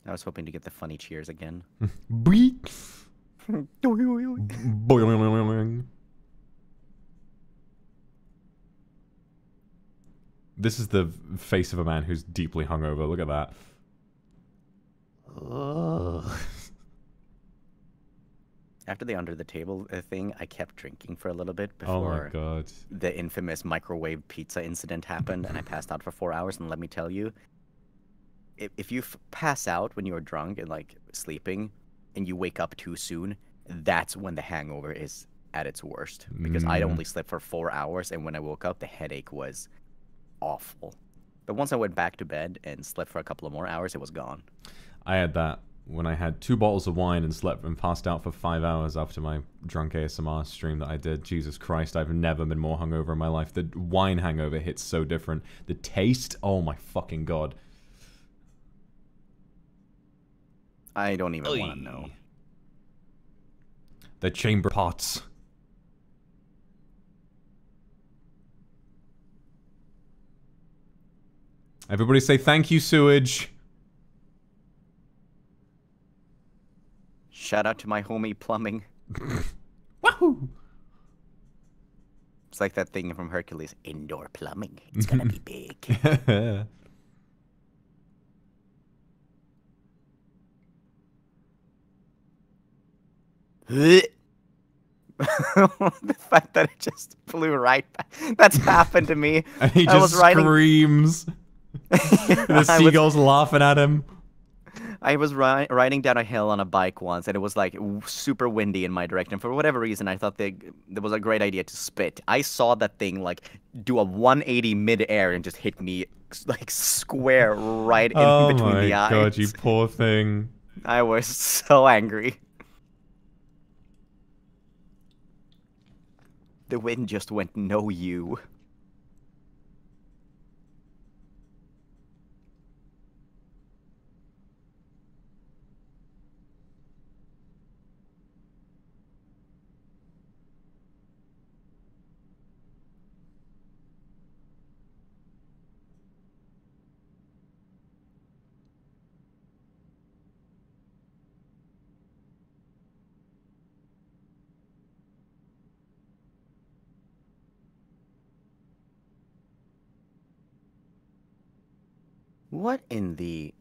I was hoping to get the funny cheers again. Boing. Boing. This is the face of a man who's deeply hungover. Look at that. After the under the table thing, I kept drinking for a little bit before oh my God. The infamous microwave pizza incident happened, and I passed out for 4 hours. And let me tell you, if you pass out when you're drunk and like sleeping, and you wake up too soon, that's when the hangover is at its worst. Because I only slept for 4 hours, and when I woke up, the headache was awful. But once I went back to bed and slept for a couple of more hours, it was gone. I had that when I had 2 bottles of wine and slept and passed out for 5 hours after my drunk ASMR stream that I did. Jesus Christ, I've never been more hungover in my life. The wine hangover hits so different. The taste, oh my fucking God. I don't even want to know. The chamber pots. Everybody say thank you, sewage. Shout out to my homie plumbing. Wahoo! It's like that thing from Hercules. Indoor plumbing. It's gonna be big. The fact that it just flew right back. That's happened to me. And he just screams. The seagulls laughing at him. I was riding down a hill on a bike once, and it was like super windy in my direction. For whatever reason, I thought there was a great idea to spit. I saw that thing like do a 180 mid-air and just hit me like square right in between the eyes. Oh my god, you poor thing. I was so angry. The wind just went no you. What in the...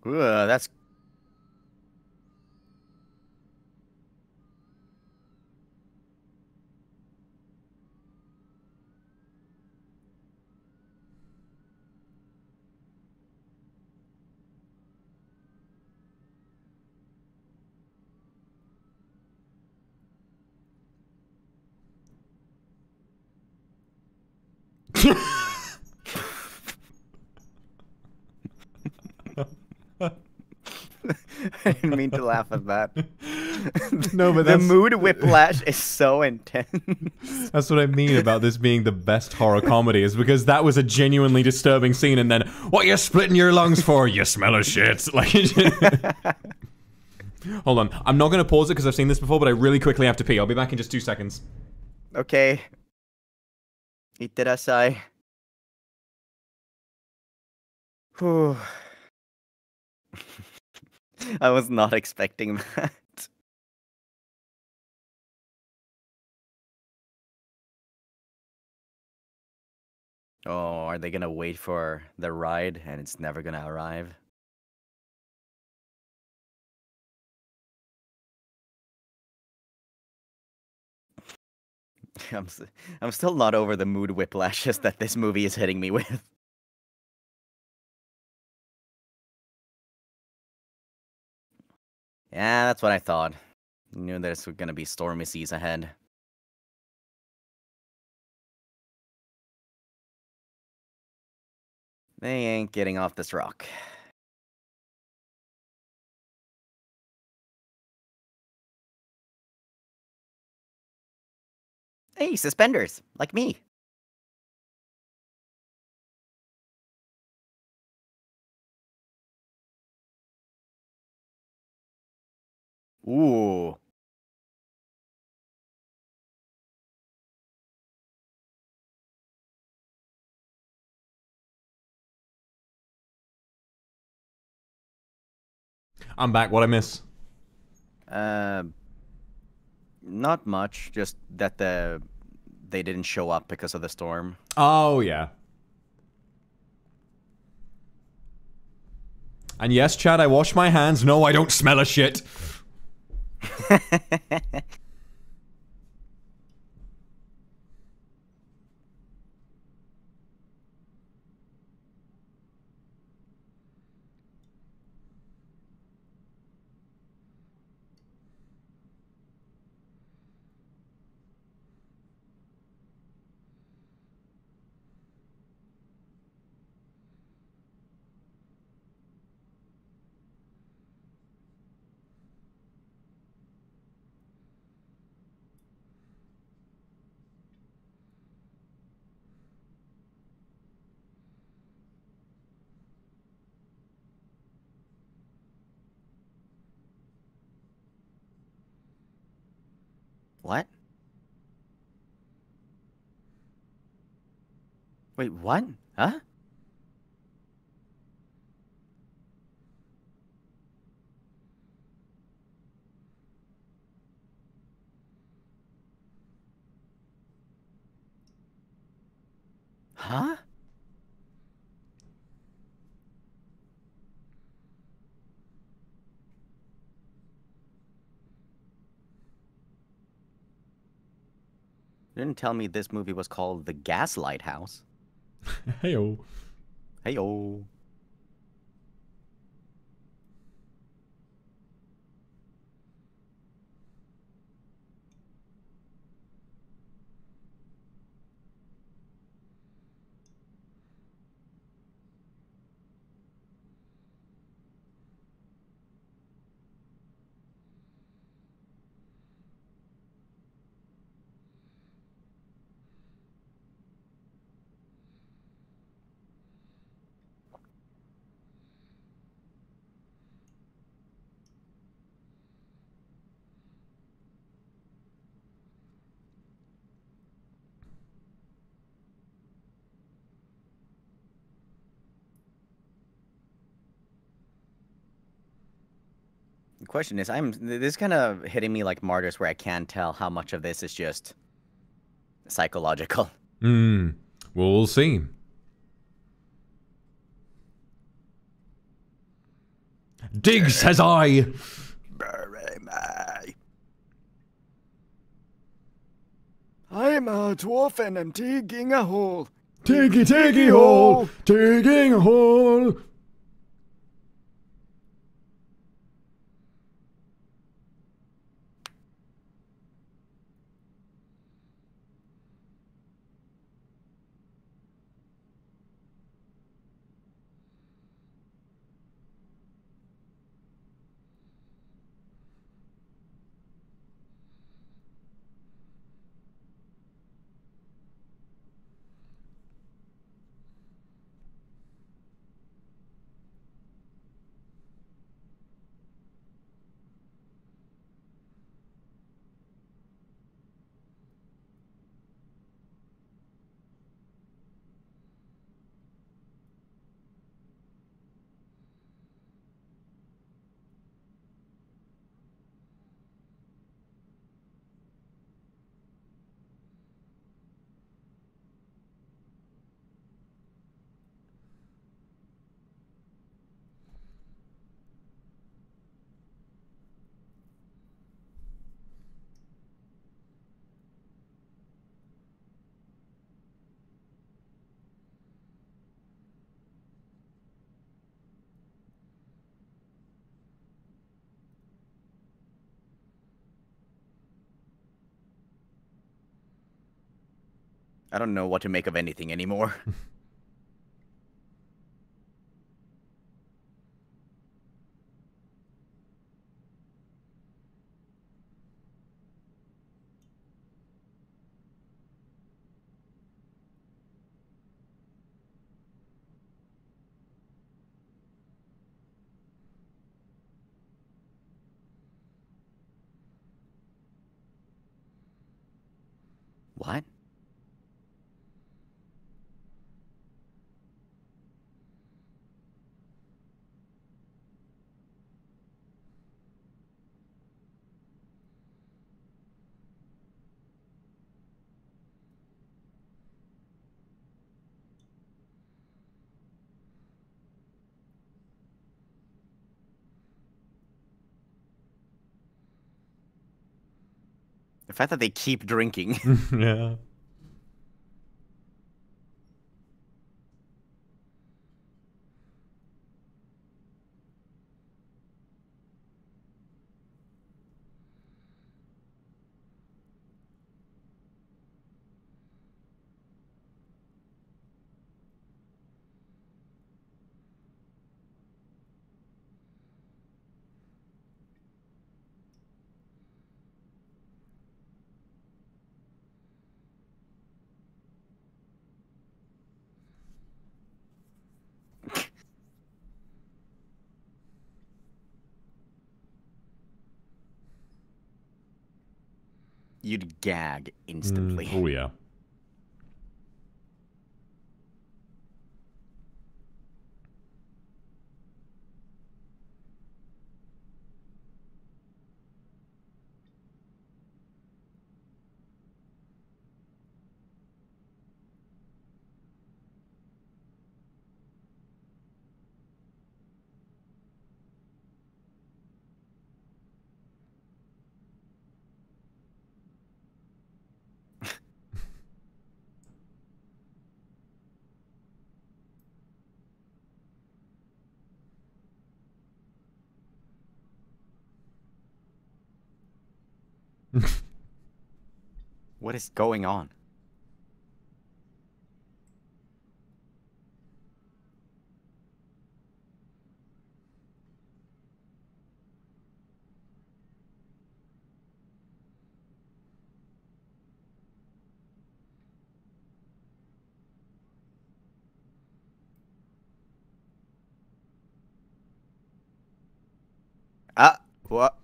that's... I didn't mean to laugh at that. No, but the mood whiplash is so intense. That's what I mean about this being the best horror comedy, is because that was a genuinely disturbing scene, and then, what are you splitting your lungs for? You smell of shit. Like, hold on. I'm not going to pause it because I've seen this before, but I really quickly have to pee. I'll be back in just 2 seconds. Okay. Itterasai. Whew. I was not expecting that. Oh, are they gonna wait for the ride and it's never gonna arrive? I'm still not over the mood whiplashes that this movie is hitting me with. Yeah, that's what I thought. I knew there's gonna be stormy seas ahead. They ain't getting off this rock. Hey, suspenders, like me. Ooh. I'm back. What'd I miss? Not much. Just that they didn't show up because of the storm. Oh, yeah. And yes, Chad, I wash my hands. No, I don't smell a shit. What? Wait, what? Huh? Huh? You didn't tell me this movie was called The Gaslight House. Heyo. Heyo. The question is, this kind of hitting me like Martyrs, where I can't tell how much of this is just psychological. We'll see. Dig, says I. Bury me. I'm a dwarf and I'm digging a hole. Diggy hole, digging a hole. I don't know what to make of anything anymore. What? The fact that they keep drinking. Yeah. you'd gag instantly. Oh yeah. What is going on? Ah, what?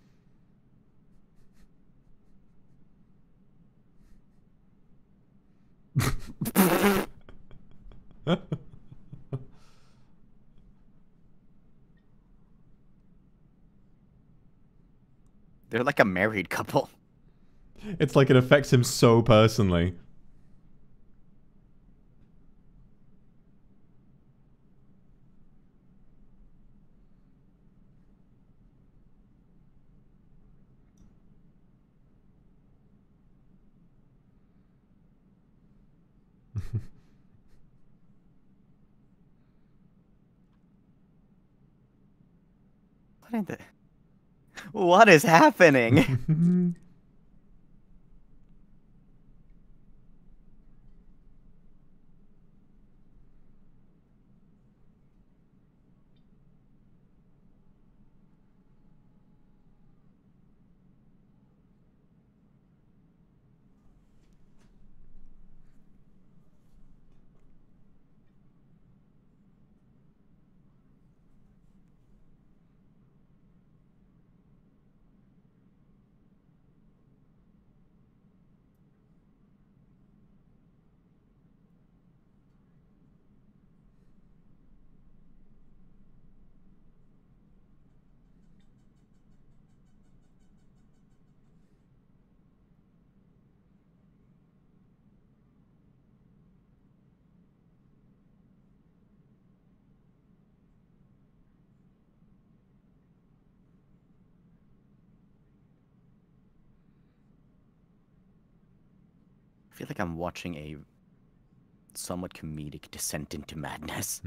They're like a married couple. It's like it affects him so personally. What in the... What is happening? I feel like I'm watching a somewhat comedic descent into madness.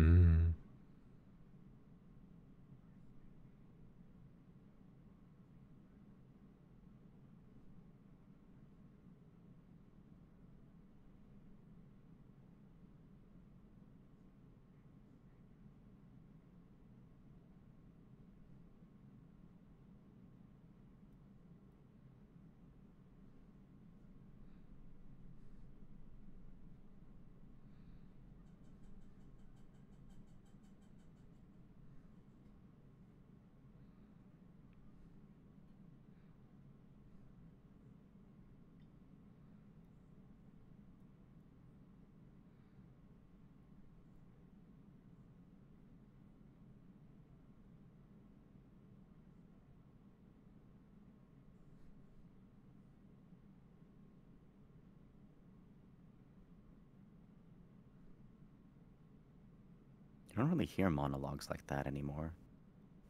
You don't really hear monologues like that anymore.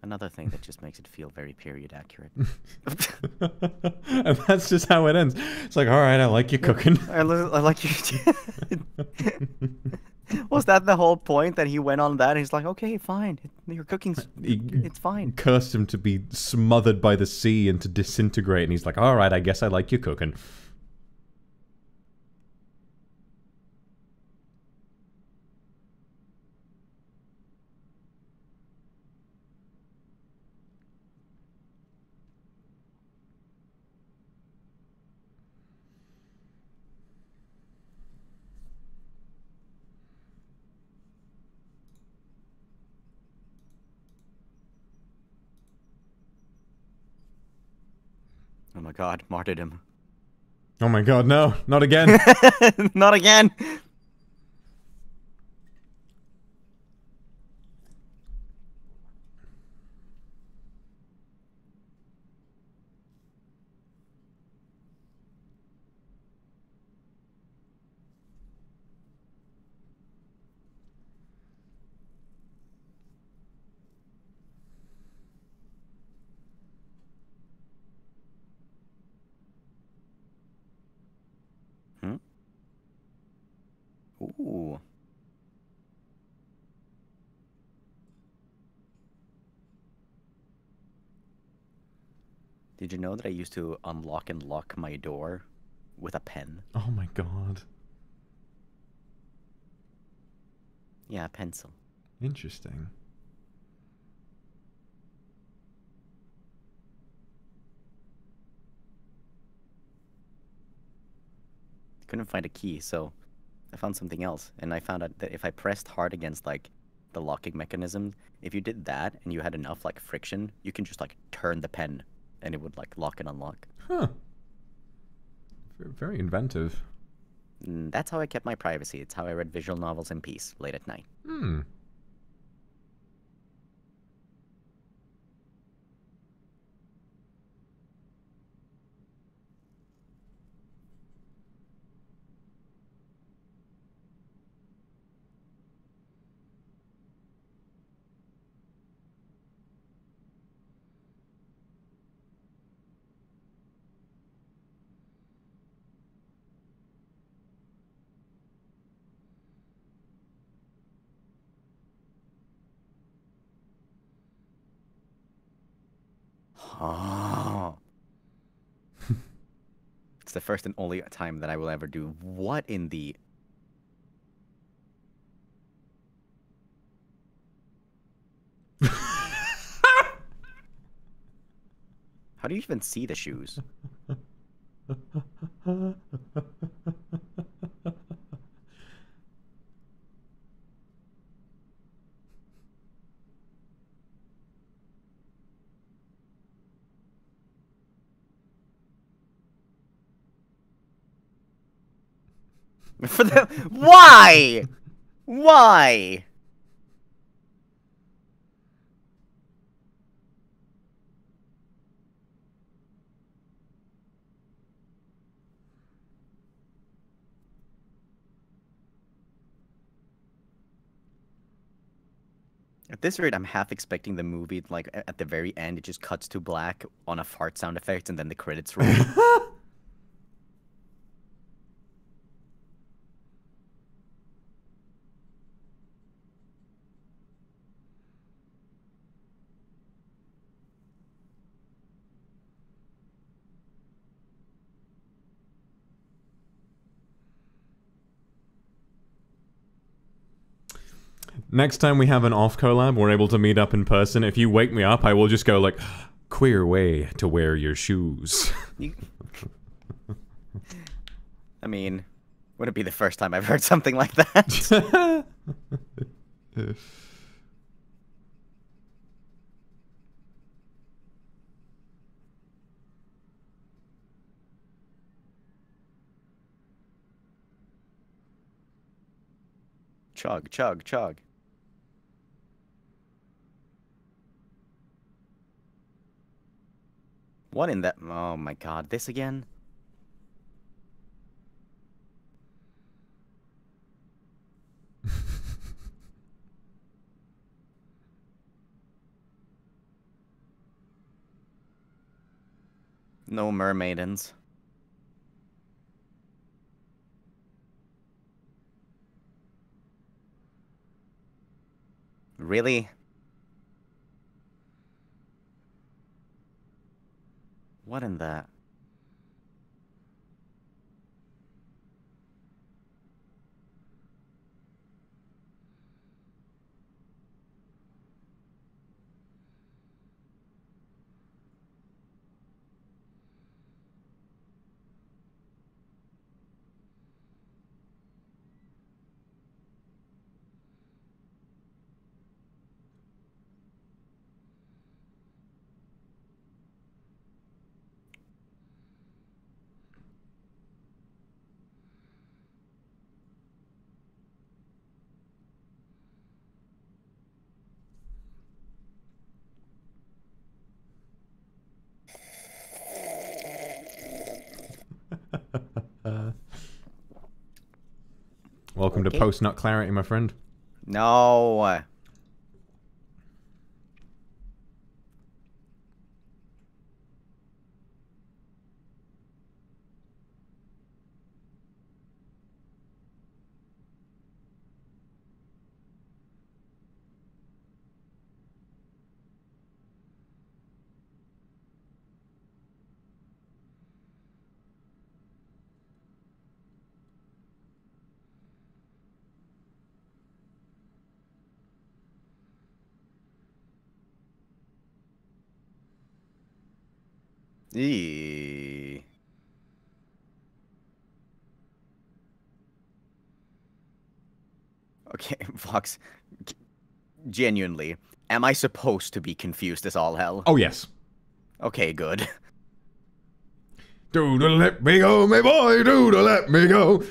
Another thing that just makes it feel very period accurate. And that's just how it ends. It's like, all right, I like you cooking. I like you. Was that the whole point that he went on that? He's like, okay, fine. Your cooking's... It's fine. Cursed him to be smothered by the sea and to disintegrate. And he's like, all right, I guess I like you cooking. Oh my god, martyrdom. Oh my god, no, not again. Not again. Hmm? Ooh. Did you know that I used to unlock and lock my door with a pen? Oh my god. Yeah, a pencil. Interesting. Couldn't find a key, so I found something else. And I found out that if I pressed hard against, like, the locking mechanism, if you did that and you had enough, like, friction, you can just, like, turn the pen and it would, like, lock and unlock. Huh. Very inventive. That's how I kept my privacy. It's how I read visual novels in peace late at night. Hmm. Oh. It's the first and only time that I will ever do. What in the... How do you even see the shoes? For the... Why? Why? At this rate, I'm half expecting the movie, like, at the very end, it just cuts to black on a fart sound effect, and then the credits roll. Next time we have an off collab, we're able to meet up in person. If you wake me up, I will just go like, queer way to wear your shoes. I mean, wouldn't be the first time I've heard something like that. Chug, chug, chug. What in that? Oh my god, this again? No mermaidens. Really? What in that? Welcome to post-nut clarity, my friend. No. Eee. Okay, Vox, genuinely, am I supposed to be confused as all hell? Oh, yes. Okay, good. Doodle, let me go, my boy, doodle, let me go.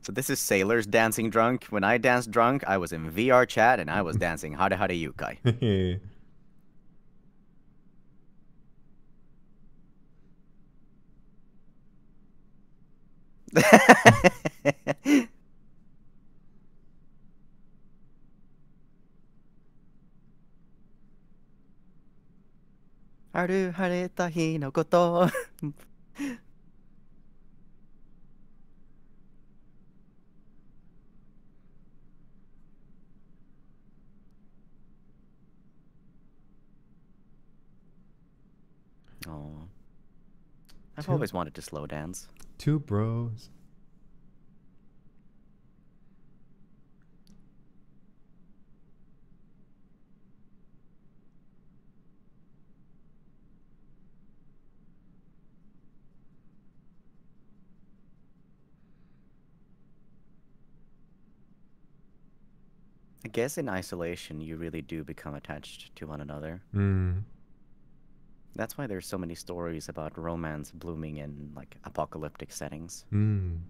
So this is sailors dancing drunk. When I danced drunk, I was in VR chat and I was dancing Hade Hade Yukai. Haru hareta hi no koto. Oh. I've always wanted to slow dance. Two bros. I guess in isolation, you really do become attached to one another. Mm. That's why there's so many stories about romance blooming in, like, apocalyptic settings. Mm.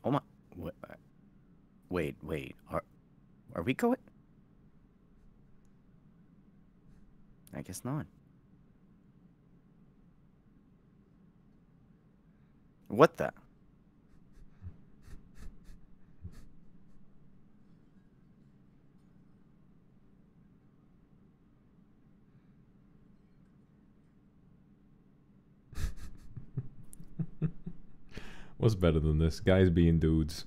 Oh my... Wait. Are we going? I guess not. What the? What's better than this? Guys being dudes.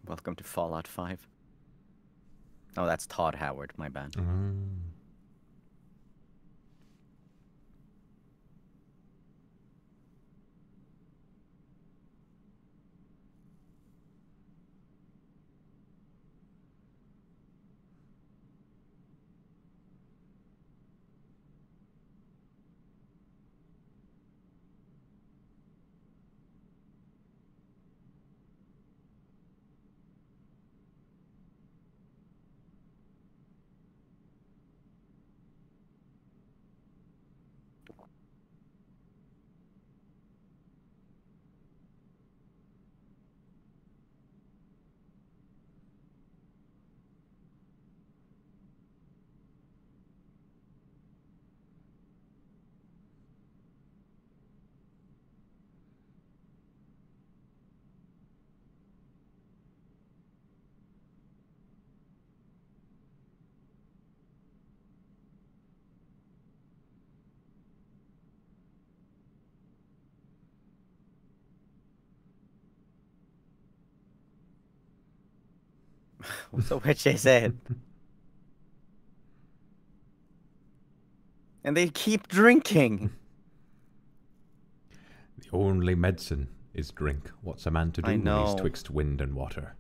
Welcome to Fallout 5. Oh, that's Todd Howard, my bad. So what she said. And they keep drinking. The only medicine is drink. What's a man to do I when he's know. twixt wind and water?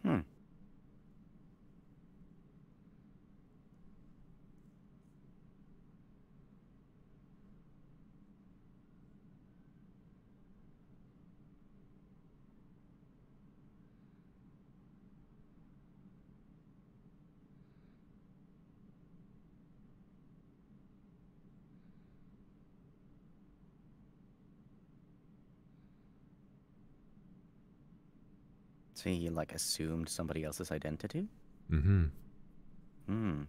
Hmm. So he, like, assumed somebody else's identity? Mm-hmm. Hmm.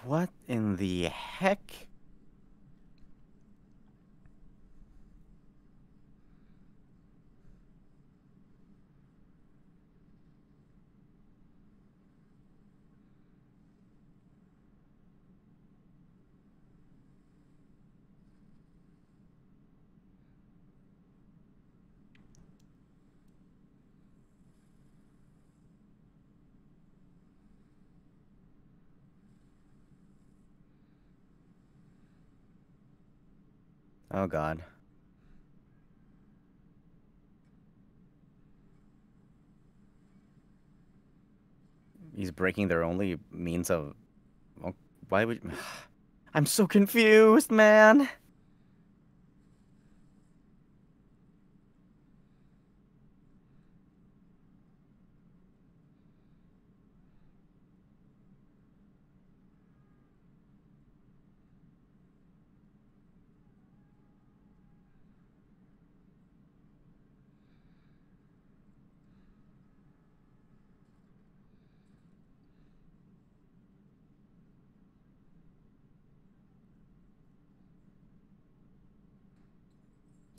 What in the heck? Oh god. He's breaking their only means of... Well, why would... I'm so confused, man!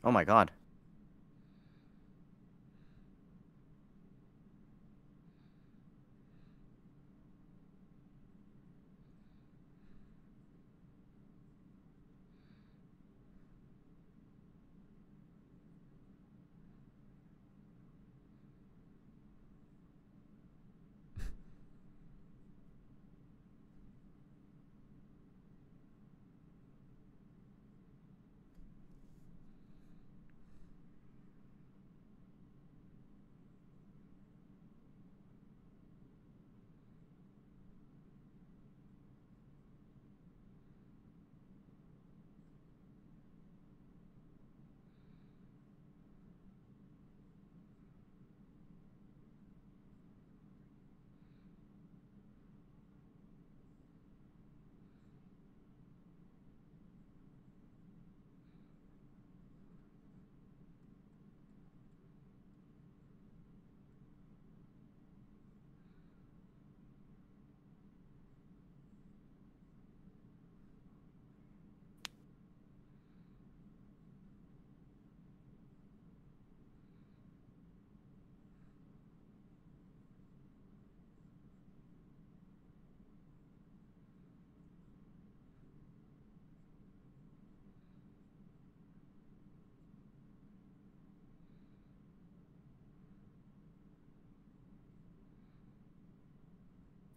Oh my god.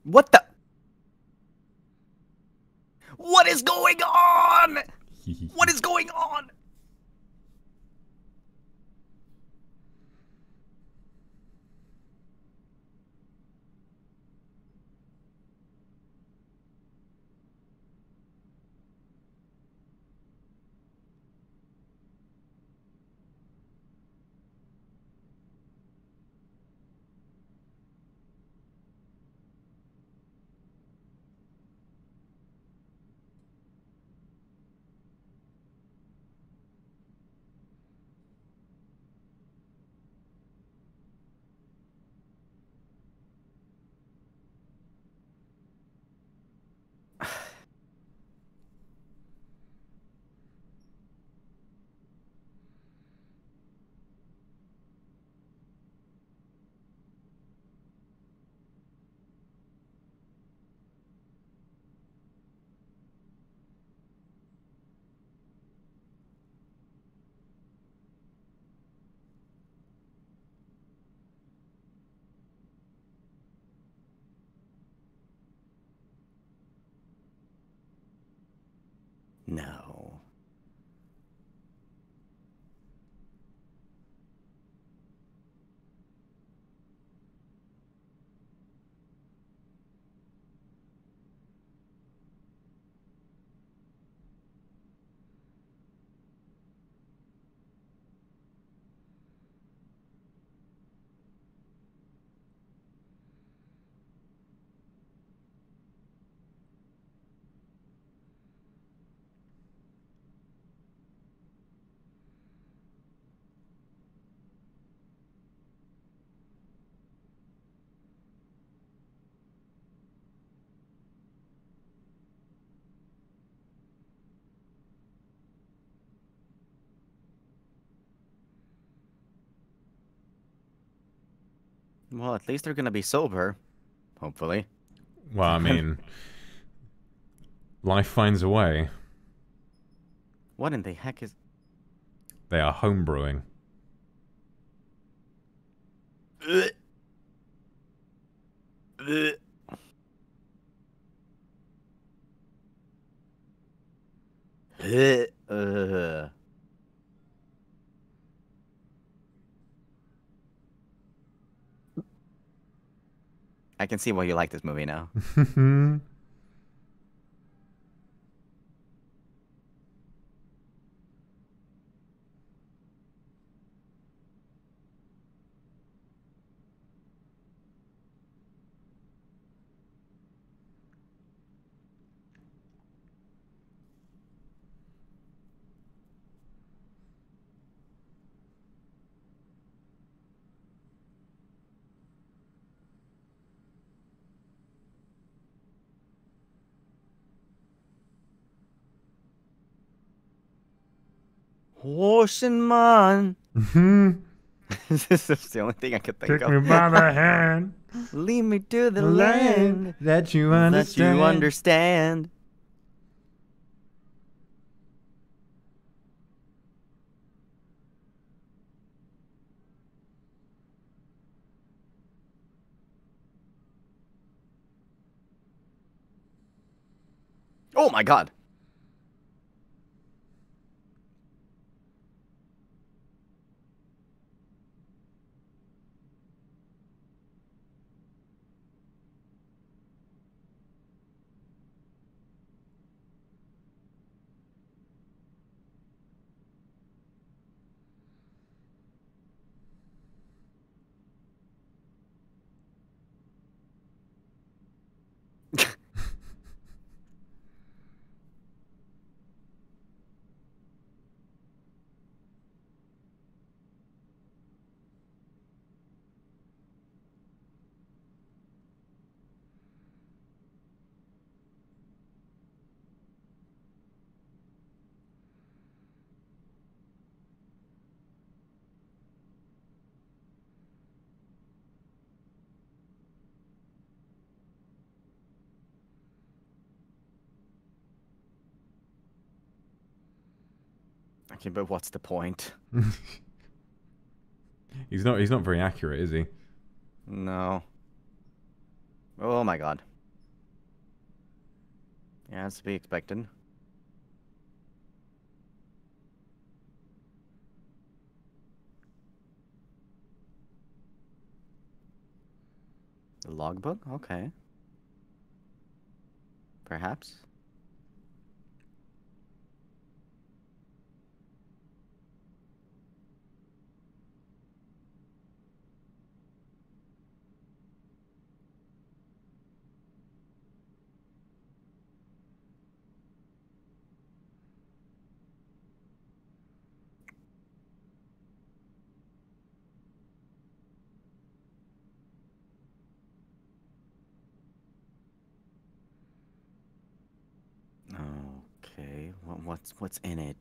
What the? What is going on? What is going on? No. Well, at least they're gonna be sober. Hopefully. Well, I mean, life finds a way. What in the heck is... They are homebrewing. I can see why you like this movie now. Ocean man. This is the only thing I could think Take of. me by the hand. Lead me to the land that you that understand. you understand. Oh my god. Okay, but what's the point? He's not very accurate, is he? No. Oh my god. Yeah, that's to be expected. The logbook? Okay. Perhaps. Okay. What's in it?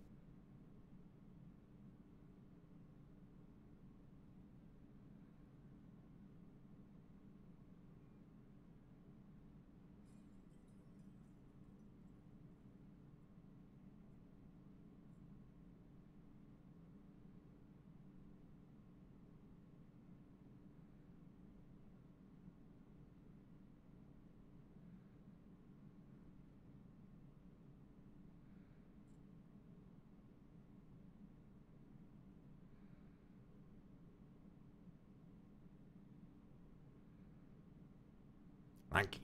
Lanky.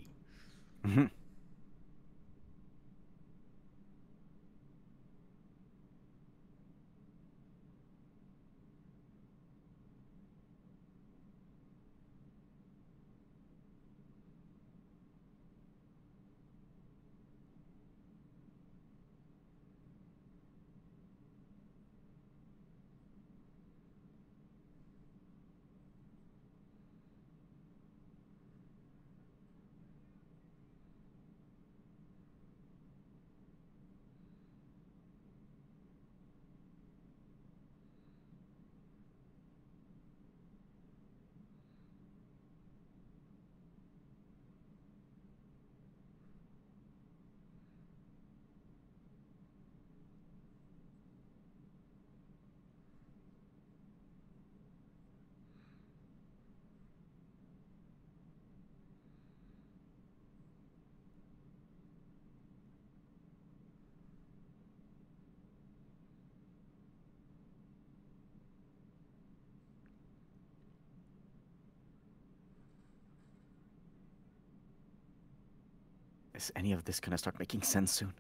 Is any of this gonna start making sense soon?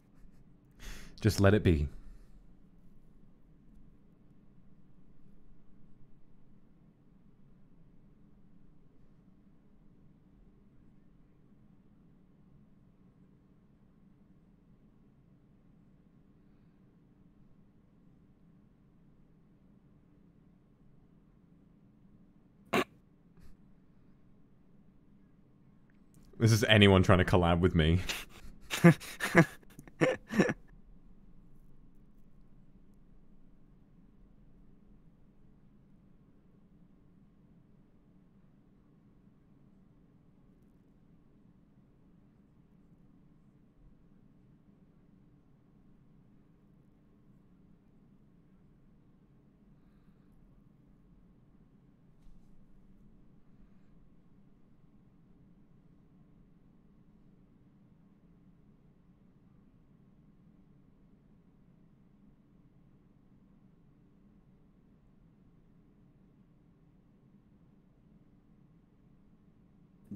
Just let it be. This is anyone trying to collab with me.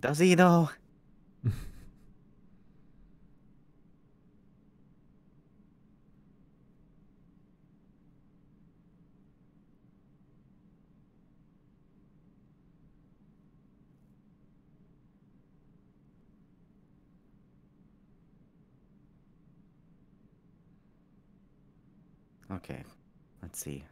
Does he though? Okay, let's see.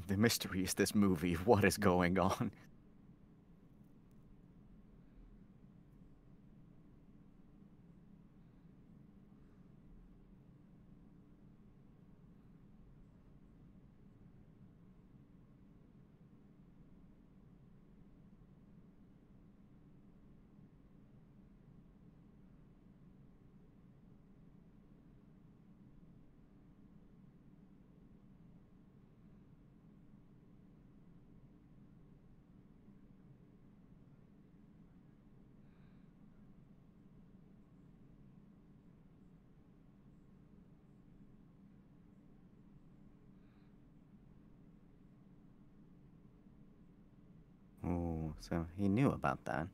The mystery is this movie. What is going on? Oh, so he knew about that.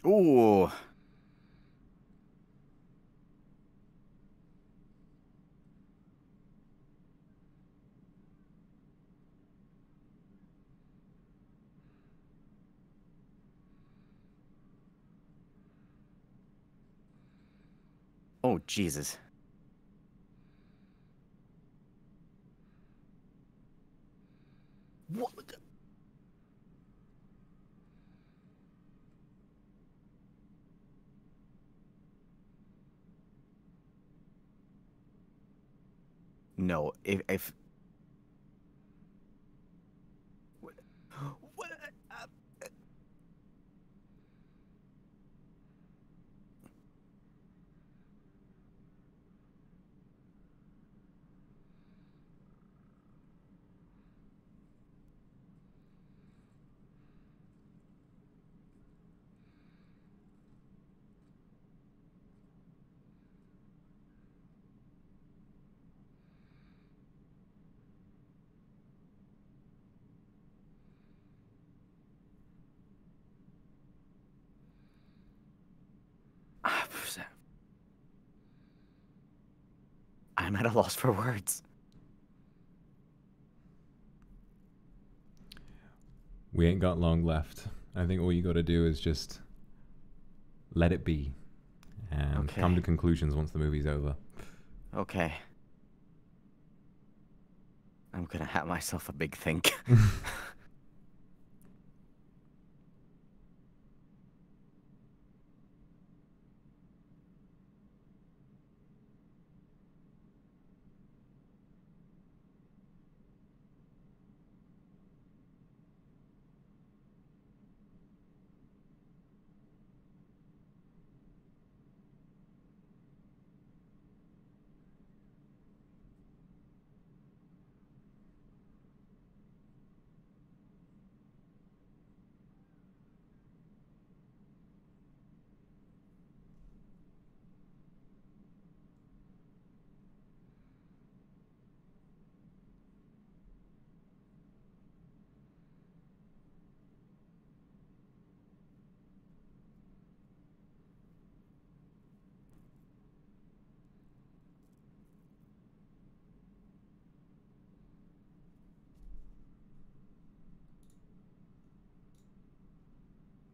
Ooh. Oh, Jesus. What? No, if what? What? I'm at a loss for words. We ain't got long left. I think all you got to do is just let it be and come to conclusions once the movie's over. Okay. I'm gonna have myself a big think.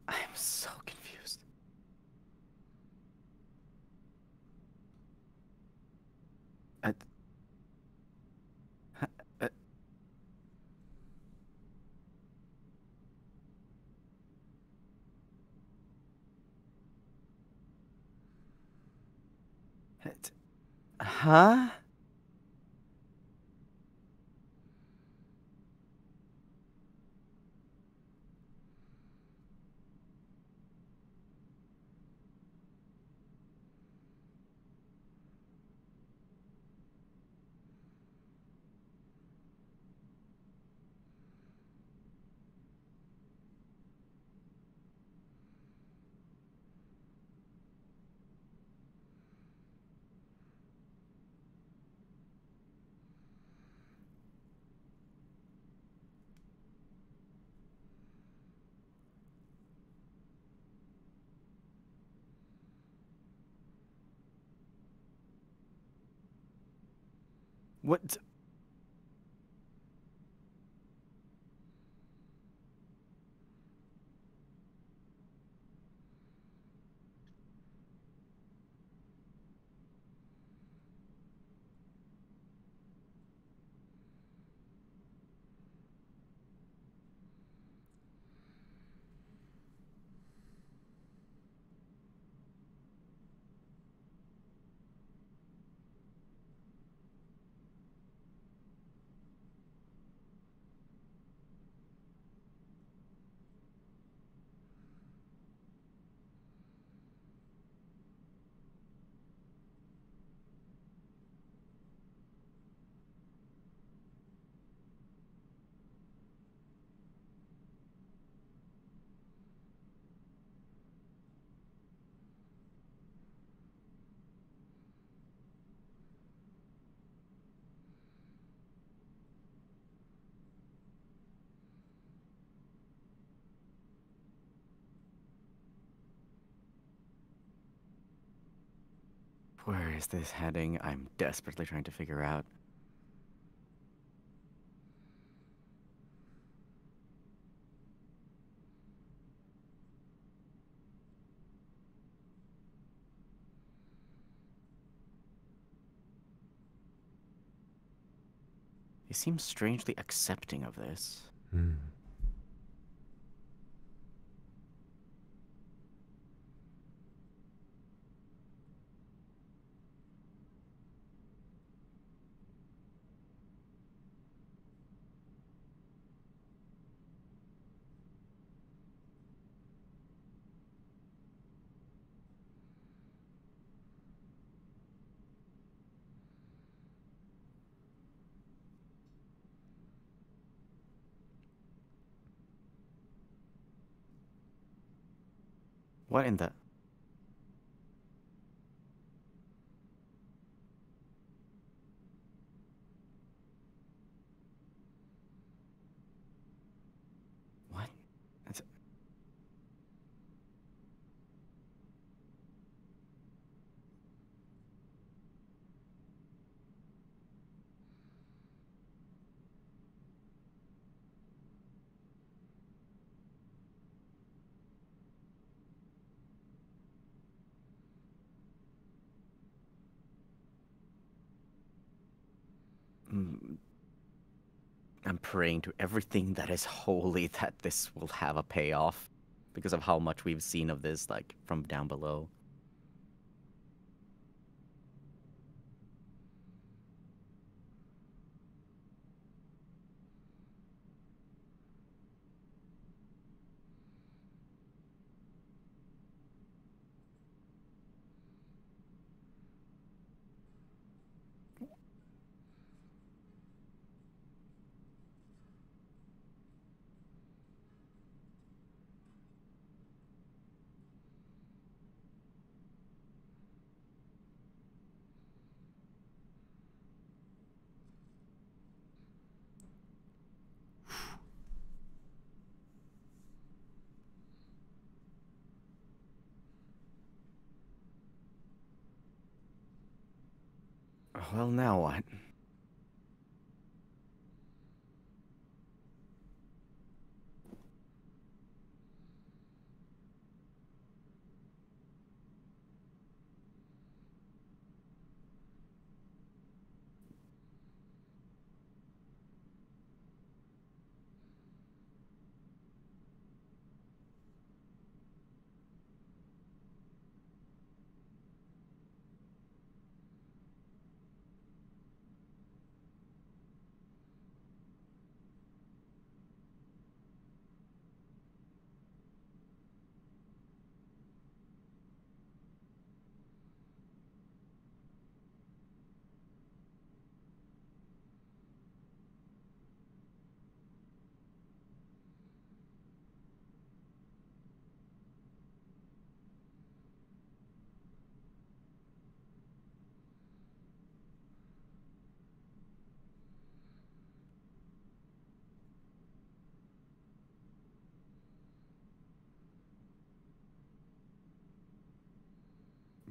I'm so confused. Uh, uh, huh? What? Where is this heading? I'm desperately trying to figure out. He seems strangely accepting of this. Hmm. What in the... What? It's... mm, I'm praying to everything that is holy that this will have a payoff because of how much we've seen of this, like, from down below. Well, now what?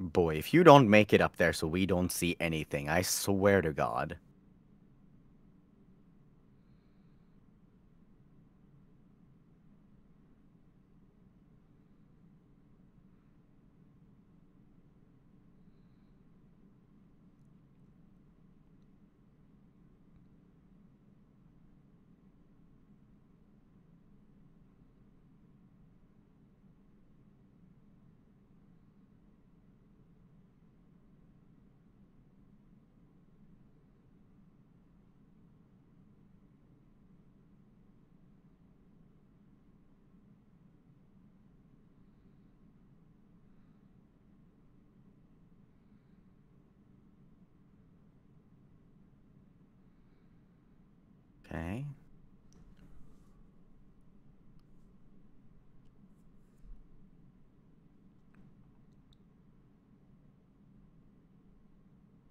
Boy, if you don't make it up there so we don't see anything, I swear to God. Okay.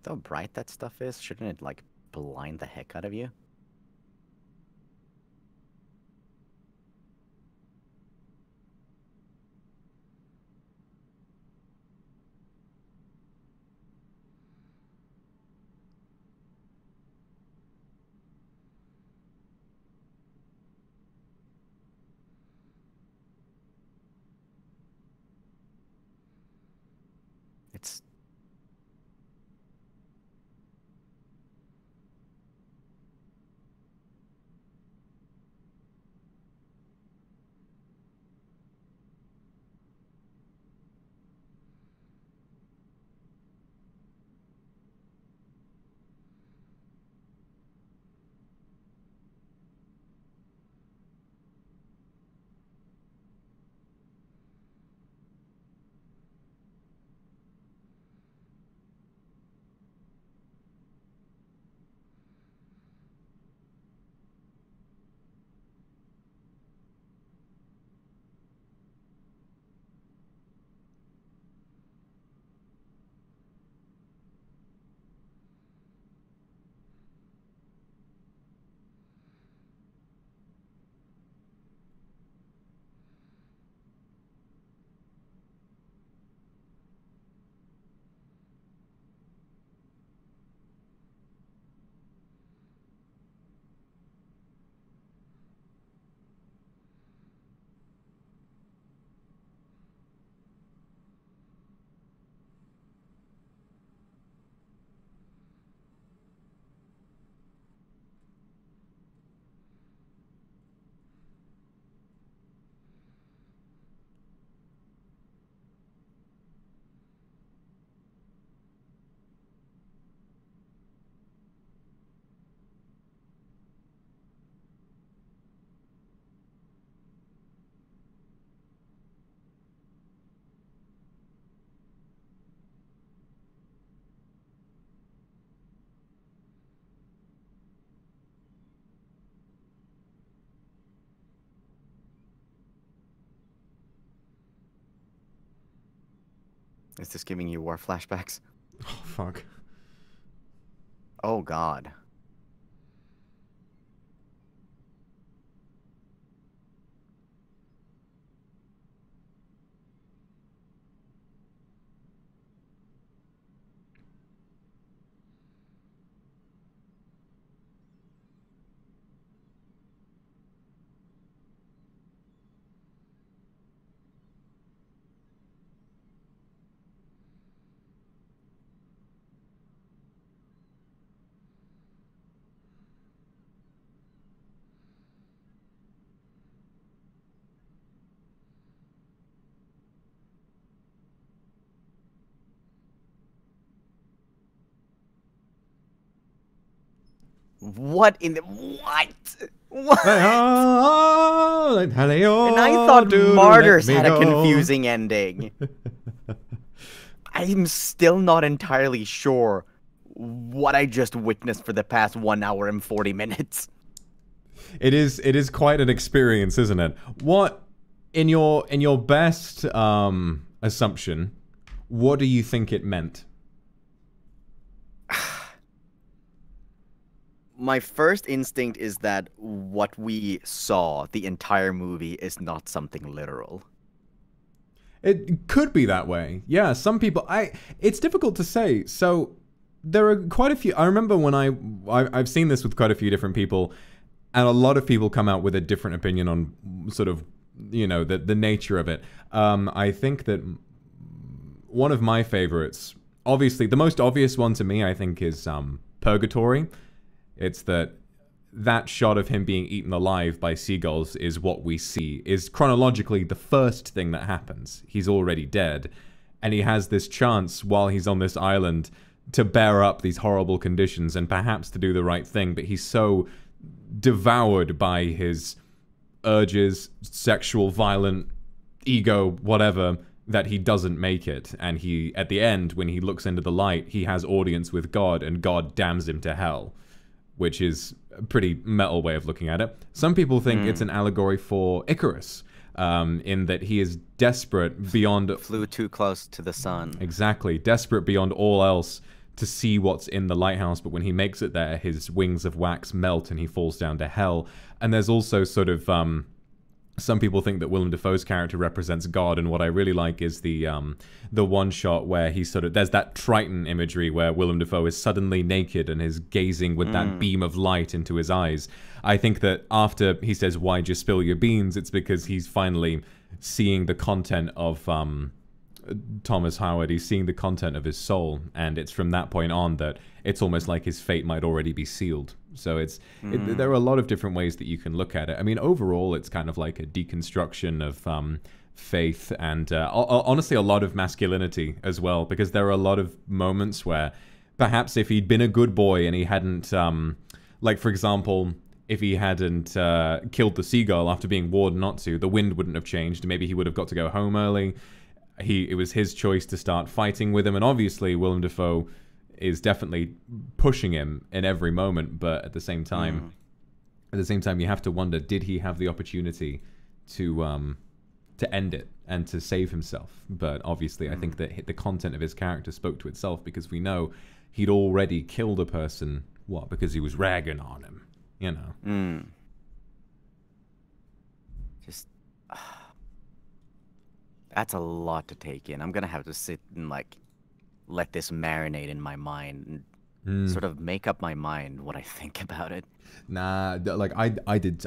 How bright that stuff is, shouldn't it, like, blind the heck out of you? It's... Is this giving you war flashbacks? Oh, fuck. Oh, God. What in the... What? What? And I thought Martyrs had a confusing ending. I'm still not entirely sure what I just witnessed for the past 1 hour and 40 minutes. It is quite an experience, isn't it? What, in your best assumption, what do you think it meant? My first instinct is that what we saw the entire movie is not something literal. It could be that way. Yeah, some people... It's difficult to say. So, there are quite a few... I remember when I've seen this with quite a few different people, and a lot of people come out with a different opinion on sort of, you know, the nature of it. I think that one of my favorites... Obviously, the most obvious one to me, I think, is Purgatory. It's that shot of him being eaten alive by seagulls is what we see, is chronologically the first thing that happens. He's already dead, and he has this chance while he's on this island to bear up these horrible conditions and perhaps to do the right thing, but he's so devoured by his urges, sexual, violent, ego, whatever, that he doesn't make it. And he, at the end, when he looks into the light, he has audience with God, and God damns him to hell. Which is a pretty metal way of looking at it. Some people think it's an allegory for Icarus, in that he is desperate beyond... Flew too close to the sun. Exactly. Desperate beyond all else to see what's in the lighthouse, but when he makes it there, his wings of wax melt and he falls down to hell. And there's also sort of... some people think that Willem Dafoe's character represents God, and what I really like is the one shot where he sort of... There's that Triton imagery where Willem Dafoe is suddenly naked and is gazing with that beam of light into his eyes. I think that after he says, "Why'd you spill your beans?" it's because he's finally seeing the content of Thomas Howard. He's seeing the content of his soul, and it's from that point on that it's almost like his fate might already be sealed. So there are a lot of different ways that you can look at it. I mean, overall, it's kind of like a deconstruction of faith and honestly a lot of masculinity as well, because there are a lot of moments where perhaps if he'd been a good boy and he hadn't, like for example, if he hadn't killed the seagull after being warned not to, the wind wouldn't have changed. Maybe he would have got to go home early. It was his choice to start fighting with him, and obviously Willem Dafoe is definitely pushing him in every moment, but at the same time, you have to wonder, did he have the opportunity to end it and to save himself? But obviously, I think that the content of his character spoke to itself, because we know he'd already killed a person, because he was ragging on him, you know. Just... that's a lot to take in. I'm gonna have to sit and, like, let this marinate in my mind and sort of make up my mind what I think about it. Nah, like I did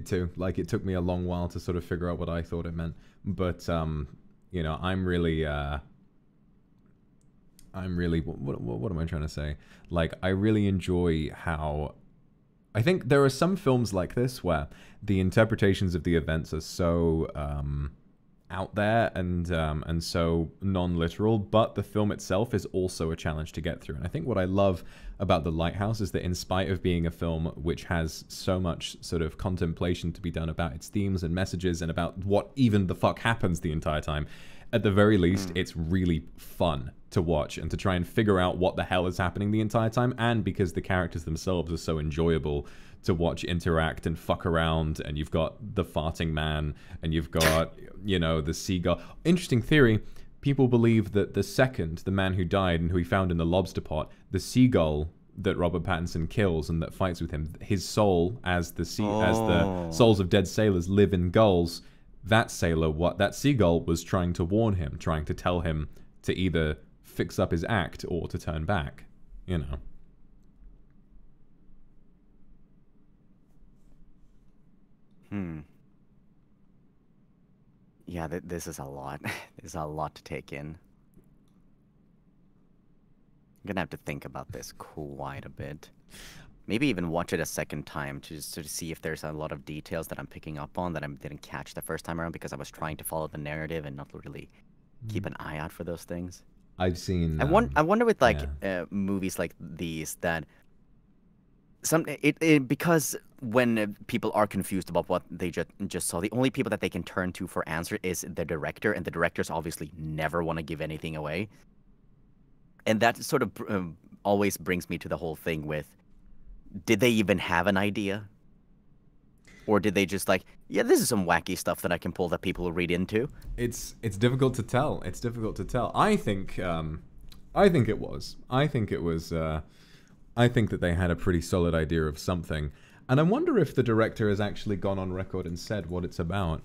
too. Like, it took me a long while to sort of figure out what I thought it meant. But you know, I'm really what am I trying to say? Like, I really enjoy how I think there are some films like this where the interpretations of the events are so out there and so non-literal, but the film itself is also a challenge to get through. And I think what I love about The Lighthouse is that in spite of being a film which has so much sort of contemplation to be done about its themes and messages and about what even the fuck happens the entire time, at the very least, it's really fun to watch and to try and figure out what the hell is happening the entire time. And because the characters themselves are so enjoyable to watch interact and fuck around, and you've got the farting man, and you've got, you know, the seagull. Interesting theory, people believe that the man who died and who he found in the lobster pot, the seagull that Robert Pattinson kills and that fights with him, his soul, as the souls of dead sailors live in gulls, that seagull was trying to warn him, trying to tell him to either fix up his act or to turn back, you know. Yeah, this is a lot. This is a lot to take in. I'm gonna have to think about this quite a bit. Maybe even watch it a second time to just sort of see if there's a lot of details that I'm picking up on that I didn't catch the first time around because I was trying to follow the narrative and not really keep an eye out for those things. I've seen. I wonder with like movies like these that because when people are confused about what they just saw, the only people that they can turn to for answer is the director, and the directors obviously never want to give anything away. And that sort of always brings me to the whole thing with, did they even have an idea? Or did they just like, yeah, this is some wacky stuff that I can pull that people will read into? It's difficult to tell. It's difficult to tell. I think it was. I think that they had a pretty solid idea of something. And I wonder if the director has actually gone on record and said what it's about.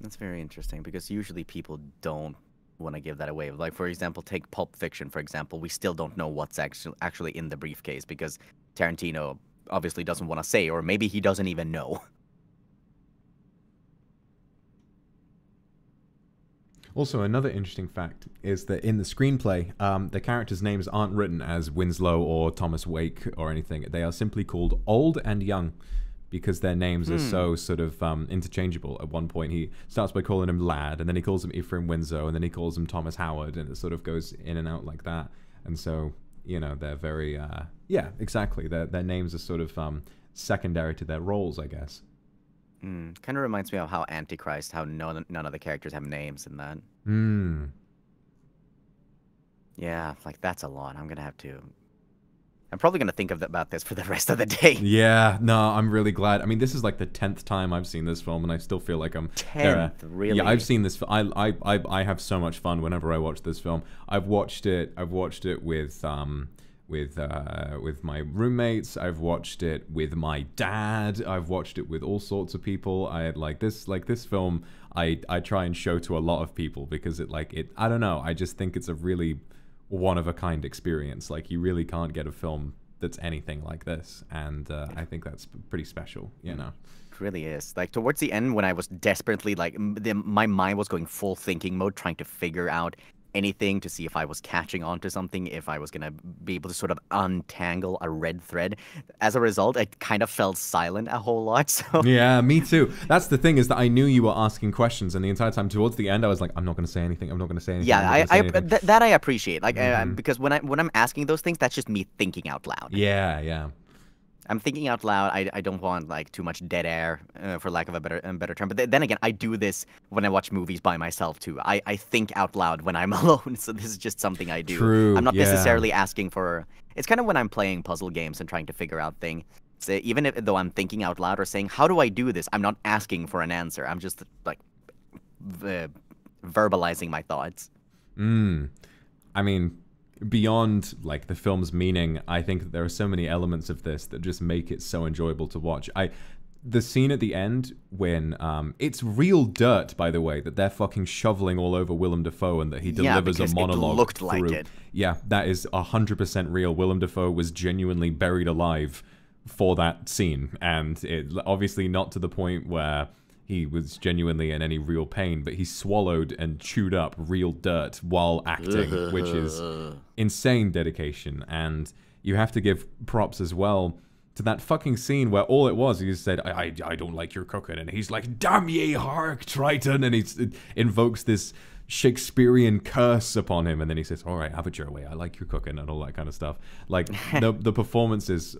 That's very interesting, because usually people don't want to give that away. Like, for example, take Pulp Fiction, for example. We still don't know what's actually in the briefcase, because Tarantino obviously doesn't want to say, or maybe he doesn't even know. Also, another interesting fact is that in the screenplay, the characters' names aren't written as Winslow or Thomas Wake or anything. They are simply called Old and Young, because their names are so sort of interchangeable. At one point, he starts by calling him Lad, and then he calls him Ephraim Winslow, and then he calls him Thomas Howard, and it sort of goes in and out like that. And so, you know, they're very, yeah, exactly. Their names are sort of secondary to their roles, I guess. Kind of reminds me of how Antichrist, how none of the characters have names in that. Yeah, like that's a lot. I'm probably gonna think about this for the rest of the day. Yeah, no, I'm really glad. I mean, this is like the 10th time I've seen this film, and I still feel like I'm 10th, really. Yeah, I've seen this. I have so much fun whenever I watch this film. I've watched it with my roommates. I've watched it with my dad. I've watched it with all sorts of people. I like this film. I try and show to a lot of people because I don't know. I just think it's a really one of a kind experience. Like, you really can't get a film that's anything like this, and I think that's pretty special, you know. It really is. Like, towards the end, when I was desperately like my mind was going full thinking mode, trying to figure out anything to see if I was catching on to something, if I was gonna be able to sort of untangle a red thread. As a result, I kind of felt silent a whole lot. So yeah, me too. That's the thing, is that I knew you were asking questions, and the entire time towards the end, I was like, I'm not gonna say anything. I'm not gonna say anything. Yeah, that I appreciate. Like, because when I'm asking those things, that's just me thinking out loud. Yeah, yeah. I'm thinking out loud. I don't want like too much dead air, for lack of a better term. But then again, I do this when I watch movies by myself too. I think out loud when I'm alone. So this is just something I do. True. I'm not necessarily asking for. It's kind of when I'm playing puzzle games and trying to figure out things. So even though I'm thinking out loud or saying, "How do I do this?" I'm not asking for an answer. I'm just like verbalizing my thoughts. I mean, beyond like the film's meaning, I think that there are so many elements of this that just make it so enjoyable to watch. The scene at the end when it's real dirt, by the way, that they're fucking shoveling all over Willem Dafoe, and that he delivers a monologue. It looked like it. Yeah, that is 100% real. Willem Dafoe was genuinely buried alive for that scene, and it obviously not to the point where he was genuinely in any real pain, but he swallowed and chewed up real dirt while acting, which is insane dedication. And you have to give props as well to that fucking scene where all it was, he just said, I don't like your cooking. And he's like, damn ye, hark, Triton. And he invokes this Shakespearean curse upon him, and then he says, all right, have it your way, I like your cooking and all that kind of stuff. Like the performances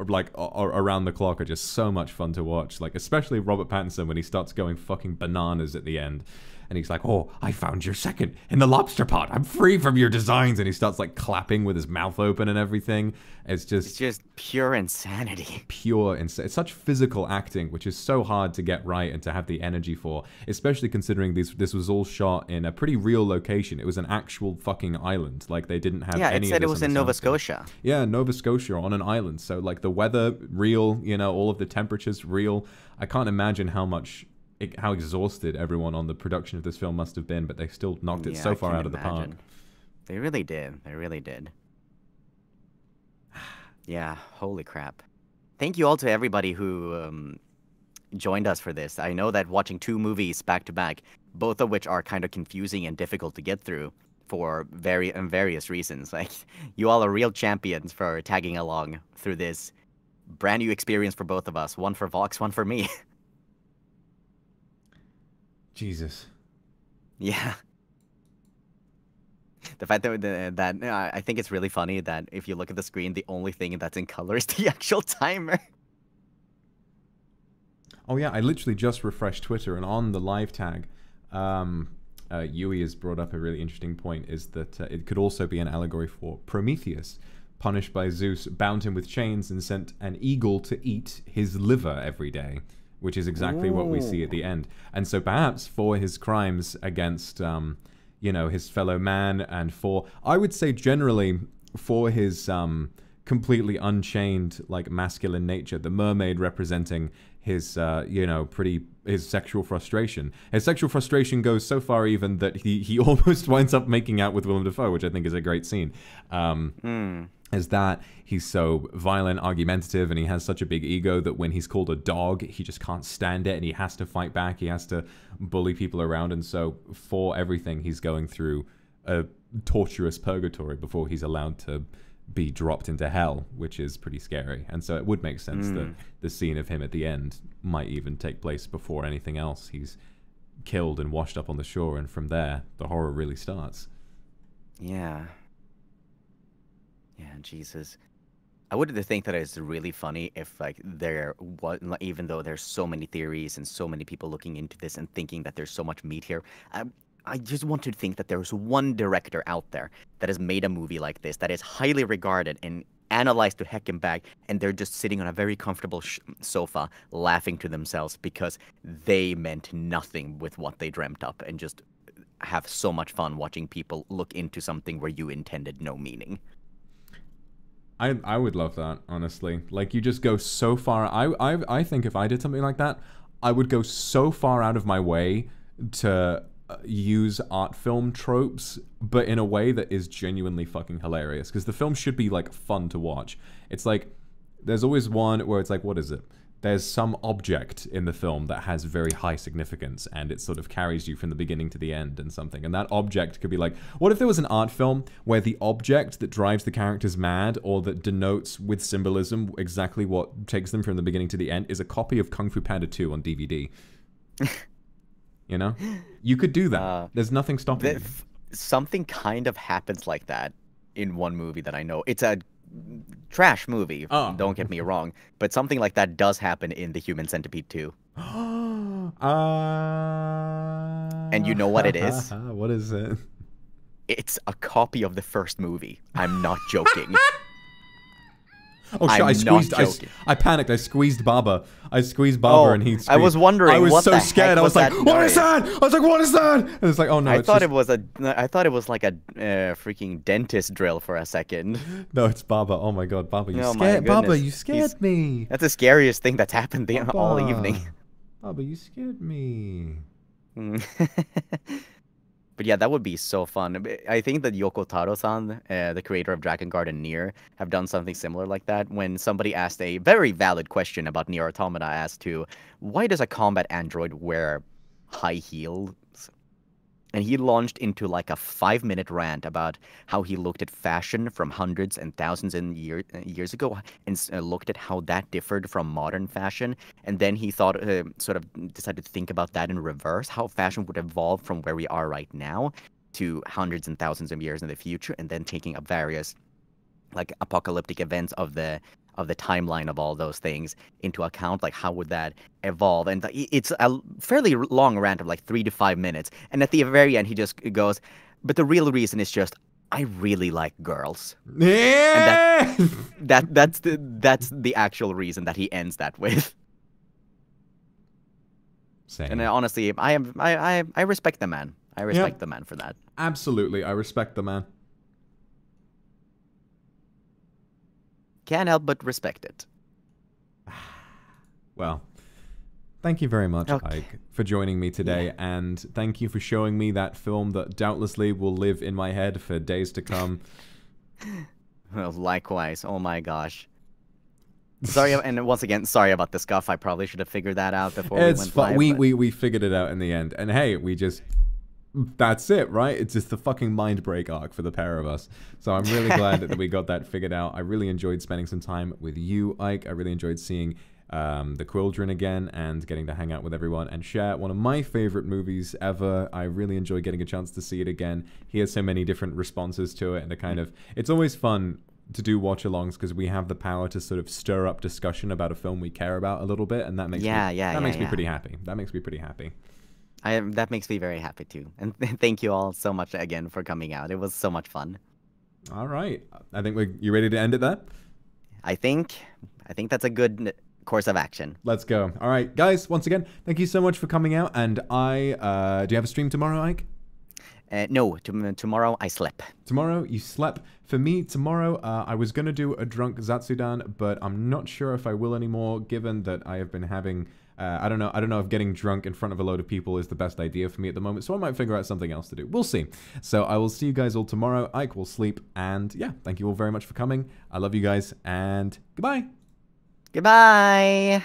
like around the clock are just so much fun to watch, like especially Robert Pattinson when he starts going fucking bananas at the end. And he's like, oh, I found your second in the lobster pot. I'm free from your designs. And he starts like clapping with his mouth open and everything. It's just pure insanity. Pure insanity. It's such physical acting, which is so hard to get right and to have the energy for, especially considering this was all shot in a pretty real location. It was an actual fucking island. Like they didn't have any of this. Yeah, it said it was in Nova Scotia. Yeah, Nova Scotia on an island. So like the weather, real, you know, all of the temperatures, real. I can't imagine how exhausted everyone on the production of this film must have been, but they still knocked it so far out of the park. They really did. They really did. Yeah, holy crap. Thank you all to everybody who joined us for this. I know that watching 2 movies back to back, both of which are kind of confusing and difficult to get through for various reasons. Like, you all are real champions for tagging along through this brand new experience for both of us. One for Vox, one for me. Jesus. Yeah. The fact that I think it's really funny that if you look at the screen, the only thing that's in color is the actual timer. Oh yeah, I literally just refreshed Twitter, and on the live tag, Yui has brought up a really interesting point, is that it could also be an allegory for Prometheus, punished by Zeus, bound him with chains, and sent an eagle to eat his liver every day. Which is exactly what we see at the end. And so perhaps for his crimes against, you know, his fellow man, and for, I would say generally, for his completely unchained, like, masculine nature, the mermaid representing his, you know, his sexual frustration. His sexual frustration goes so far even that he almost winds up making out with Willem Dafoe, which I think is a great scene. Is that he's so violent, argumentative, and he has such a big ego that when he's called a dog, he just can't stand it, and he has to fight back, he has to bully people around, and so for everything, he's going through a torturous purgatory before he's allowed to be dropped into hell, which is pretty scary. And so it would make sense that the scene of him at the end might even take place before anything else. He's killed and washed up on the shore, and from there, the horror really starts. Yeah. Yeah, Jesus. I would think that it's really funny if, like, there was, even though there's so many theories and so many people looking into this and thinking that there's so much meat here, I just want to think that there's one director out there that has made a movie like this that is highly regarded and analyzed to heck and back, and they're just sitting on a very comfortable sofa laughing to themselves because they meant nothing with what they dreamt up, and just have so much fun watching people look into something where you intended no meaning. I would love that, honestly. Like, you just go so far. I think if I did something like that, I would go so far out of my way to use art film tropes, but in a way that is genuinely fucking hilarious. Because the film should be, like, fun to watch. It's like, there's always one where it's like, what is it? There's some object in the film that has very high significance, and it sort of carries you from the beginning to the end and something. And that object could be like, what if there was an art film where the object that drives the characters mad, or that denotes with symbolism exactly what takes them from the beginning to the end, is a copy of Kung Fu Panda 2 on DVD? You know? You could do that. There's nothing stopping you. Something kind of happens like that in one movie that I know. It's a trash movie, don't get me wrong, but something like that does happen in The Human Centipede 2. And you know what it is? What is it? It's a copy of the first movie. I'm not joking. Oh shit, I panicked. I squeezed Baba. And he screamed. I was wondering. I was what so the scared. Heck I was like, what is that? I was like, what is that? And it's like, oh no. I thought it was like a freaking dentist drill for a second. No, it's Baba. Oh my god, Baba, you scared Baba, you scared me. That's the scariest thing that's happened all evening. Baba, you scared me. But yeah, that would be so fun. I think that Yoko Taro-san, the creator of Dragon Guard and Nier, have done something similar like that. When somebody asked a very valid question about Nier Automata as to why does a combat android wear high heels? And he launched into like a 5-minute rant about how he looked at fashion from hundreds and thousands of years ago and looked at how that differed from modern fashion. And then he thought, sort of decided to think about that in reverse, how fashion would evolve from where we are right now to hundreds and thousands of years in the future, and then taking up various like apocalyptic events of the timeline of all those things into account, like how would that evolve. And it's a fairly long rant of like 3 to 5 minutes, and at the very end he just goes, but the real reason is just I really like girls. Yeah. And that's the actual reason that he ends that with. Same. And honestly, I respect the man. I respect the man for that. Absolutely, I respect the man. Can't help but respect it. Well, thank you very much, Ike, for joining me today, and thank you for showing me that film that doubtlessly will live in my head for days to come. Well, likewise. Oh my gosh. Sorry, and once again, sorry about the scuff. I probably should have figured that out before we went live. We figured it out in the end, and hey, that's it, right? It's just the fucking mind break arc for the pair of us. So I'm really glad that we got that figured out. I really enjoyed spending some time with you, Ike. I really enjoyed seeing the Quildren again and getting to hang out with everyone and share one of my favorite movies ever. I really enjoy getting a chance to see it again, hear so many different responses to it, and to kind of, it's always fun to do watch-alongs because we have the power to sort of stir up discussion about a film we care about a little bit, and that makes me pretty happy. That makes me pretty happy. That makes me very happy too. And thank you all so much again for coming out. It was so much fun. All right. I think you ready to end it there? I think that's a good course of action. Let's go. All right, guys, once again, thank you so much for coming out. And do you have a stream tomorrow, Ike? No, tomorrow I slept. Tomorrow you slept. For me, tomorrow I was going to do a drunk Zatsudan, but I'm not sure if I will anymore, given that I have been having... I don't know if getting drunk in front of a load of people is the best idea for me at the moment, so I might figure out something else to do. We'll see. So I will see you guys all tomorrow. Ike will sleep, and yeah, thank you all very much for coming. I love you guys, and goodbye. Goodbye.